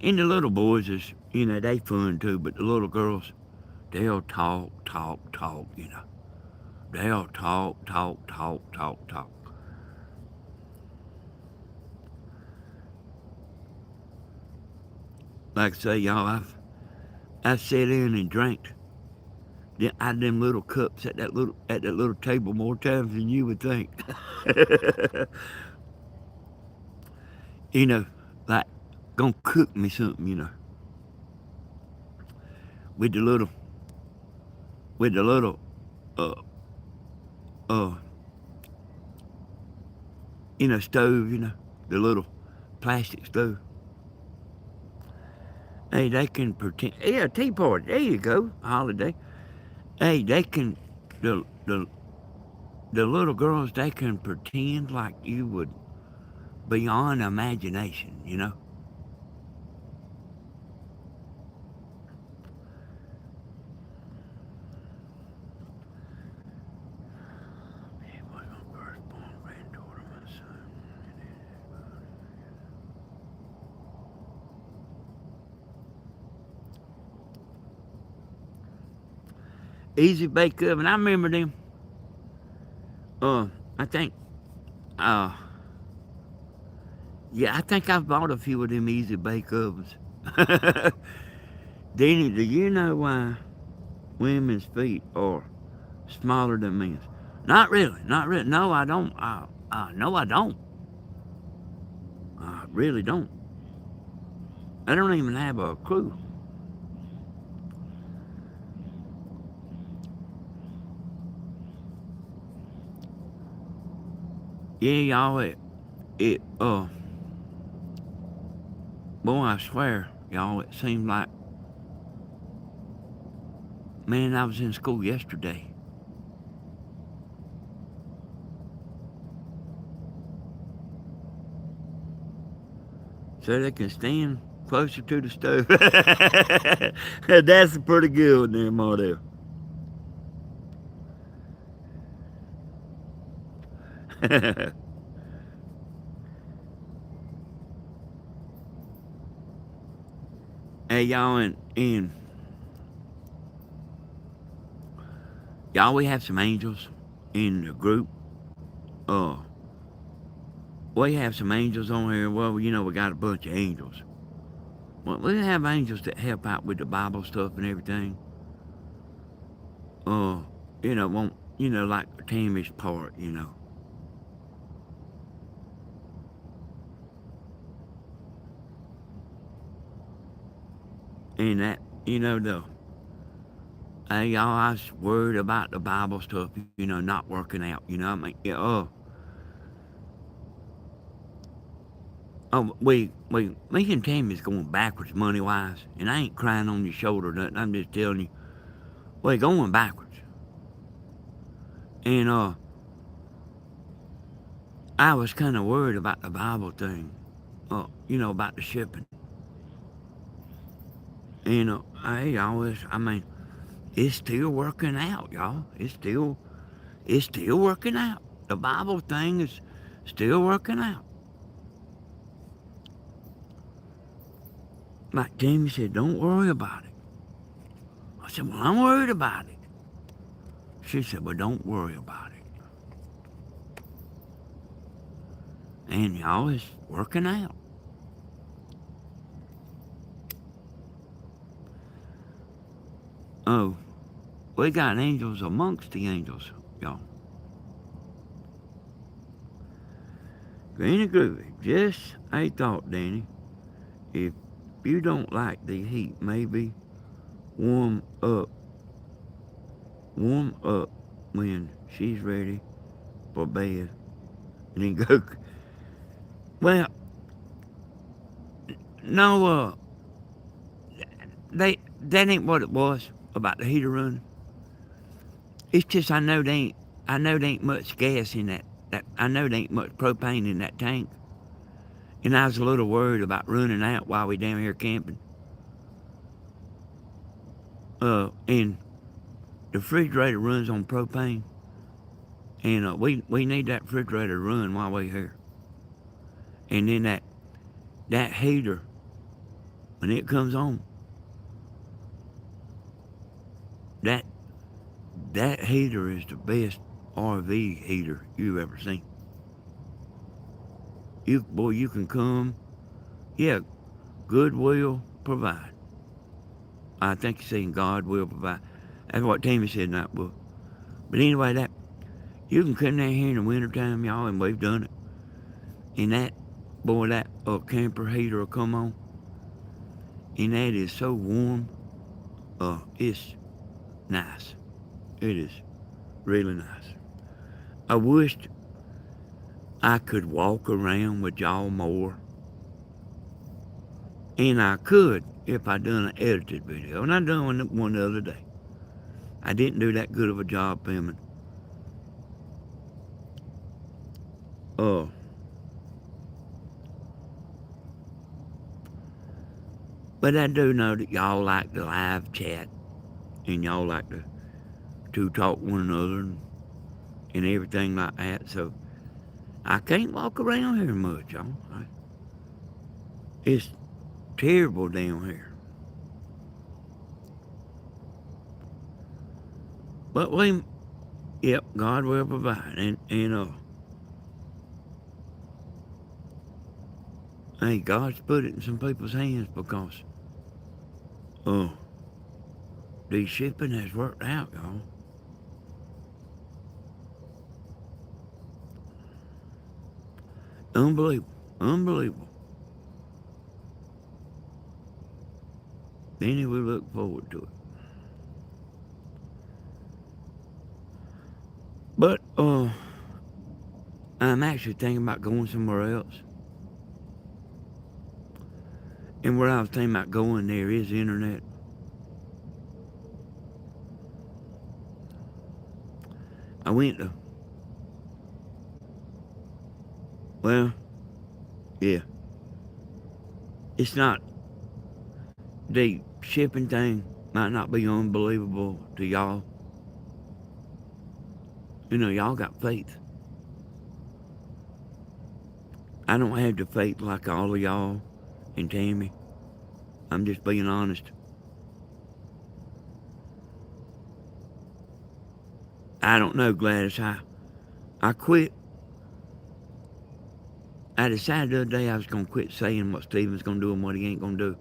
And the little boys is, they fun too, but the little girls, they'll talk, They'll talk. Like I say, y'all, I've sat in and drank out of them little cups at that little table more times than you would think. you know, like gonna cook me something, with the little uh uh stove, the little plastic stove. Hey, they can pretend. Yeah, tea party. There you go. Holiday. Hey, they can. The the the little girls, they can pretend like you would beyond imagination. Easy bake oven. I remember them. I think. Uh, yeah, I think I've bought a few of them easy bake ovens. Denny, do you know why women's feet are smaller than men's? Not really. Not really. No, I don't. No, I don't. I really don't. I don't even have a clue. Yeah, y'all, boy, I swear, y'all, it seemed like, man, I was in school yesterday. So they can stand closer to the stove. That's a pretty good one there, Mardell. Hey, y'all, and y'all, we have some angels in the group. Uh, we have some angels on here. Well, we got a bunch of angels. Well, we have angels that help out with the Bible stuff and everything. Uh, won't like Tammy's part. And that, y'all, I was worried about the Bible stuff, not working out. I mean, yeah, me and Tammy's going backwards money wise, and I ain't crying on your shoulder or nothing. I'm just telling you, we're going backwards. And I was kind of worried about the Bible thing, about the shipping. And hey, I mean, it's still working out, y'all. It's still working out. The Bible thing is still working out. Like Jamie said, don't worry about it. I said, well, I'm worried about it. She said, well, don't worry about it. And y'all, it's working out. Oh, we got angels amongst the angels, y'all. Granny Groovy, just a thought, Danny. If you don't like the heat, maybe warm up, warm up when she's ready for bed. And then go, well, no, that ain't what it was about the heater running. It's just I know there ain't much gas in that I know there ain't much propane in that tank. And I was a little worried about running out while we down here camping. And the refrigerator runs on propane. And we need that refrigerator to run while we're here. And then that heater, when it comes on, that that heater is the best RV heater you've ever seen. You can come. Yeah, good will provide. I think he's saying God will provide. That's what Tammy said in that book. But anyway, that you can come down here in the wintertime, y'all, and we've done it. And that camper heater will come on, and that is so warm. It's nice. It is really nice. I wished I could walk around with y'all more, and I could if I done an edited video. And I done one the other day. I didn't do that good of a job filming. Oh, but I do know that y'all like the live chat, and y'all like to talk one another and everything like that. So I can't walk around here much, y'all. It's terrible down here. But yep, God will provide. And hey, God's put it in some people's hands because, uh, the shipping has worked out, y'all. Unbelievable. Unbelievable. Anyway, we look forward to it. But, I'm actually thinking about going somewhere else. And where I was thinking about going, there is internet. I went to, well, yeah. It's not, the shipping thing might not be unbelievable to y'all. Y'all got faith. I don't have the faith like all of y'all and Tammy. I'm just being honest. I don't know, Gladys. I quit. I decided the other day I was going to quit saying what Stephen's going to do and what he ain't going to do.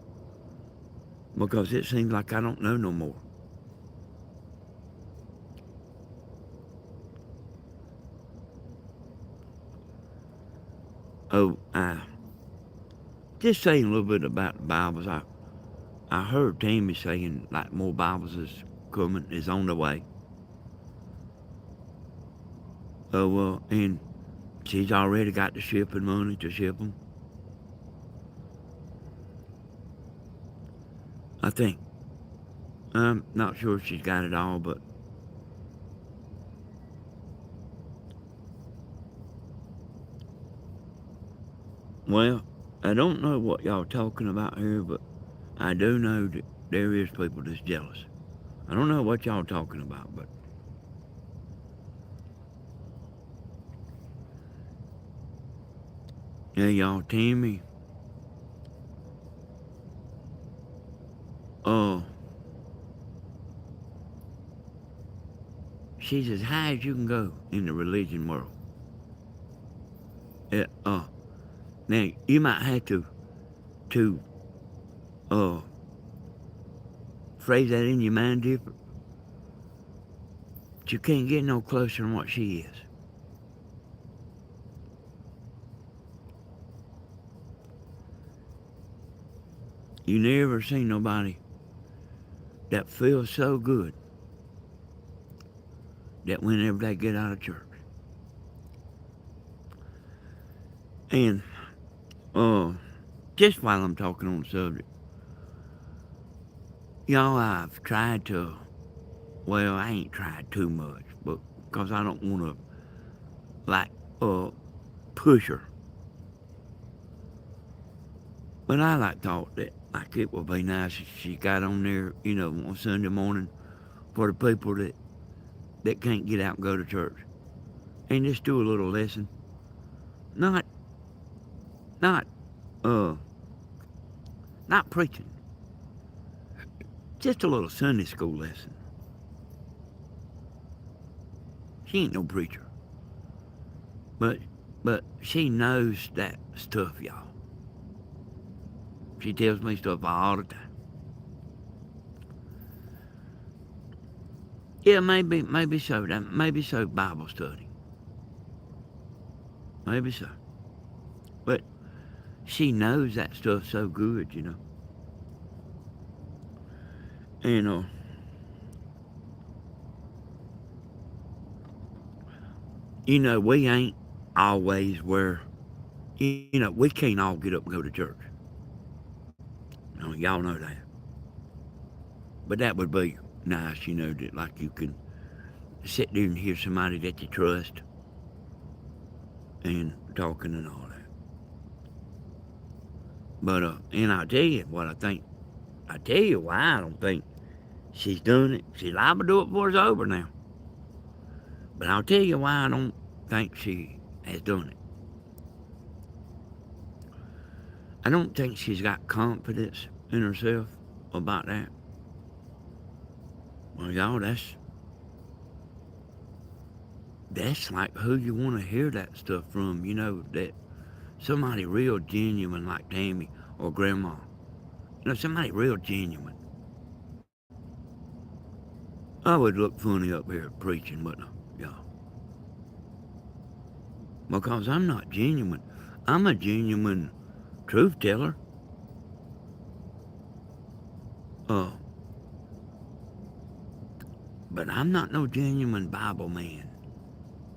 Because it seems like I don't know no more. Oh, just saying a little bit about the Bibles. I heard Tammy saying like more Bibles is on the way. Oh well, and she's already got the shipping money to ship them. I think. I'm not sure if she's got it all, but well, I don't know what y'all talking about here, but I do know that there is people that's jealous. I don't know what y'all talking about, but yeah, y'all, Tammy. Oh, she's as high as you can go in the religion world. Yeah. Now you might have to uh phrase that in your mind different. But you can't get no closer than what she is. You never seen nobody that feels so good that whenever they get out of church. And uh just while I'm talking on the subject, y'all, I've tried to, well, I ain't tried too much, but because I don't want to, like, push her. But I like thought that, like, it would be nice if she got on there, on Sunday morning for the people that can't get out and go to church. And just do a little lesson. Not, not, uh, not preaching. Just a little Sunday school lesson. She ain't no preacher. But she knows that stuff, y'all. She tells me stuff all the time. Yeah, maybe so. Maybe so. Bible study. Maybe so. But she knows that stuff so good. And we ain't always where. We can't all get up and go to church. Y'all know that. But that would be nice, that like you can sit there and hear somebody that you trust and talking and all that. But and I'll tell you what I think. I tell you why I don't think she's done it. She's liable to do it before it's over now. But I'll tell you why I don't think she has done it. I don't think she's got confidence in herself about that. Well, y'all, that's like who you want to hear that stuff from, that somebody real genuine like Tammy or Grandma. Somebody real genuine. I would look funny up here preaching, wouldn't I, y'all? Because I'm not genuine. I'm a genuine truth teller. But I'm not no genuine Bible man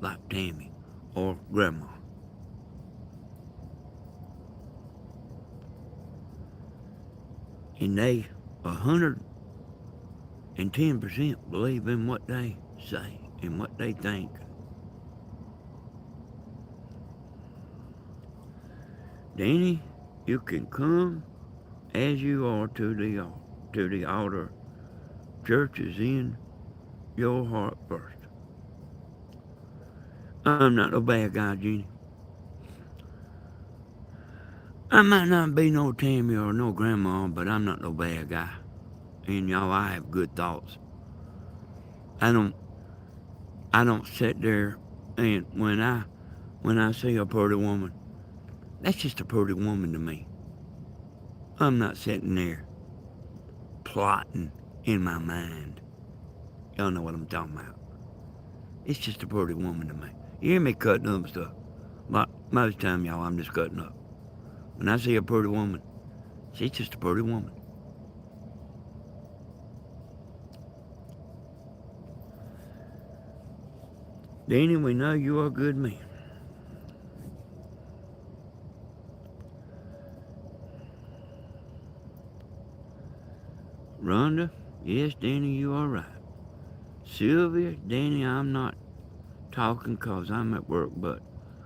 like Tammy or Grandma. And they 110% believe in what they say and what they think. Danny, you can come as you are to the altar. Church is in your heart first. I'm not no bad guy, Jenny. I might not be no Tammy or no Grandma, but I'm not no bad guy. And y'all, I have good thoughts. I don't sit there and when I see a pretty woman, that's just a pretty woman to me. I'm not sitting there plotting in my mind. Y'all know what I'm talking about. It's just a pretty woman to me. You hear me cutting up stuff. But most time, y'all, I'm just cutting up. When I see a pretty woman, she's just a pretty woman. Danny, we know you are a good man. Rhonda, yes, Danny, you are right. Sylvia, Danny, I'm not talking 'cause I'm at work, but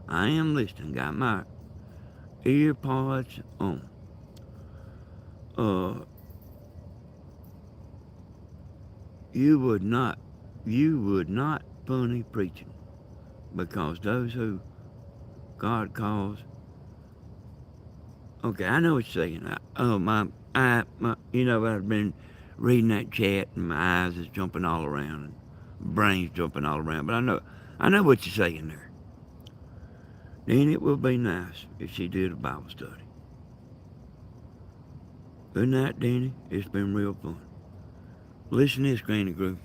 I am listening. Got my ear pods on. Uh, you would not, you would not funny preaching, because those who God calls. Okay, I know what you're saying. I've been reading that chat and my eyes is jumping all around and brain's jumping all around. But I know what you're saying there. Then it would be nice if she did a Bible study. Good night, Danny. It's been real fun. Listen to this, Granny Group.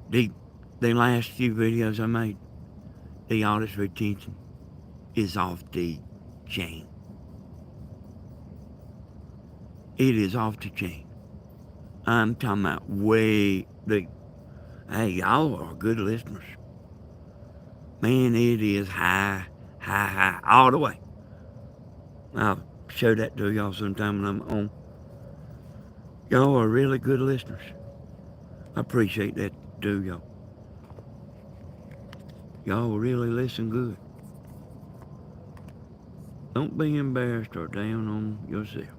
The, the last few videos I made, the artist retention is off the chain. It is off the chain. I'm talking about hey, y'all are good listeners. Man, it is high, high, high, all the way. I'll show that to y'all sometime when I'm on. Y'all are really good listeners. I appreciate that too, y'all. Y'all really listen good. Don't be embarrassed or down on yourself.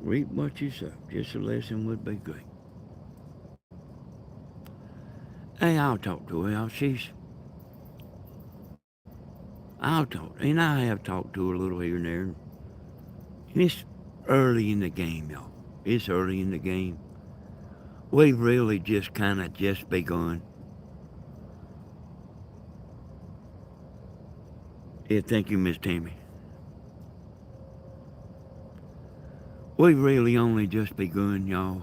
Reap what you sow. Just a lesson would be great. Hey, I'll talk to her, y'all. I'll talk, and I have talked to her a little here and there. And it's early in the game, y'all. It's early in the game. We've really just kind of just begun. Yeah, thank you, Miss Tammy. We've really only just begun, y'all.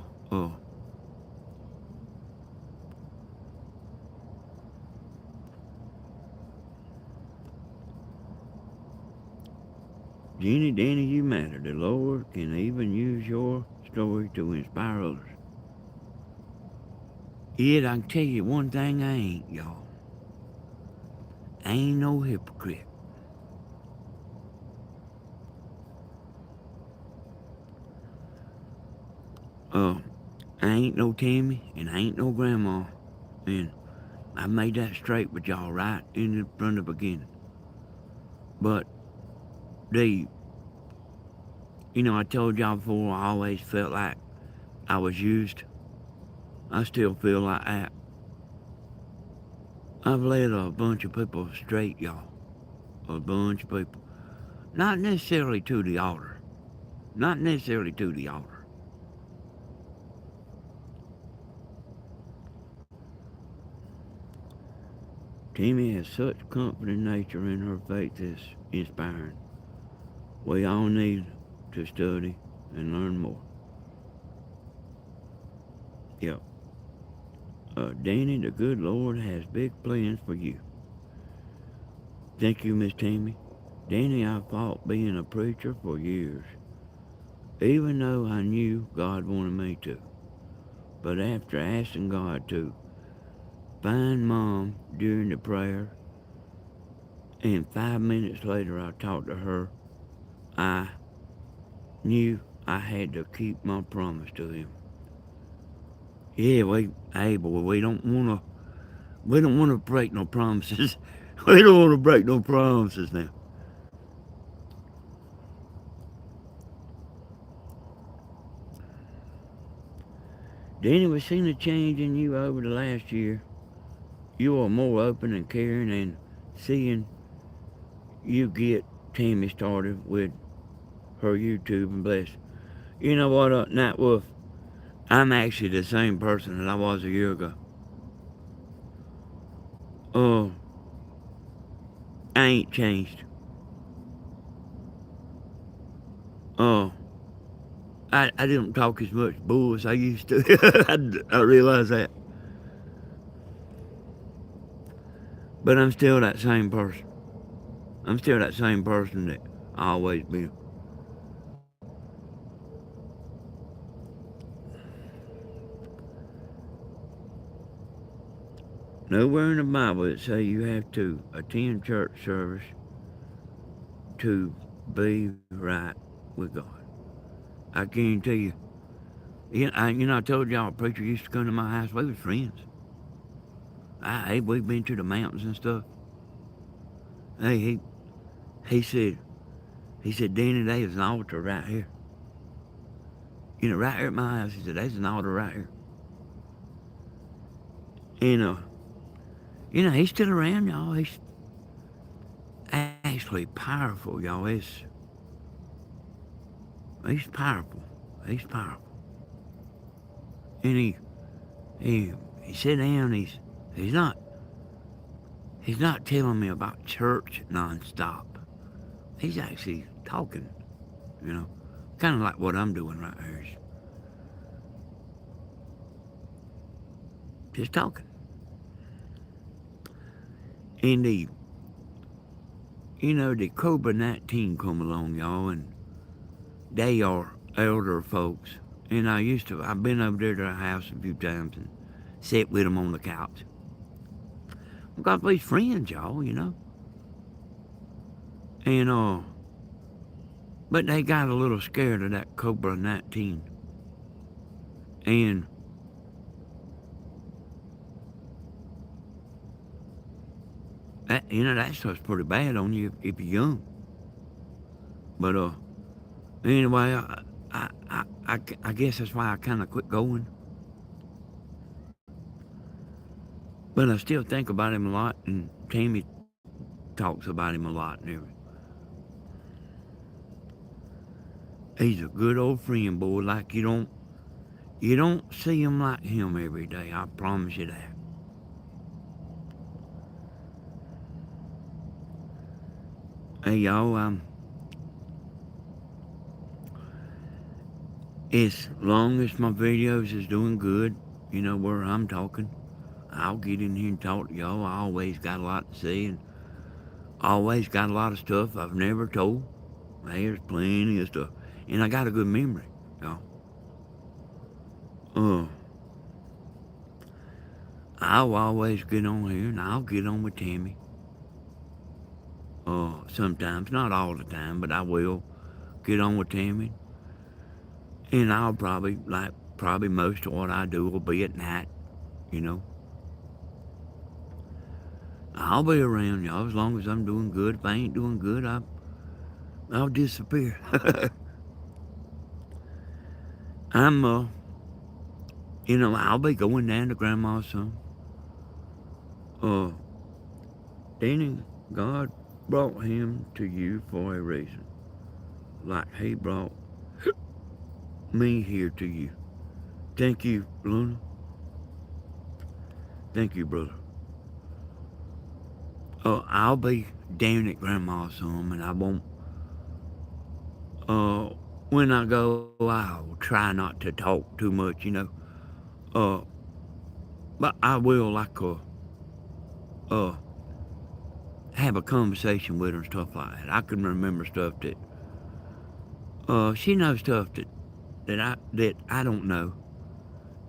Jenny, Danny, you matter. The Lord can even use your story to inspire others. Yet I can tell you one thing I ain't, y'all. I ain't no hypocrite. I ain't no Tammy and I ain't no grandma. And I made that straight with y'all right in the front of the beginning. But I told y'all before I always felt like I was used. I still feel like that. I've led a bunch of people straight, y'all. A bunch of people. Not necessarily to the altar. Not necessarily to the altar. Tammy has such confident nature in her faith is inspiring. We all need to study and learn more. Yep. Danny, the good Lord has big plans for you. Thank you, Miss Tammy. Danny, I fought being a preacher for years, even though I knew God wanted me to. But after asking God to find Mom during the prayer, and 5 minutes later I talked to her, I knew I had to keep my promise to him. Yeah, boy, we don't wanna break no promises. We don't wanna break no promises now. Danny, we've seen a change in you over the last year. You are more open and caring, and seeing you get Tammy started with her YouTube and bless. You know what, Night Wolf? I'm actually the same person that I was a year ago. Oh, I ain't changed. Oh, I didn't talk as much bull as I used to. I realize that. But I'm still that same person. I'm still that same person that I always been. Nowhere in the Bible it say you have to attend church service to be right with God. I guarantee you. I told y'all a preacher used to come to my house. We was friends. Hey, we've been to the mountains and stuff. Hey, he said, Danny, there's an altar right here. Right here at my house. He said, there's an altar right here. And, he's still around, y'all. He's actually powerful, y'all. He's powerful. He's powerful. And he sat down. He's not telling me about church nonstop. He's actually talking, you know, kind of like what I'm doing right here. Just talking. And the COVID-19 come along, y'all, and they are elder folks. And I've been over there to their house a few times and sat with them on the couch. I've got these friends, y'all. And, but they got a little scared of that COVID-19. And that stuff's pretty bad on you if you're young. But, anyway, I guess that's why I kind of quit going. But I still think about him a lot, and Tammy talks about him a lot and everything. He's a good old friend, boy. Like you don't see him like him every day. I promise you that. Hey, y'all. As long as my videos is doing good, where I'm talking, I'll get in here and talk to y'all. I always got a lot to say, and always got a lot of stuff I've never told. There's plenty of stuff, and I got a good memory, y'all. Uh, I'll always get on here, and I'll get on with Tammy. Sometimes, not all the time, but I will get on with Tammy, and I'll probably most of what I do will be at night, you know. I'll be around y'all as long as I'm doing good. If I ain't doing good, I'll disappear. I'm I'll be going down to Grandma's son. Uh, Danny, God brought him to you for a reason, like He brought me here to you. Thank you, Luna. Thank you, brother. I'll be down at Grandma's home, and I won't. Uh, when I go, I'll try not to talk too much. Uh, but I will uh have a conversation with her and stuff like that. I can remember stuff that she knows stuff that I don't know,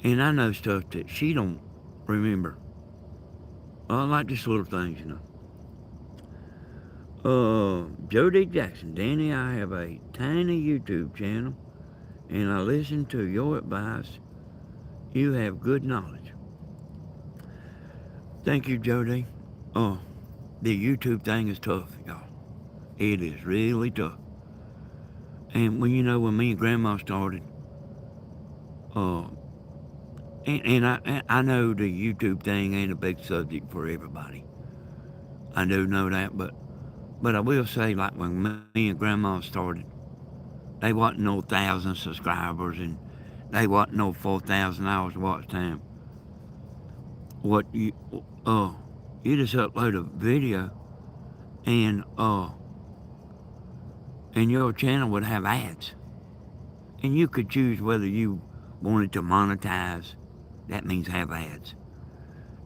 and I know stuff that she don't remember. Like just little things. Jody Jackson, Danny, I have a tiny YouTube channel, and I listen to your advice. You have good knowledge. Thank you, Jody. Oh, the YouTube thing is tough, y'all. It is really tough. And when me and Grandma started, uh, and I know the YouTube thing ain't a big subject for everybody. I do know that, but I will say, like when me and Grandma started, they wasn't no 1,000 subscribers, and they wasn't no 4,000 hours watch time. What you just upload a video, and and your channel would have ads. And you could choose whether you wanted to monetize. That means have ads.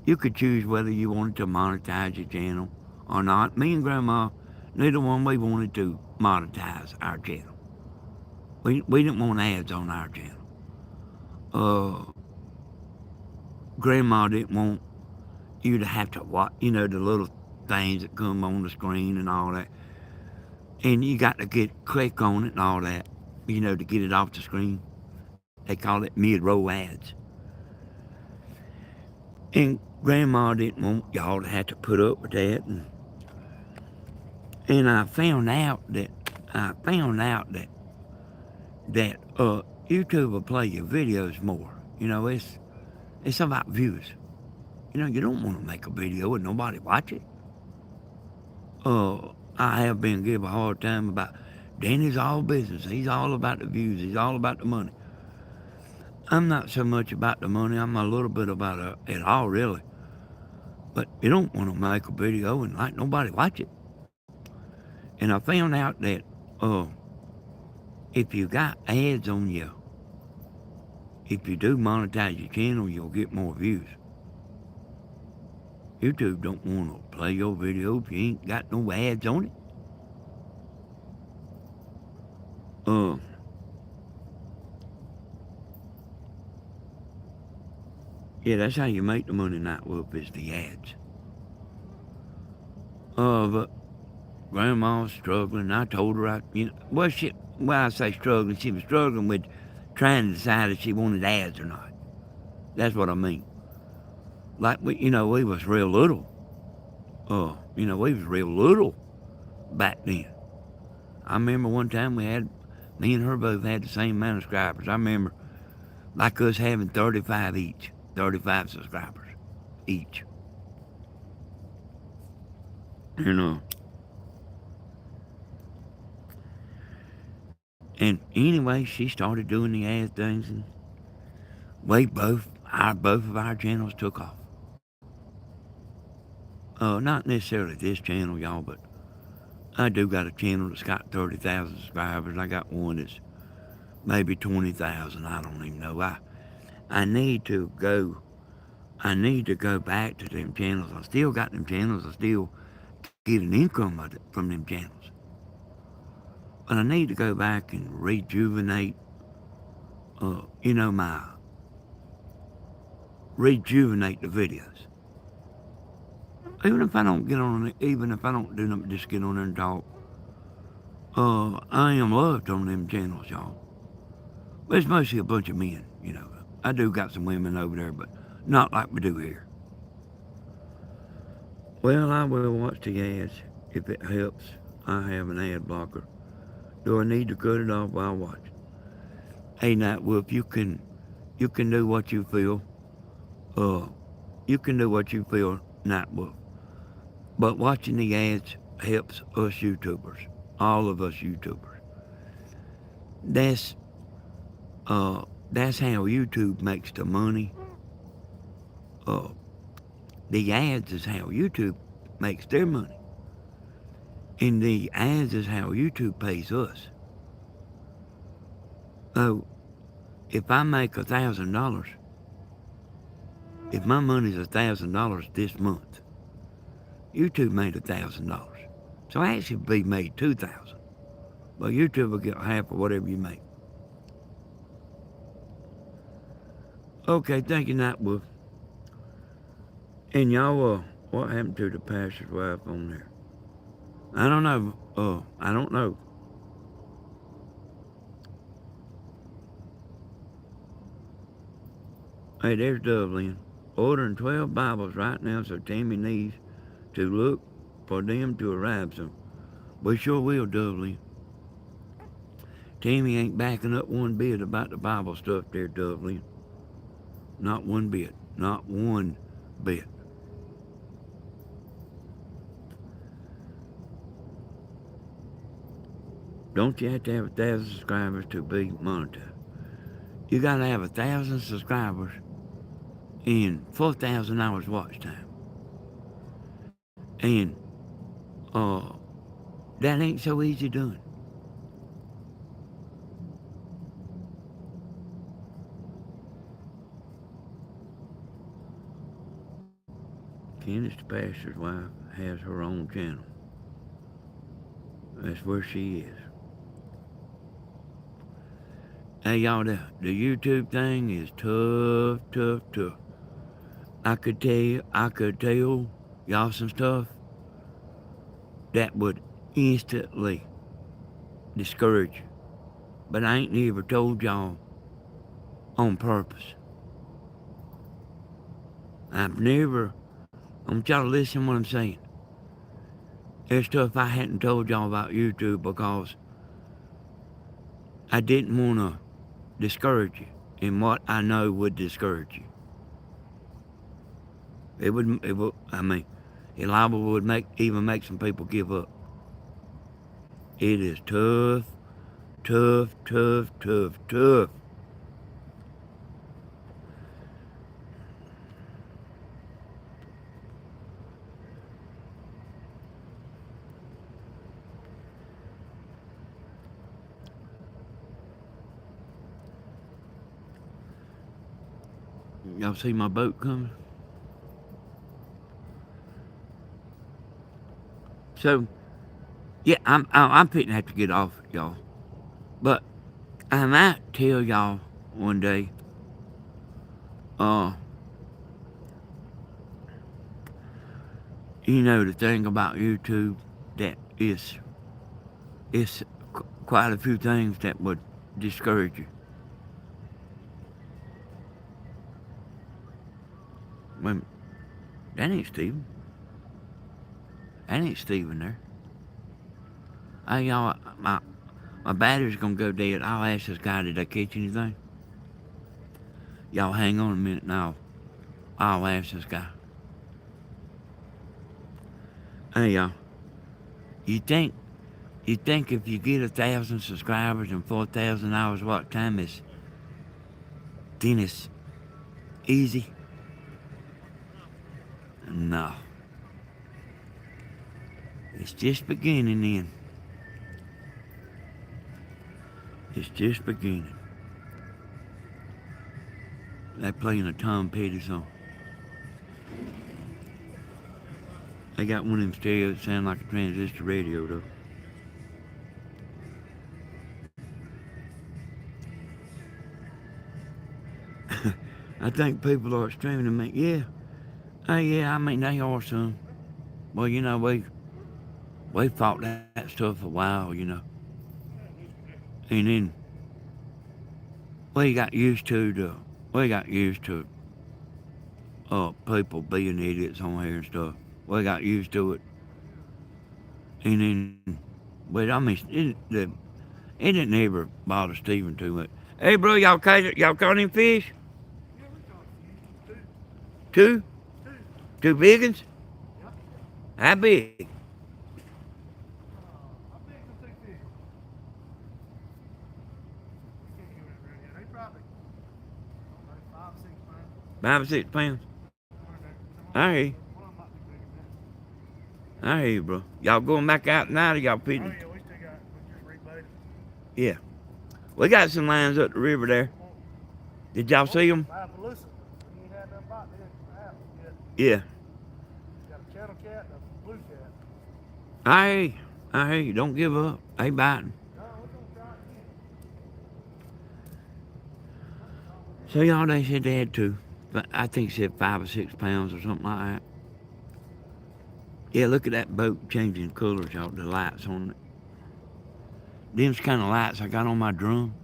You could choose whether you wanted to monetize your channel or not. Me and Grandma, neither one we wanted to monetize our channel. We didn't want ads on our channel. Uh, Grandma didn't want you to have to watch, the little things that come on the screen and all that. And you got to click on it and all that, to get it off the screen. They call it mid-roll ads. And Grandma didn't want y'all to have to put up with that. And I found out that YouTube will play your videos more. It's about views. You don't want to make a video and nobody watch it. I have been given a hard time about Danny's all business. He's all about the views. He's all about the money. I'm not so much about the money. I'm a little bit about it all, really. But you don't want to make a video and like nobody watch it. And I found out that if you got ads on you, if you do monetize your channel, you'll get more views. YouTube don't want to play your video if you ain't got no ads on it. Yeah, that's how you make the money, Night Wolf, is the ads. But Grandma's struggling. I told her, I say struggling, she was struggling with trying to decide if she wanted ads or not. That's what I mean. Like, we was real little. We was real little back then. I remember one time me and her both had the same amount of subscribers. I remember like us having 35 each, 35 subscribers each. And anyway, she started doing the ad things, and both of our channels took off. Not necessarily this channel, y'all, but I do got a channel that's got 30,000 subscribers. I got one that's maybe 20,000. I don't even know. I need to go. I need to go back to them channels. I still got them channels. I still get an income from them channels. But I need to go back and rejuvenate. Rejuvenate the videos. Even if I don't get on it, even if I don't do nothing, just get on there and talk. I am loved on them channels, y'all. But it's mostly a bunch of men, I do got some women over there, but not like we do here. Well, I will watch the ads if it helps. I have an ad blocker. Do I need to cut it off while I watch? Hey, Night Wolf, you can do what you feel. You can do what you feel, Night Wolf. But watching the ads helps us YouTubers, all of us YouTubers. That's how YouTube makes the money. The ads is how YouTube makes their money. And the ads is how YouTube pays us. So, if I make $1,000, if my money's $1,000 this month, YouTube made $1,000. So I actually be made $2,000. But YouTube will get half of whatever you make. Okay, thank you, Night Wolf. And y'all, what happened to the pastor's wife on there? I don't know. I don't know. Hey, there's Dublin. Ordering 12 Bibles right now, so Tammy needs to look for them to arrive. So we sure will, Dublin. Tammy ain't backing up one bit about the Bible stuff there, Dublin. Not one bit. Not one bit. Don't you have to have 1,000 subscribers to be monetized? You gotta have 1,000 subscribers and 4,000 hours watch time. And that ain't so easy done. Kenneth the pastor's wife has her own channel. That's where she is. Hey y'all, the YouTube thing is tough. I could tell y'all some stuff that would instantly discourage you. But I ain't never told y'all on purpose. I've never, I want y'all to listen to what I'm saying. There's stuff I hadn't told y'all about YouTube because I didn't want to discourage you in what I know would discourage you. It would, it liable would even make some people give up. It is tough. Y'all see my boat coming? So, yeah, I'm fitting to have to get off, y'all. But I might tell y'all one day, you know, the thing about YouTube that it's quite a few things that would discourage you. Wait, that ain't Steven. That ain't Steven there. Hey, y'all, my battery's gonna go dead. I'll ask this guy, did I catch anything? Y'all hang on a minute now. I'll ask this guy. Hey, y'all, you think if you get 1,000 subscribers and 4,000 hours watch time then it's easy? No. It's just beginning then. It's just beginning. They're playing a Tom Petty song. They got one of them stereos that sound like a transistor radio though. I think people are streaming to me. Yeah. Yeah, I mean they are some. Well, you know, we fought that stuff a while, you know. And then we got used to people being idiots on here and stuff. We got used to it. And then, but I mean, it didn't ever bother Steven too much. Hey, bro, y'all caught any fish? Two? Two big ones? How big? Five or 6 pounds. I hear you. I hear you, bro. Y'all going back out tonight or y'all feeding? Oh, yeah, we just rebaited. Yeah. We got some lines up the river there. Did y'all see them? Listen, you ain't had nothing bite yet. Yeah. You got a channel cat and a blue cat. I hear you. Don't give up. They biting. No, we're going to try it again. So y'all, they said they had two. But I think it said 5 or 6 pounds or something like that. Yeah, look at that boat changing colors, y'all. The lights on it. Them's kind of lights I got on my drum.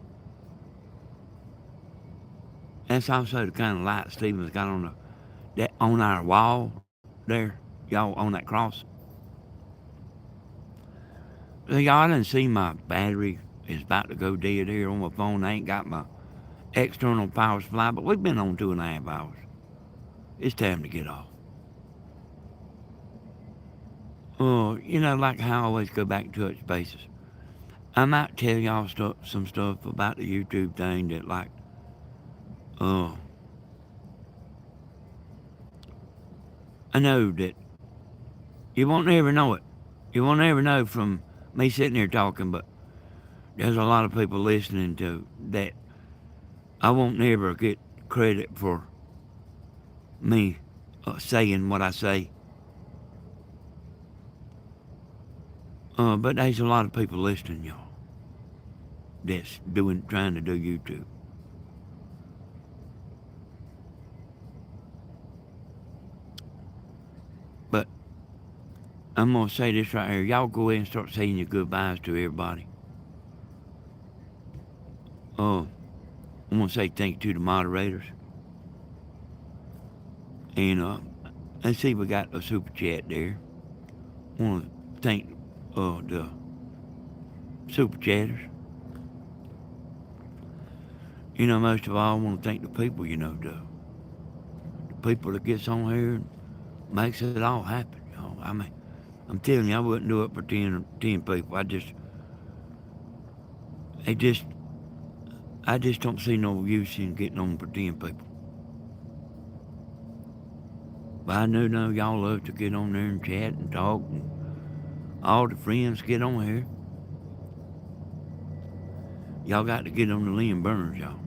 That's also the kind of light Steven's got on our wall there, y'all, on that cross. So y'all, I didn't see my battery is about to go dead here on my phone. I ain't got my external power supply, but we've been on 2.5 hours. It's time to get off. Oh, you know, like how I always go back to touch bases. I might tell y'all some stuff about the YouTube thing that, like, I know that you won't never know it. You won't ever know from me sitting here talking, but there's a lot of people listening to that I won't never get credit for me saying what I say. But there's a lot of people listening, y'all, that's trying to do YouTube. But I'm gonna say this right here. Y'all go ahead and start saying your goodbyes to everybody. I'm gonna say thank you to the moderators. And let's see, we got a super chat there. I want to thank the super chatters. Most of all, I want to thank the people. The people that gets on here and makes it all happen. I mean, I'm telling you, I wouldn't do it for 10 people. It just, I just don't see no use in getting on for 10 people. But I know y'all love to get on there and chat and talk, and all the friends get on here. Y'all got to get on the Lynn Burns, y'all.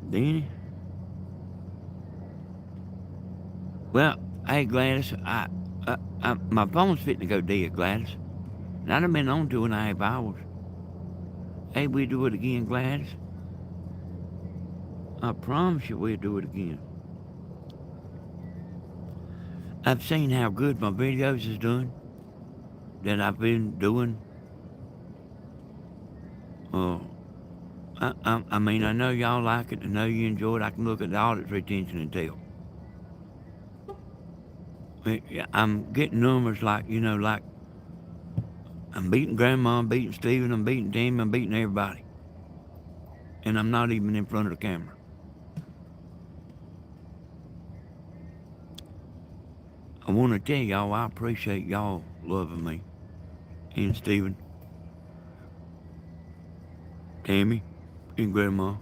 Danny? Well, hey Gladys, my phone's fitting to go dead, Gladys. And I'd have been on 2.5 hours. Hey, we do it again, Gladys. I promise you we'll do it again. I've seen how good my videos is doing that I've been doing. I mean, I know y'all like it. I know you enjoy it. I can look at the audit retention and tell. I'm getting numbers like I'm beating Grandma, I'm beating Stephen, I'm beating Tammy, I'm beating everybody. And I'm not even in front of the camera. I want to tell y'all I appreciate y'all loving me. And Stephen, Tammy, and Grandma.